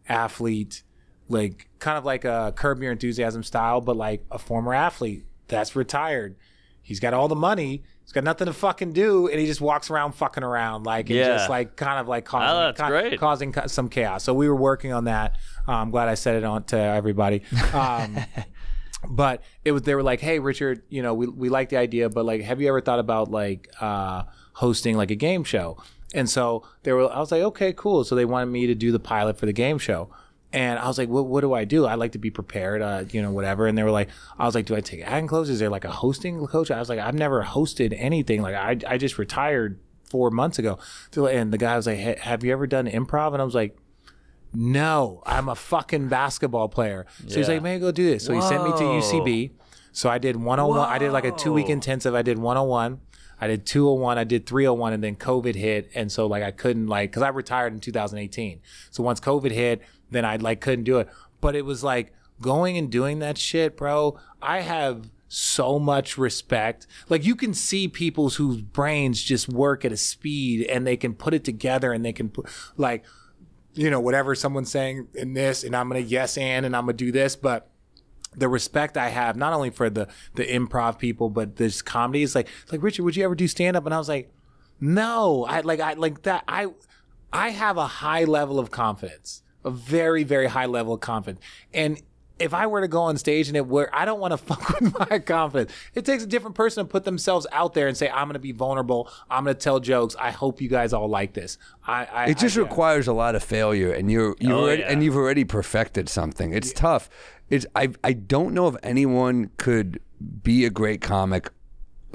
athlete like kind of like a Curb Your Enthusiasm style, but like a former athlete that's retired. He's got all the money. He's got nothing to fucking do, and he just walks around fucking around like and just like kind of like causing some chaos. So we were working on that. I'm glad I said it on to everybody. But they were like, hey, Richard, you know, we like the idea, but like, have you ever thought about like hosting like a game show? And so I was like, okay, cool. So they wanted me to do the pilot for the game show. And I was like, what do I do? I like to be prepared, you know, whatever. And they were like, I was like, do I take acting clothes? Is there like a hosting coach? I was like, I've never hosted anything. Like I just retired 4 months ago. And the guy was like, hey, have you ever done improv? And I was like, no, I'm a fucking basketball player. So he's like, man, go do this. So he sent me to UCB. So I did 101. I did like a 2-week intensive. I did 101. I did 201, I did 301, and then COVID hit. And so like I couldn't like, cause I retired in 2018. So once COVID hit, then I like couldn't do it. But it was like going and doing that shit, bro. I have so much respect. Like you can see people whose brains just work at a speed and they can put it together and they can put like, you know, whatever someone's saying in this, and I'm going to yes and I'm going to do this. But the respect I have, not only for the improv people, but this comedy is like Richard, would you ever do stand up? And I was like, no, I have a high level of confidence, a very, very high level of confidence. And if I were to go on stage and I don't want to fuck with my confidence. It takes a different person to put themselves out there and say, I'm going to be vulnerable. I'm going to tell jokes. I hope you guys all like this. It just requires a lot of failure, and you've already perfected something. It's tough. I don't know if anyone could be a great comic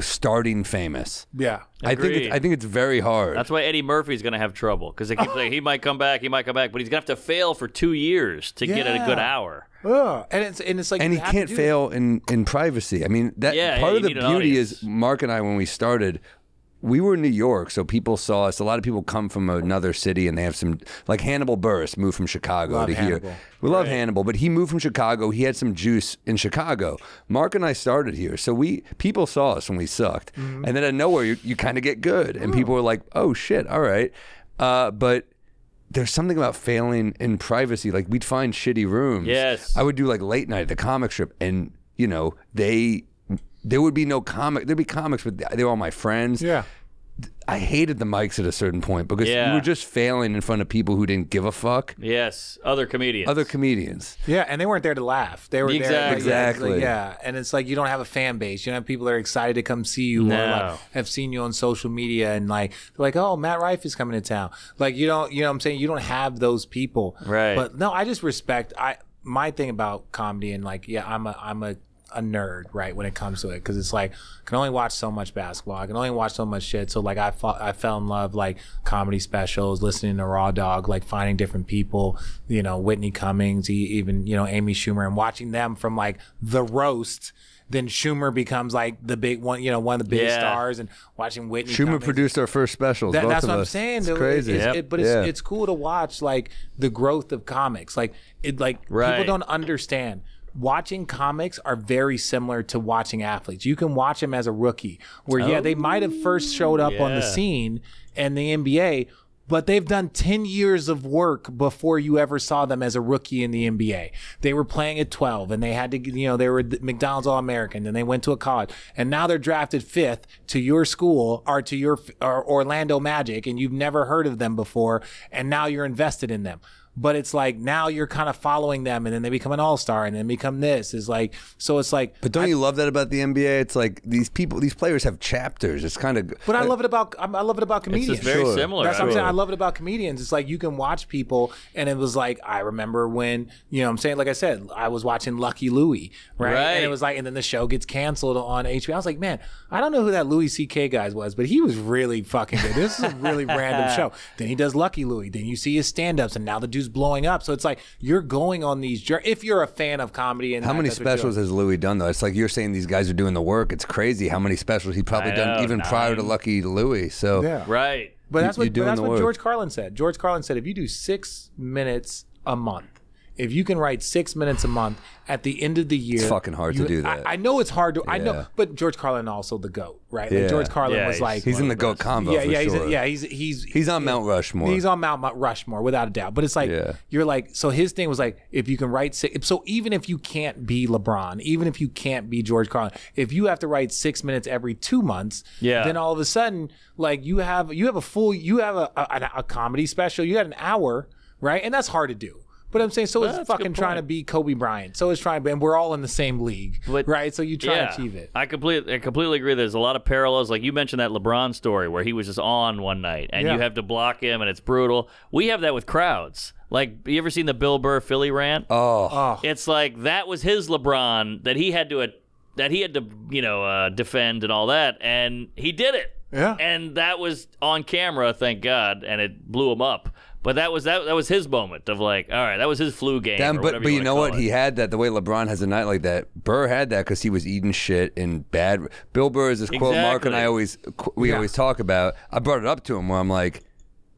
starting famous. Yeah. I think it's very hard. That's why Eddie Murphy's going to have trouble, because they keep saying he might come back, but he's going to have to fail for 2 years to get a good hour. And it's like, and he can't fail in privacy. I mean, part of the beauty is Mark and I, when we started, we were in New York, so people saw us. A lot of people come from another city, and they have some, like Hannibal Buress moved from Chicago to here. We love Hannibal, but he moved from Chicago. He had some juice in Chicago. Mark and I started here, so people saw us when we sucked, and then out of nowhere, you kind of get good, and people were like, "Oh shit, all right." But there's something about failing in privacy. Like we'd find shitty rooms. Yes, I would do like late night at the comic strip, and you know there would be no comic. There'd be comics, but they were all my friends. Yeah. I hated the mics at a certain point because you were just failing in front of people who didn't give a fuck. Yes, other comedians. Yeah, and they weren't there to laugh. They were there. Exactly. Yeah, and it's like you don't have a fan base. You don't have people that are excited to come see you or like have seen you on social media and like they're like, oh, Matt Rife is coming to town. Like you don't, you know what I'm saying? You don't have those people. Right. But no, I just respect. My thing about comedy and like, I'm a nerd, right, when it comes to it, because it's like I can only watch so much basketball, I can only watch so much shit. So like I fell in love like comedy specials, listening to Raw Dog, like finding different people, you know, Whitney Cummings, even, you know, Amy Schumer, and watching them from like the roast. Then Schumer becomes like the big one, you know, one of the biggest stars, and watching Whitney Cummings produced our first specials. That's what I'm saying. It's crazy. It's cool to watch like the growth of comics. Like people don't understand. Watching comics are very similar to watching athletes. You can watch them as a rookie, where they might have first showed up on the scene in the NBA, but they've done 10 years of work before you ever saw them as a rookie in the NBA. They were playing at 12, and they had to, you know, they were McDonald's All-American, and they went to a college, and now they're drafted 5th to your school or to your Orlando Magic, and you've never heard of them before, and now you're invested in them. But it's like now you're kind of following them, and then they become an all-star, and then become this. Is like, so it's like. But don't you love that about the NBA? It's like these players have chapters. It's kind of. But I love it about comedians. It's just very similar. That's what I'm saying. I love it about comedians. It's like you can watch people, and it was like I remember when, you know what I'm saying, like I said, I was watching Lucky Louie, right? And it was like, and then the show gets canceled on HBO. I was like, man, I don't know who that Louis C.K. guy was, but he was really fucking good. This is a really random show. Then he does Lucky Louie. Then you see his stand-ups, and now the dude's blowing up. So it's like you're going on these journeys. If you're a fan of comedy, and how many specials has Louis done though? It's like you're saying these guys are doing the work. It's crazy how many specials he probably done even prior to Lucky Louie. So right. But that's what George Carlin said. George Carlin said if you do 6 minutes a month if you can write 6 minutes a month at the end of the year, it's fucking hard to do that. I know it's hard to. I know, but George Carlin also the GOAT, right? Like George Carlin was like he's in the GOAT combo. He's on Mount Rushmore. He's on Mount Rushmore without a doubt. But it's like you're like, so his thing was like, if you can write so even if you can't be LeBron, even if you can't be George Carlin, if you have to write 6 minutes every 2 months, then all of a sudden, like you have a comedy special, you got an hour, right? And that's hard to do. But I'm saying, so is fucking trying to be Kobe Bryant. So is trying, and we're all in the same league, right? So you try to achieve it. I completely agree. There's a lot of parallels. Like you mentioned that LeBron story where he was just on one night, and you have to block him, and it's brutal. We have that with crowds. Like, you ever seen the Bill Burr Philly rant? Oh. It's like that was his LeBron that he had to defend and all that, and he did it. Yeah. And that was on camera, thank God, and it blew him up. But that was his moment of like, all right, that was his flu game. But you know what? He had that the way LeBron has a night like that. Burr had that because he was eating shit and bad. Bill Burr is this quote Mark and I always talk about. I brought it up to him where I'm like,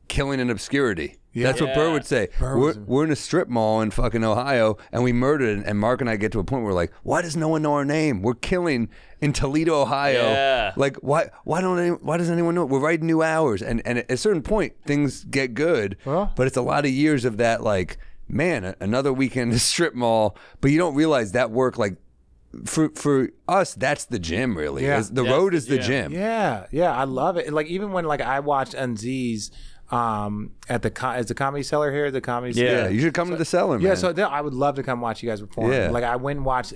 killing in obscurity. Yeah. That's what Burr would say. We're in a strip mall in fucking Ohio, and we murdered. And Mark and I get to a point where we're like, why does no one know our name? We're killing in Toledo, Ohio. Yeah. Like, why does anyone know? We're writing new hours, and at a certain point, things get good. But it's a lot of years of that. Like, man, another weekend in a strip mall, but you don't realize that work. Like, for us, that's the gym. Really, the road is the gym. Yeah, I love it. And like even when like I watched Aziz. At the Comedy Cellar here, the Comedy Cellar. Yeah, you should come to the Cellar, man. Yeah, so I would love to come watch you guys perform. Yeah. Like I went and watched.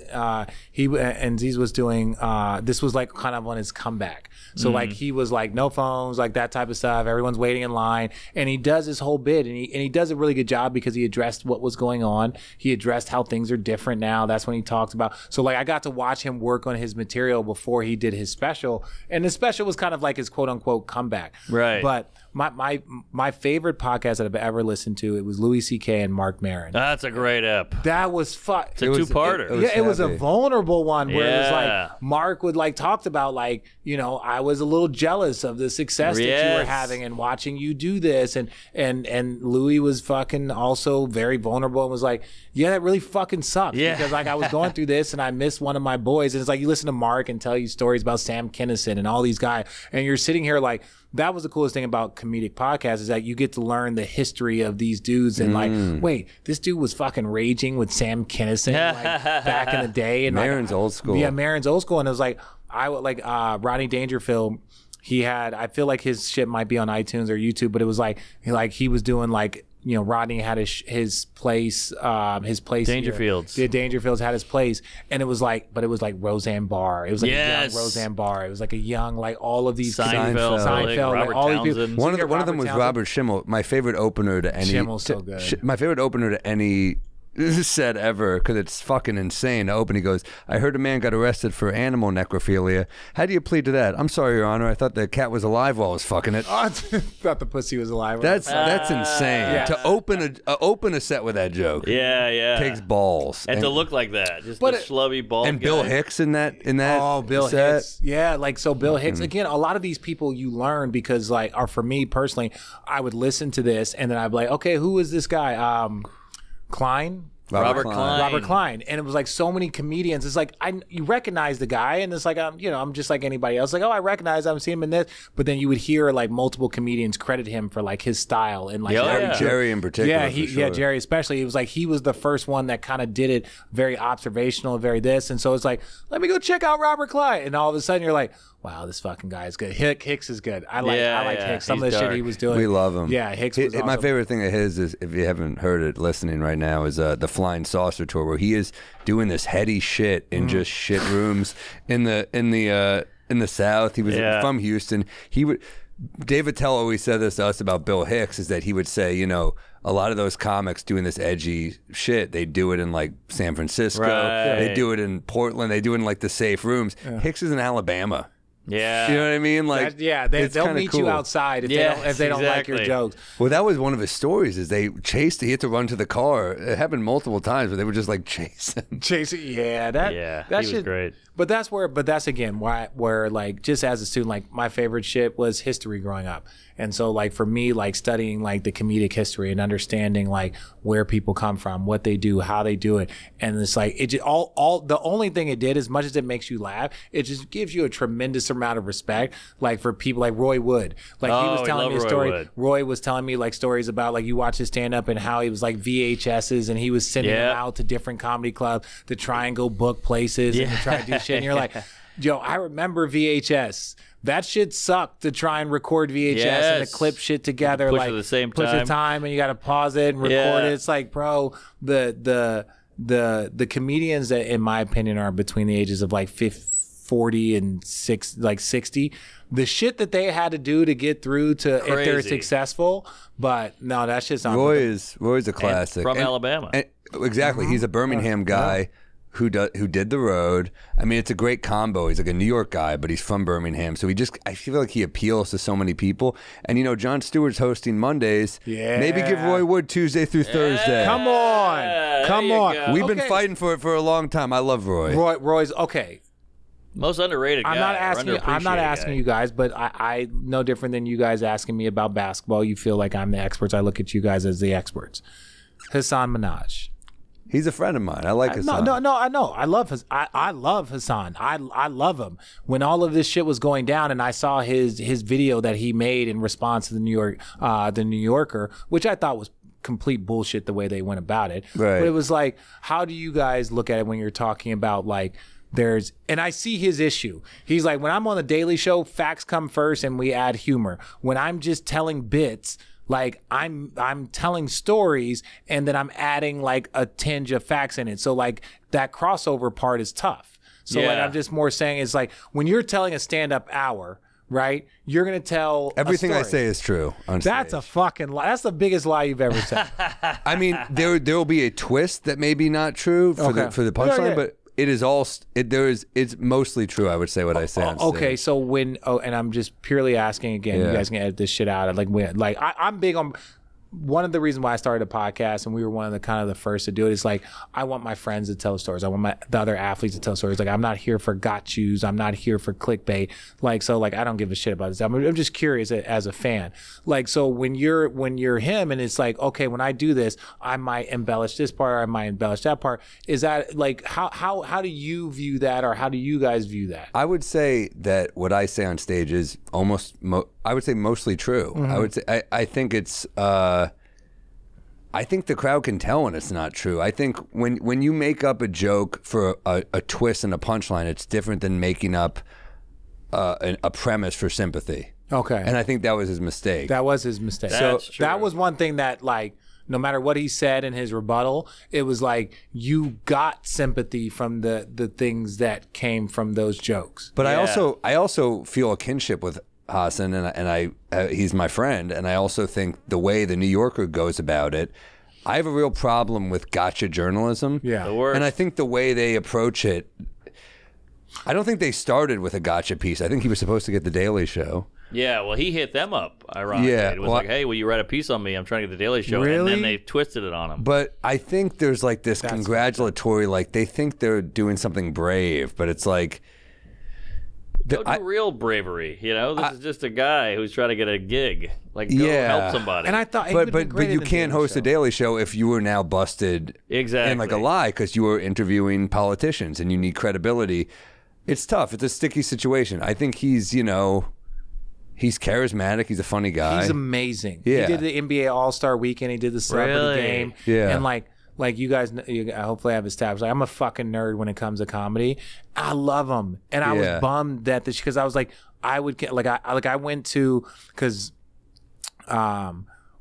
Aziz was doing. This was like kind of on his comeback. So like he was like no phones, like that type of stuff. Everyone's waiting in line, and he does his whole bit, and he does a really good job because he addressed what was going on. He addressed how things are different now. That's when he talked about. So like I got to watch him work on his material before he did his special, and the special was kind of like his quote unquote comeback. Right. But my favorite podcast that I've ever listened to, it was Louis C.K. and Mark Maron. That's a great ep. That was fun. It's a two-parter. It was a vulnerable one where it was like Mark would like talked about like, you know, I was a little jealous of the success that you were having and watching you do this, and Louis was fucking also very vulnerable and was like, yeah, that really fucking sucks because like I was going through this and I missed one of my boys, and it's like you listen to Mark and tell you stories about Sam Kinison and all these guys, and you're sitting here like. That was the coolest thing about comedic podcasts is that you get to learn the history of these dudes and like, wait, this dude was fucking raging with Sam Kinison like, back in the day. And Maron's old school. Yeah, Maron's old school. And it was like, I would like Rodney Dangerfield. He had, I feel like his shit might be on iTunes or YouTube, but it was like he was doing like, you know, Rodney had his place. Dangerfields. Yeah, Dangerfields had his place, and it was like Roseanne Barr. It was like a young Roseanne Barr. It was like a young like all of these Seinfeld, like Robert all Townsend. these people. One of them was Robert Schimmel. My favorite opener to any. Schimmel's so good. My favorite opener to any set ever, because it's fucking insane to open. He goes, I heard a man got arrested for animal necrophilia. How do you plead to that? I'm sorry, Your Honor. I thought the cat was alive while I was fucking it. I thought the pussy was alive. That's insane. Yeah. To open a set with that joke. Yeah. Takes balls. And to look like that. Just a schlubby bald And guy. Bill Hicks in that Bill set. Hicks. Yeah, like so Bill Hicks. Again, a lot of these people you learn because like, or for me personally, I would listen to this and then I'd be like, okay, who is this guy? Klein? Robert Klein. And it was like so many comedians. It's like you recognize the guy, and it's like I'm just like anybody else. Like, oh, I recognize I'm seeing him in this, but then you would hear like multiple comedians credit him for like his style and like Jerry in particular. Yeah, Jerry especially. It was like he was the first one that kind of did it very observational, very this, and so it's like let me go check out Robert Klein, and all of a sudden you're like, wow, this fucking guy is good. Hicks is good. I like Hicks. Some of the shit he was doing. We love him. Yeah, Hicks was awesome. My favorite thing of his is, if you haven't heard it listening right now, is the Flying Saucer Tour, where he is doing this heady shit in just shit rooms in the South. He was from Houston. Dave Attell always said this to us about Bill Hicks, is that he would say, you know, a lot of those comics doing this edgy shit, they do it in like San Francisco. Right. They do it in Portland. They do it in like the safe rooms. Yeah. Hicks is in Alabama. Yeah. You know what I mean? Like, they'll meet you outside if they don't like your jokes. Well, that was one of his stories, is they chased, he had to run to the car. It happened multiple times, but they were just like chasing. Yeah, that he shit was great. But that's again where like just as a student, like my favorite shit was history growing up. And so like for me, like studying like the comedic history and understanding like where people come from, what they do, how they do it. And it's like it just all the only thing it did, as much as it makes you laugh, it just gives you a tremendous amount of respect. Like for people like Roy Wood. Like he was telling me a story. Roy was telling me like stories about like you watch his stand up and how he was like VHSs and he was sending them out to different comedy clubs to try and go book places and to try to do shit. And you're like, yo, I remember VHS. That shit sucked to try and record VHS and to clip shit together. Push like at the same push time. the time and you got to pause it and record it. It's like, bro, the comedians that, in my opinion, are between the ages of like 40 and 60. The shit that they had to do to get through to if they're successful. But no, that shit's not. Roy's a classic from Alabama. Exactly, he's a Birmingham guy. Who did the road. I mean, it's a great combo. He's like a New York guy, but he's from Birmingham. So I feel like he appeals to so many people. And, Jon Stewart's hosting Mondays. Yeah. Maybe give Roy Wood Tuesday through Thursday. Come on. We've been fighting for it for a long time. I love Roy. Roy's okay. Most underrated guy. I'm not asking you guys, but I no different than you guys asking me about basketball. You feel like I'm the experts. I look at you guys as the experts. Hassan Minhaj. He's a friend of mine. I like Hassan. No, I know. I love Hassan. I love him. When all of this shit was going down, and I saw his video that he made in response to the New Yorker, which I thought was complete bullshit the way they went about it. Right. But it was like, how do you guys look at it when you're talking about like? And I see his issue. He's like, when I'm on the Daily Show, facts come first, and we add humor. When I'm just telling bits. Like I'm telling stories and then I'm adding like a tinge of facts in it. So like that crossover part is tough. So like I'm just more saying it's like when you're telling a stand-up hour, right? You're gonna tell everything I say is true on stage. That's a fucking lie. That's the biggest lie you've ever said. I mean, there will be a twist that may be not true for the punchline, but it is it's mostly true. I would say what I say on stage. Okay, so and I'm just purely asking again. You guys can edit this shit out. I'm big on. One of the reasons why I started a podcast, and we were one of the kind of the first to do it, is like I want my friends to tell stories. I want the other athletes to tell stories. Like I'm not here for got yous. I'm not here for clickbait. Like I don't give a shit about this. I'm just curious as a fan. Like so when you're him, and it's like okay, when I do this, I might embellish this part, or I might embellish that part. Is that like how do you view that, or how do you guys view that? I would say that what I say on stage is almost. I would say mostly true. Mm-hmm. I would say I think it's. I think the crowd can tell when it's not true. I think when you make up a joke for a twist and a punchline, it's different than making up a premise for sympathy. Okay. And I think that was his mistake. That was his mistake. That's true. That was one thing that like no matter what he said in his rebuttal, it was like you got sympathy from the things that came from those jokes. But I also feel a kinship with Hassan, and he's my friend, and I also think the way the New Yorker goes about it, I have a real problem with gotcha journalism. Yeah, and I think the way they approach it, I don't think they started with a gotcha piece. I think he was supposed to get the Daily Show. Yeah, well, he hit them up, ironically. Yeah, it was like, hey, will you write a piece on me? I'm trying to get the Daily Show. Really? And then they twisted it on him. But I think there's like this congratulatory, like they think they're doing something brave, but it's like... Go do real bravery, This is just a guy who's trying to get a gig. Like, go help somebody. And I thought, but you can't host a Daily Show if you were now busted in like a lie because you were interviewing politicians and you need credibility. It's tough. It's a sticky situation. I think he's, he's charismatic. He's a funny guy. He's amazing. Yeah. He did the NBA All-Star Weekend. He did the celebrity game. Yeah. And like you guys hopefully have established, like I'm a fucking nerd when it comes to comedy. I love him, and I was bummed that because I was like I went to because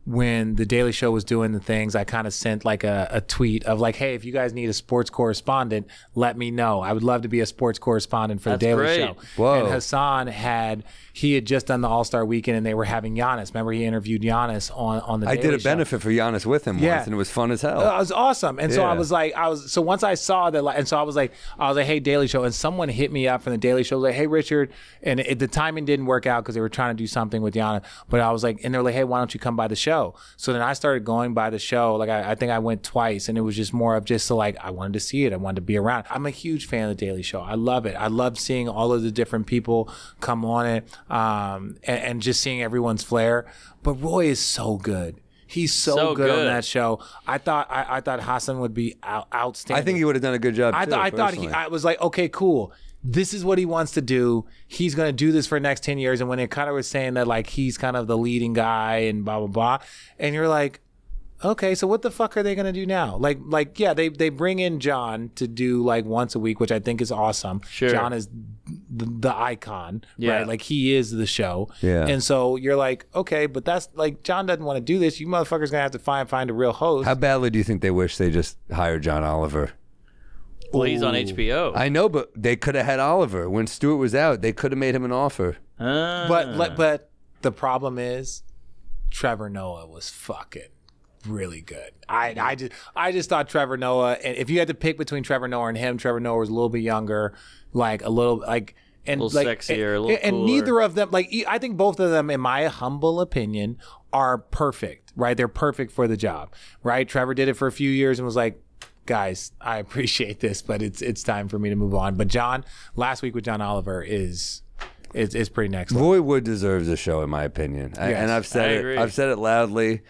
when the Daily Show was doing the things, I kind of sent like a tweet of like, hey, if you guys need a sports correspondent, let me know. I would love to be a sports correspondent for the Daily Show. Whoa. And Hassan had just done the All-Star Weekend and they were having Giannis. Remember he interviewed Giannis on the Daily Show. I did a benefit for Giannis with him once, and it was fun as hell. It was awesome. And so once I saw that, and so I was like, hey, Daily Show. And someone hit me up from the Daily Show, like, hey, Richard. And the timing didn't work out because they were trying to do something with Giannis. But I was like, and they're like, hey, why don't you come by the show? show. So then I started going by the show. Like I think I went twice, and it was just more of just like I wanted to see it. I wanted to be around. I'm a huge fan of the Daily Show. I love it. I love seeing all of the different people come on it, and just seeing everyone's flair. But Roy is so good. He's so good on that show. I thought Hassan would be outstanding. I think he would have done a good job. I was like, okay, cool. This is what he wants to do. He's going to do this for the next 10 years. And when it kind of was saying that, like, he's kind of the leading guy and blah, blah, blah. And you're like, okay, so what the fuck are they going to do now? Like, yeah, they bring in John to do like once a week, which I think is awesome. Sure. John is the icon, right? Like he is the show. Yeah. And so you're like, okay, but that's like, John doesn't want to do this. You motherfuckers going to have to find a real host. How badly do you think they wish they just hired John Oliver? Well, he's on HBO. I know, but they could have had Oliver. When Stewart was out, they could have made him an offer. But the problem is Trevor Noah was fucking really good. I just thought Trevor Noah, and if you had to pick between Trevor Noah and him, Trevor Noah was a little bit younger, like a little like and a little like, sexier, a little and cooler. Neither of them, like I think both of them, in my humble opinion, are perfect. Right, they're perfect for the job. Right, Trevor did it for a few years and was like, guys, I appreciate this, but it's time for me to move on. But John, last week with John Oliver is pretty next level. Roy Wood deserves a show, in my opinion. Yes, and I've said it loudly.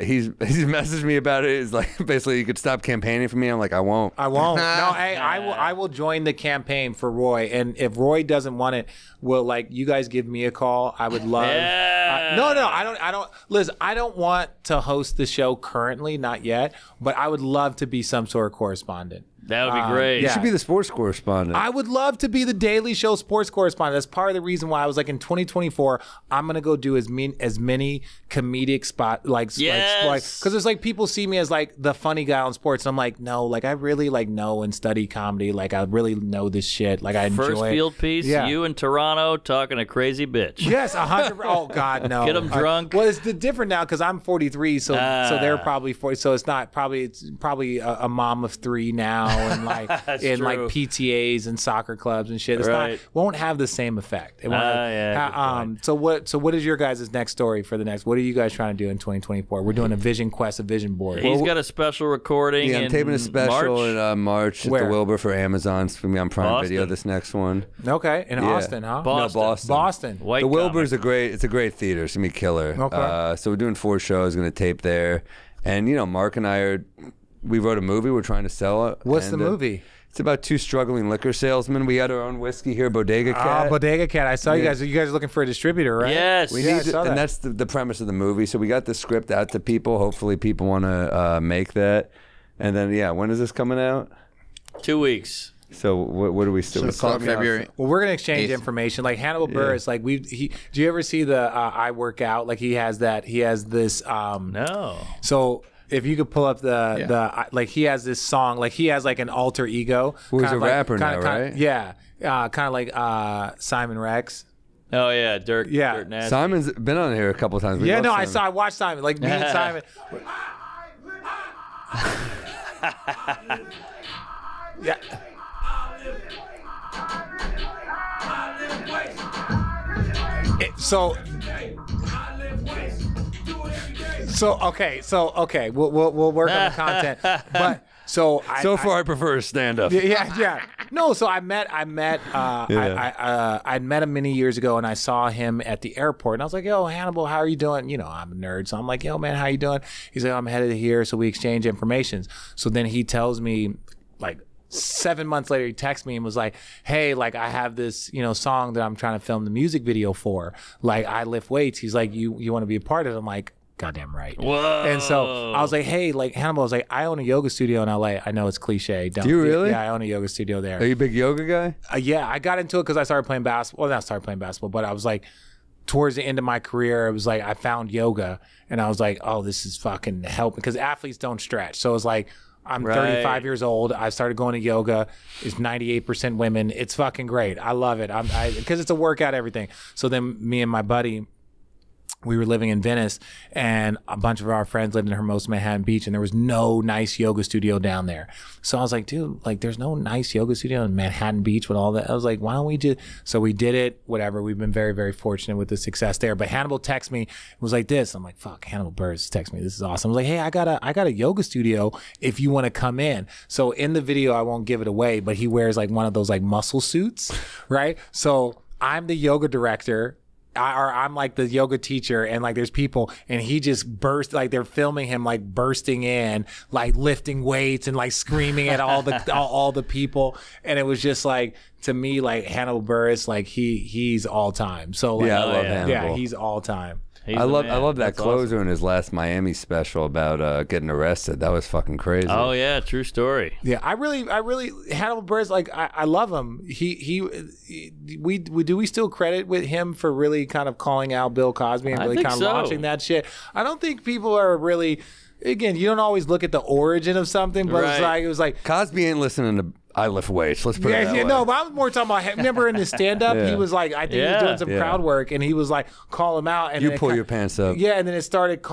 He's messaged me about it. He's like, basically, you could stop campaigning for me. I'm like, I won't. No, hey, I will join the campaign for Roy. And if Roy doesn't want it, well, like, you guys give me a call. I would love. No, I don't. Liz, I don't want to host the show currently, not yet. But I would love to be some sort of correspondent. That would be great. You should be the sports correspondent. I would love to be the Daily Show sports correspondent. That's part of the reason why I was like, in 2024, I'm gonna go do as many comedic because there's like people see me as like the funny guy on sports, and I'm like, no, like I really like know and study comedy. Like I really know this shit. Like I enjoy First field piece, you in Toronto talking a crazy bitch. Yes, 100. Oh God, no. Get them drunk. Well, it's different now because I'm 43, so they're probably 40. So it's probably a mom of 3 now. And like in true. like PTAs and soccer clubs and shit, won't have the same effect. It won't So what is your guys' next story for the next? What are you guys trying to do in 2024? We're doing a vision quest, a vision board. He's got a special recording. Yeah, I'm taping a special in March at the Wilbur for Amazon. It's gonna be on Prime Video. This next one. Okay, in Austin, huh? Boston. White the Wilbur's it's a great theater. It's gonna be killer. Okay. So we're doing 4 shows. Gonna tape there, and Mark and I we wrote a movie. We're trying to sell it. What's the movie? It's about 2 struggling liquor salesmen. We had our own whiskey here, Bodega Cat. Bodega Cat. I saw you guys. You guys are looking for a distributor, right? Yes. And that's the premise of the movie. So we got the script out to people. Hopefully people want to make that. And then, when is this coming out? 2 weeks. So what do we still? So February. Well, we're gonna exchange information. Like Hannibal Buress. Like do you ever see the I Work Out? Like he has this. No. So. If you could pull up the like he has this song, like he has like an alter ego. Who's a rapper now, right? Yeah, kind of like Simon Rex. Oh yeah, Dirk. Yeah, Dirt Nasty. Simon's been on here a couple of times. I watched Simon. Like me and Simon. Yeah. Okay, we'll work on the content. But so far I prefer stand up. Yeah. No, so I met him many years ago, and I saw him at the airport, and I was like, "Yo, Hannibal, how are you doing?" I'm a nerd, so I'm like, "Yo, man, how you doing?" He's like, "I'm headed here," so we exchange information. So then he tells me, like 7 months later, he texts me and was like, "Hey, like I have this, song that I'm trying to film the music video for. Like I lift weights." He's like, "You want to be a part of it?" I'm like, goddamn right. Whoa. And so I was like, hey, like Hannibal, I was like, I own a yoga studio in LA. I know it's cliche. Do you really? Yeah, I own a yoga studio there. Are you a big yoga guy? Yeah, I got into it because I started playing basketball. Well, not started playing basketball, but I was like, towards the end of my career, it was like I found yoga, and I was like, oh, this is fucking helping, because athletes don't stretch. So it's like, I'm 35 years old. I started going to yoga. It's 98% women. It's fucking great. I love it. Because it's a workout, everything. So then me and my buddy, we were living in Venice, and a bunch of our friends lived in Hermosa, Manhattan Beach, and there was no nice yoga studio down there. So I was like, dude, like, there's no nice yoga studio in Manhattan Beach with all that. I was like, why don't we just... So we did it, whatever. We've been very, very fortunate with the success there. But Hannibal texted me, it was like this. I'm like, fuck, Hannibal Buress texted me. This is awesome. I was like, hey, I got a yoga studio if you want to come in. So in the video, I won't give it away, but he wears like one of those like muscle suits, right? So I'm the yoga director, or I'm like the yoga teacher, and like there's people, and he just burst, like they're filming him like bursting in, like lifting weights and like screaming at all the all the people, and it was just like, to me, like Hannibal Buress, like he's all time. So like, I love Hannibal. Yeah, he's all time. I love that closer in his last Miami special about getting arrested. That was fucking crazy. Oh yeah, true story. Yeah, I really Hannibal Buress, like I love him. Do we still credit with him for really kind of calling out Bill Cosby and really kind of launching that shit? I don't think people are really. Again, you don't always look at the origin of something, but it was like Cosby ain't listening to I Lift Weights. Let's put it that way. No, but I was more talking about, remember in his stand-up, he was like, I think he was doing some crowd work, and he was like, call him out. And you pull your pants up. Yeah, and then it started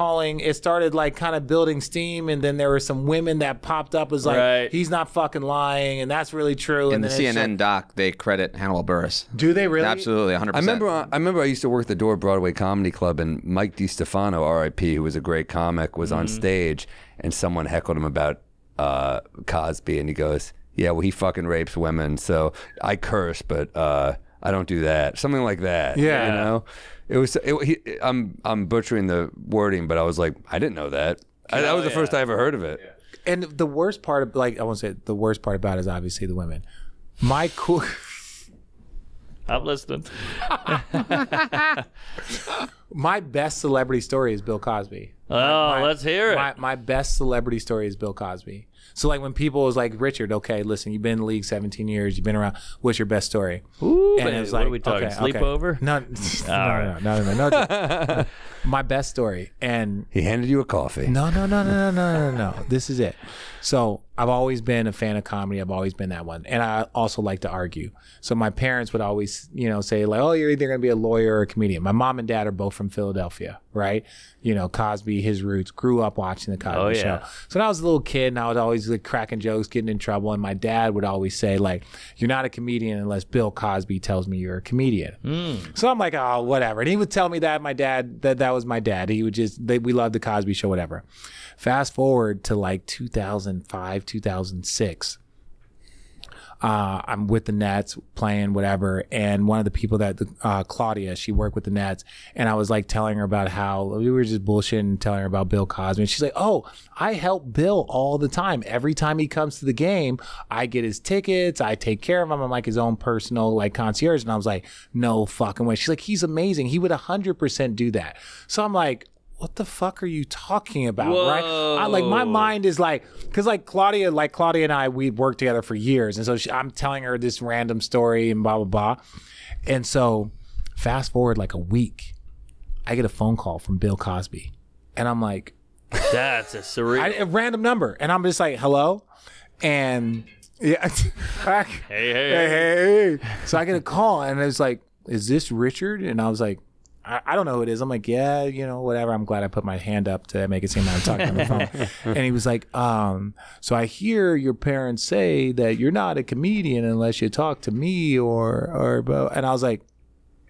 like kind of building steam, and then there were some women that popped up as like, he's not fucking lying, and that's really true. In the CNN doc, they credit Hannibal Buress. Do they really? Absolutely, 100%. I remember I used to work the Door Broadway Comedy Club, and Mike DiStefano, R.I.P., who was a great comic, was on stage, and someone heckled him about Cosby, and he goes, yeah, well, he fucking rapes women, so I curse, but I don't do that. Something like that. Yeah. You know? I'm butchering the wording, but I was like, I didn't know that. That was the first I ever heard of it. Yeah. And the worst part of, like, I won't say the worst part about it is obviously the women. My cool... I'm listening. My best celebrity story is Bill Cosby. Let's hear it. My best celebrity story is Bill Cosby. So like when people was like, Richard, okay, listen, you've been in the league 17 years, you've been around, what's your best story? Ooh, and it was what like, are we talking? okay, Sleepover? No. My best story. And he handed you a coffee. No. This is it. So I've always been a fan of comedy. I've always been that one. And I also like to argue. So my parents would always, say like, oh, you're either going to be a lawyer or a comedian. My mom and dad are both from Philadelphia, right? Cosby, his roots, grew up watching the Cosby Show. So when I was a little kid, and I was always like cracking jokes, getting in trouble. And my dad would always say like, you're not a comedian unless Bill Cosby tells me you're a comedian. So I'm like, oh, whatever. And he would tell me that my dad, that was my dad. He would we loved the Cosby Show, whatever. Fast forward to like 2005, 2006. I'm with the Nets playing whatever, and one of the people that Claudia, she worked with the Nets, and I was like telling her about how we were just bullshitting, telling her about Bill Cosby, and she's like, oh, I help Bill all the time. Every time he comes to the game, I get his tickets, I take care of him, I'm like his own personal like concierge. And I was like, no fucking way. She's like, he's amazing, he would 100% do that. So I'm like, what the fuck are you talking about? Whoa. Right? My mind is like, because like Claudia and I, we worked together for years. And so I'm telling her this random story and blah, blah, blah. And so fast forward like a week, I get a phone call from Bill Cosby. And I'm like, that's a surreal. A random number. And I'm just like, hello? And yeah. Hey. So I get a call and it was like, is this Richard? And I was like, I don't know who it is. I'm like, yeah, whatever. I'm glad I put my hand up to make it seem like I'm talking on the phone. And he was like, so I hear your parents say that you're not a comedian unless you talk to me or and I was like,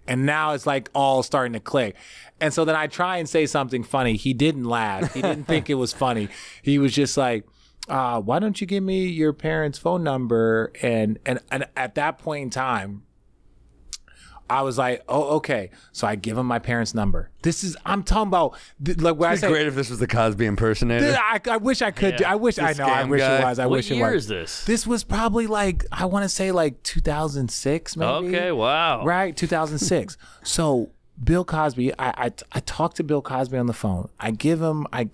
and now it's like all starting to click. And so then I try and say something funny. He didn't laugh. He didn't think it was funny. He was just like, why don't you give me your parents' phone number? And at that point in time, I was like, oh, okay. So I give him my parents' number. I'm talking about, like, what I say. It'd be great if this was the Cosby impersonator. I wish I could. Yeah. I wish it was. What year is this? This was probably like, I want to say like 2006, maybe. Okay, wow. Right, 2006. So Bill Cosby, I talked to Bill Cosby on the phone. I give him my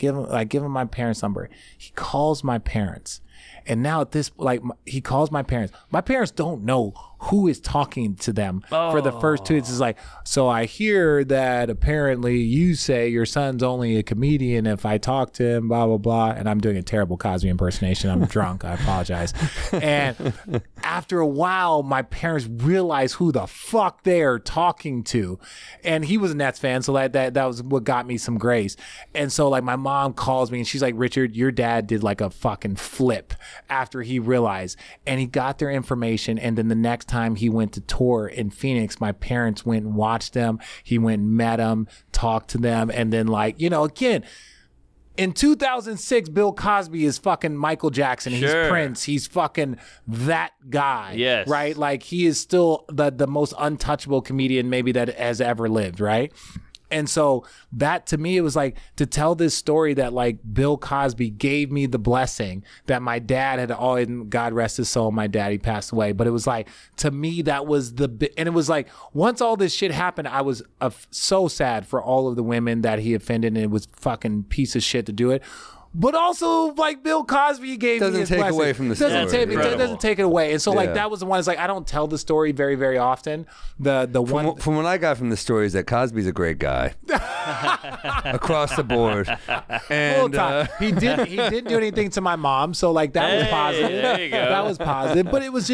parents' number. He calls my parents. And now at this, like, he calls my parents. My parents don't know who is talking to them for the first 2. It's just like, so I hear that apparently you say your son's only a comedian if I talk to him, blah, blah, blah. And I'm doing a terrible Cosby impersonation. I'm drunk. I apologize. And after a while, my parents realize who the fuck they are talking to. And he was a Nets fan, so that was what got me some grace. And so, like, my mom calls me and she's like, Richard, your dad did like a fucking flip after he realized. And he got their information. And then the next time he went to tour in Phoenix, my parents went and watched them. He went and met them, talked to them. And then, like, you know, again, in 2006, Bill Cosby is fucking Michael Jackson. He's Prince. He's fucking that guy. Yes. Right? Like, he is still the most untouchable comedian maybe that has ever lived, right? And so that, to me, it was like, to tell this story that, like, Bill Cosby gave me the blessing that my dad had always, God rest his soul, my daddy passed away. But it was like, to me, that was and it was like, once all this shit happened, I was so sad for all of the women that he offended, and it was fucking piece of shit to do it. But also, like, Bill Cosby gave me his blessing. Doesn't take away from the story. It doesn't take it away. And so, like, that was the one. It's like, I don't tell the story very, very often. From what I got from the story is that Cosby's a great guy across the board. And full time. He didn't do anything to my mom, so, like, that was positive. There you go. That was positive. But it was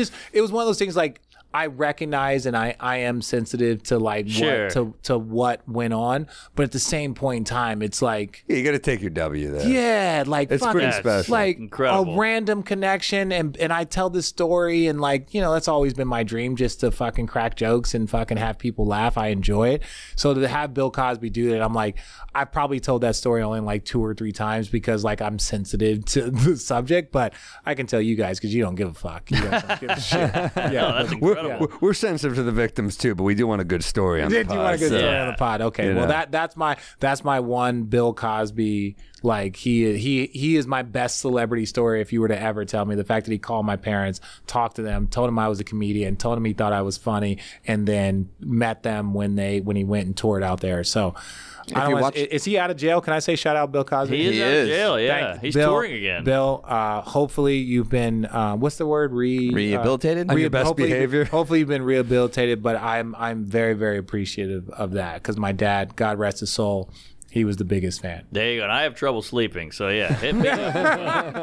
one of those things, like, I recognize and I am sensitive to, like, to what went on, but at the same point in time, it's like, you got to take your W there. Yeah, like, it's pretty special, like incredible. A random connection, and I tell this story, and, like, you know, that's always been my dream, just to fucking crack jokes and fucking have people laugh. I enjoy it. So to have Bill Cosby do that, I'm like, I've probably told that story only like 2 or 3 times because, like, I'm sensitive to the subject, but I can tell you guys because you don't give a fuck. You guys don't give a shit. Yeah, no, that's incredible. We're sensitive to the victims too, but we do want a good story on the pod. You want a good story on the pod? Okay, well, that's my one Bill Cosby. Like, he is my best celebrity story. If you were to ever tell me, the fact that he called my parents, talked to them, told them I was a comedian, told them he thought I was funny, and then met them when he went and toured out there. So. Is he out of jail? Can I say shout out Bill Cosby? He is out of jail, yeah. He's touring again. Bill, hopefully you've been, what's the word? Rehabilitated? On your best behavior? Hopefully you've been rehabilitated, but I'm very, very appreciative of that because my dad, God rest his soul, he was the biggest fan. There you go. And I have trouble sleeping, so yeah. Hit me up.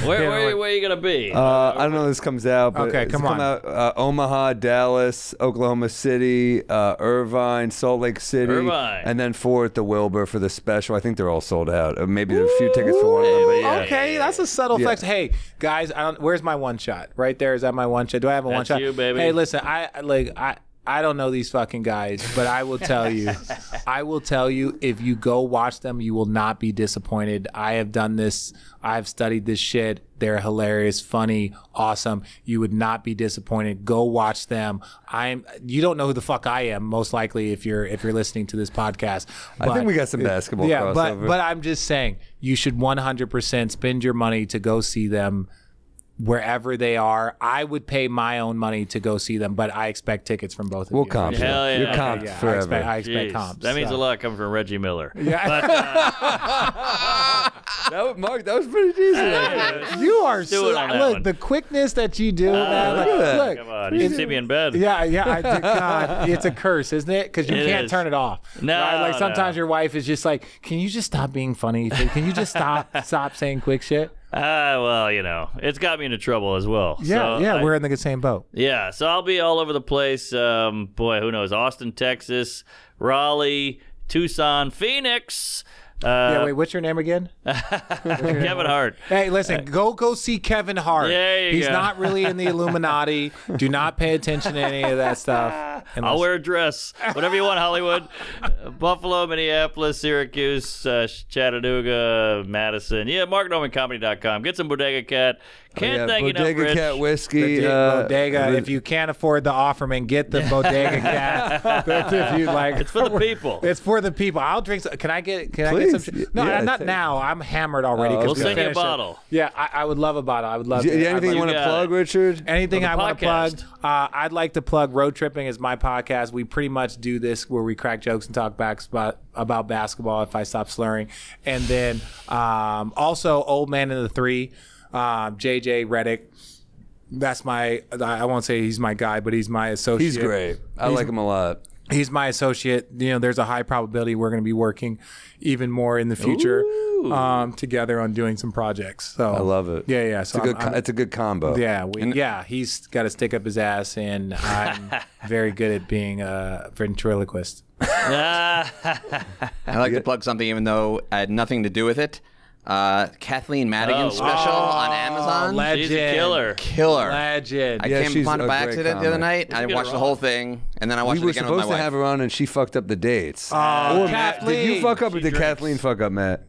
Where are you going to be? I don't know if this comes out, but okay, come on. Out, Omaha, Dallas, Oklahoma City, Irvine, Salt Lake City, and then 4 at the Wilbur for the special. I think they're all sold out. Maybe there's a few tickets for one of them. But yeah. Okay, that's a subtle flex. Hey, guys, where's my one shot? Right there. Is that my one shot? Do I have a one shot? You, baby. Hey, listen, I don't know these fucking guys, but I will tell you, if you go watch them, you will not be disappointed. I have done this. I've studied this shit. They're hilarious, funny, awesome. You would not be disappointed. Go watch them. You don't know who the fuck I am, most likely, if you're listening to this podcast. But, I think we got some basketball crossover. But I'm just saying, you should 100% spend your money to go see them wherever they are. I would pay my own money to go see them, but I expect tickets from both of you. We'll comp. Hell yeah. You're comped forever. I expect comps. That means a lot coming from Reggie Miller. Yeah. But, Mark, that was pretty decent. You are look, the quickness that you do, man. Look, come on. You see me in bed. Yeah. God, it's a curse, isn't it? Because you can't turn it off. No, right? Like, sometimes your wife is just like, can you just stop being funny? Can you just stop saying quick shit? Well, you know, it's got me into trouble as well. Yeah, so we're in the same boat. Yeah, so I'll be all over the place. Boy, who knows? Austin, Texas, Raleigh, Tucson, Phoenix. Wait, what's your name again? Kevin Hart. Hey, listen, go see Kevin Hart. He's not really in the Illuminati. Do not pay attention to any of that stuff. I'll wear a dress. Whatever you want, Hollywood. Buffalo, Minneapolis, Syracuse, Chattanooga, Madison. Yeah, MarkNormanComedy.com. Get some Bodega Cat. Can't thank you enough, Rich. Bodega Cat whiskey. Bodega. If you can't afford the Offerman, get the Bodega Cat. If you like. It's for the people. It's for the people. I'll drink. Can I get some shit. No, not now. I'm hammered already. We'll send you a bottle. Yeah, I would love a bottle. I would love. Anything you want to plug, Richard? Anything I want to plug? I'd like to plug Road Tripping is my podcast. We pretty much do this where we crack jokes and talk back about basketball if I stop slurring. And then also Old Man in the Three, JJ Reddick. That's I won't say he's my guy, but he's my associate. He's great. I like him a lot. He's my associate. You know, there's a high probability we're going to be working even more in the future together on doing some projects. So I love it. Yeah. So it's a good combo. Yeah, he's got to stick up his ass, and I'm very good at being a ventriloquist. I like to plug something even though I had nothing to do with it. Kathleen Madigan's special on Amazon. Legend. She's a killer. Legend. I came upon it by accident the other night. I watched the whole thing, and then I watched it again with my wife. We were supposed to have her on, and she fucked up the dates. Kathleen. Matt, did you fuck up, or did Kathleen fuck up, Matt?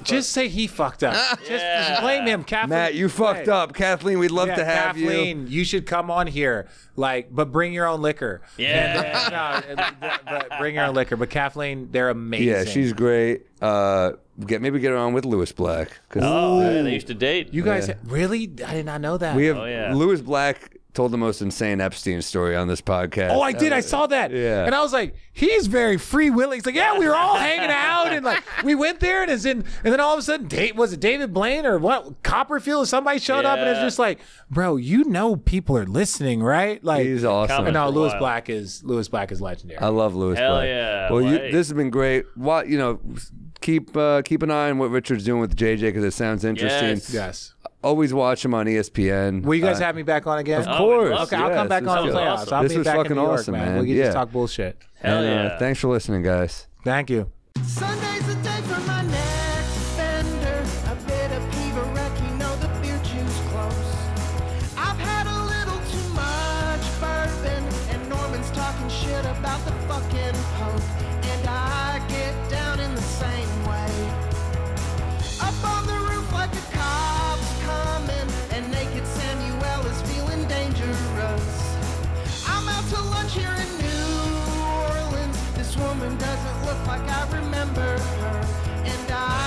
Just say he fucked up. Just blame him, Kathleen. Matt, you fucked up. Kathleen, we'd love to have you. Kathleen, you should come on here. But bring your own liquor. Yeah. But bring your own liquor. But Kathleen, they're amazing. Yeah, she's great. Maybe get her on with Lewis Black. They used to date. You guys really? I did not know that. We have Lewis Black told the most insane Epstein story on this podcast. Oh, I did. I saw that. Yeah. And I was like, he's very free willing. He's like, yeah, we were all hanging out, and like we went there, and then all of a sudden, was it David Blaine or what? Copperfield or somebody showed up, and it's just like, bro, you know, people are listening, right? Like, he's awesome. No, Lewis Black is legendary. I love Lewis Hell Black. Yeah. Well, this has been great. Keep an eye on what Richard's doing with JJ because it sounds interesting. Yes. Always watch him on ESPN. Will you guys have me back on again? Of course. Okay, I'll come back on the playoffs. Awesome. I'll This be was back fucking in New York, awesome, man. man. We can just talk bullshit. Hell yeah. Thanks for listening, guys. Thank you. Sunday's the day for my next bender. A bit of Piva wreck, you know the beer juice close. I've had a little too much bourbon, and Norman's talking shit about the fucking Pope. And I get down in the same way. Up on the roof like a cop's coming, and naked Samuel is feeling dangerous. I'm out to lunch here in New Orleans. This woman doesn't look like I remember her, and I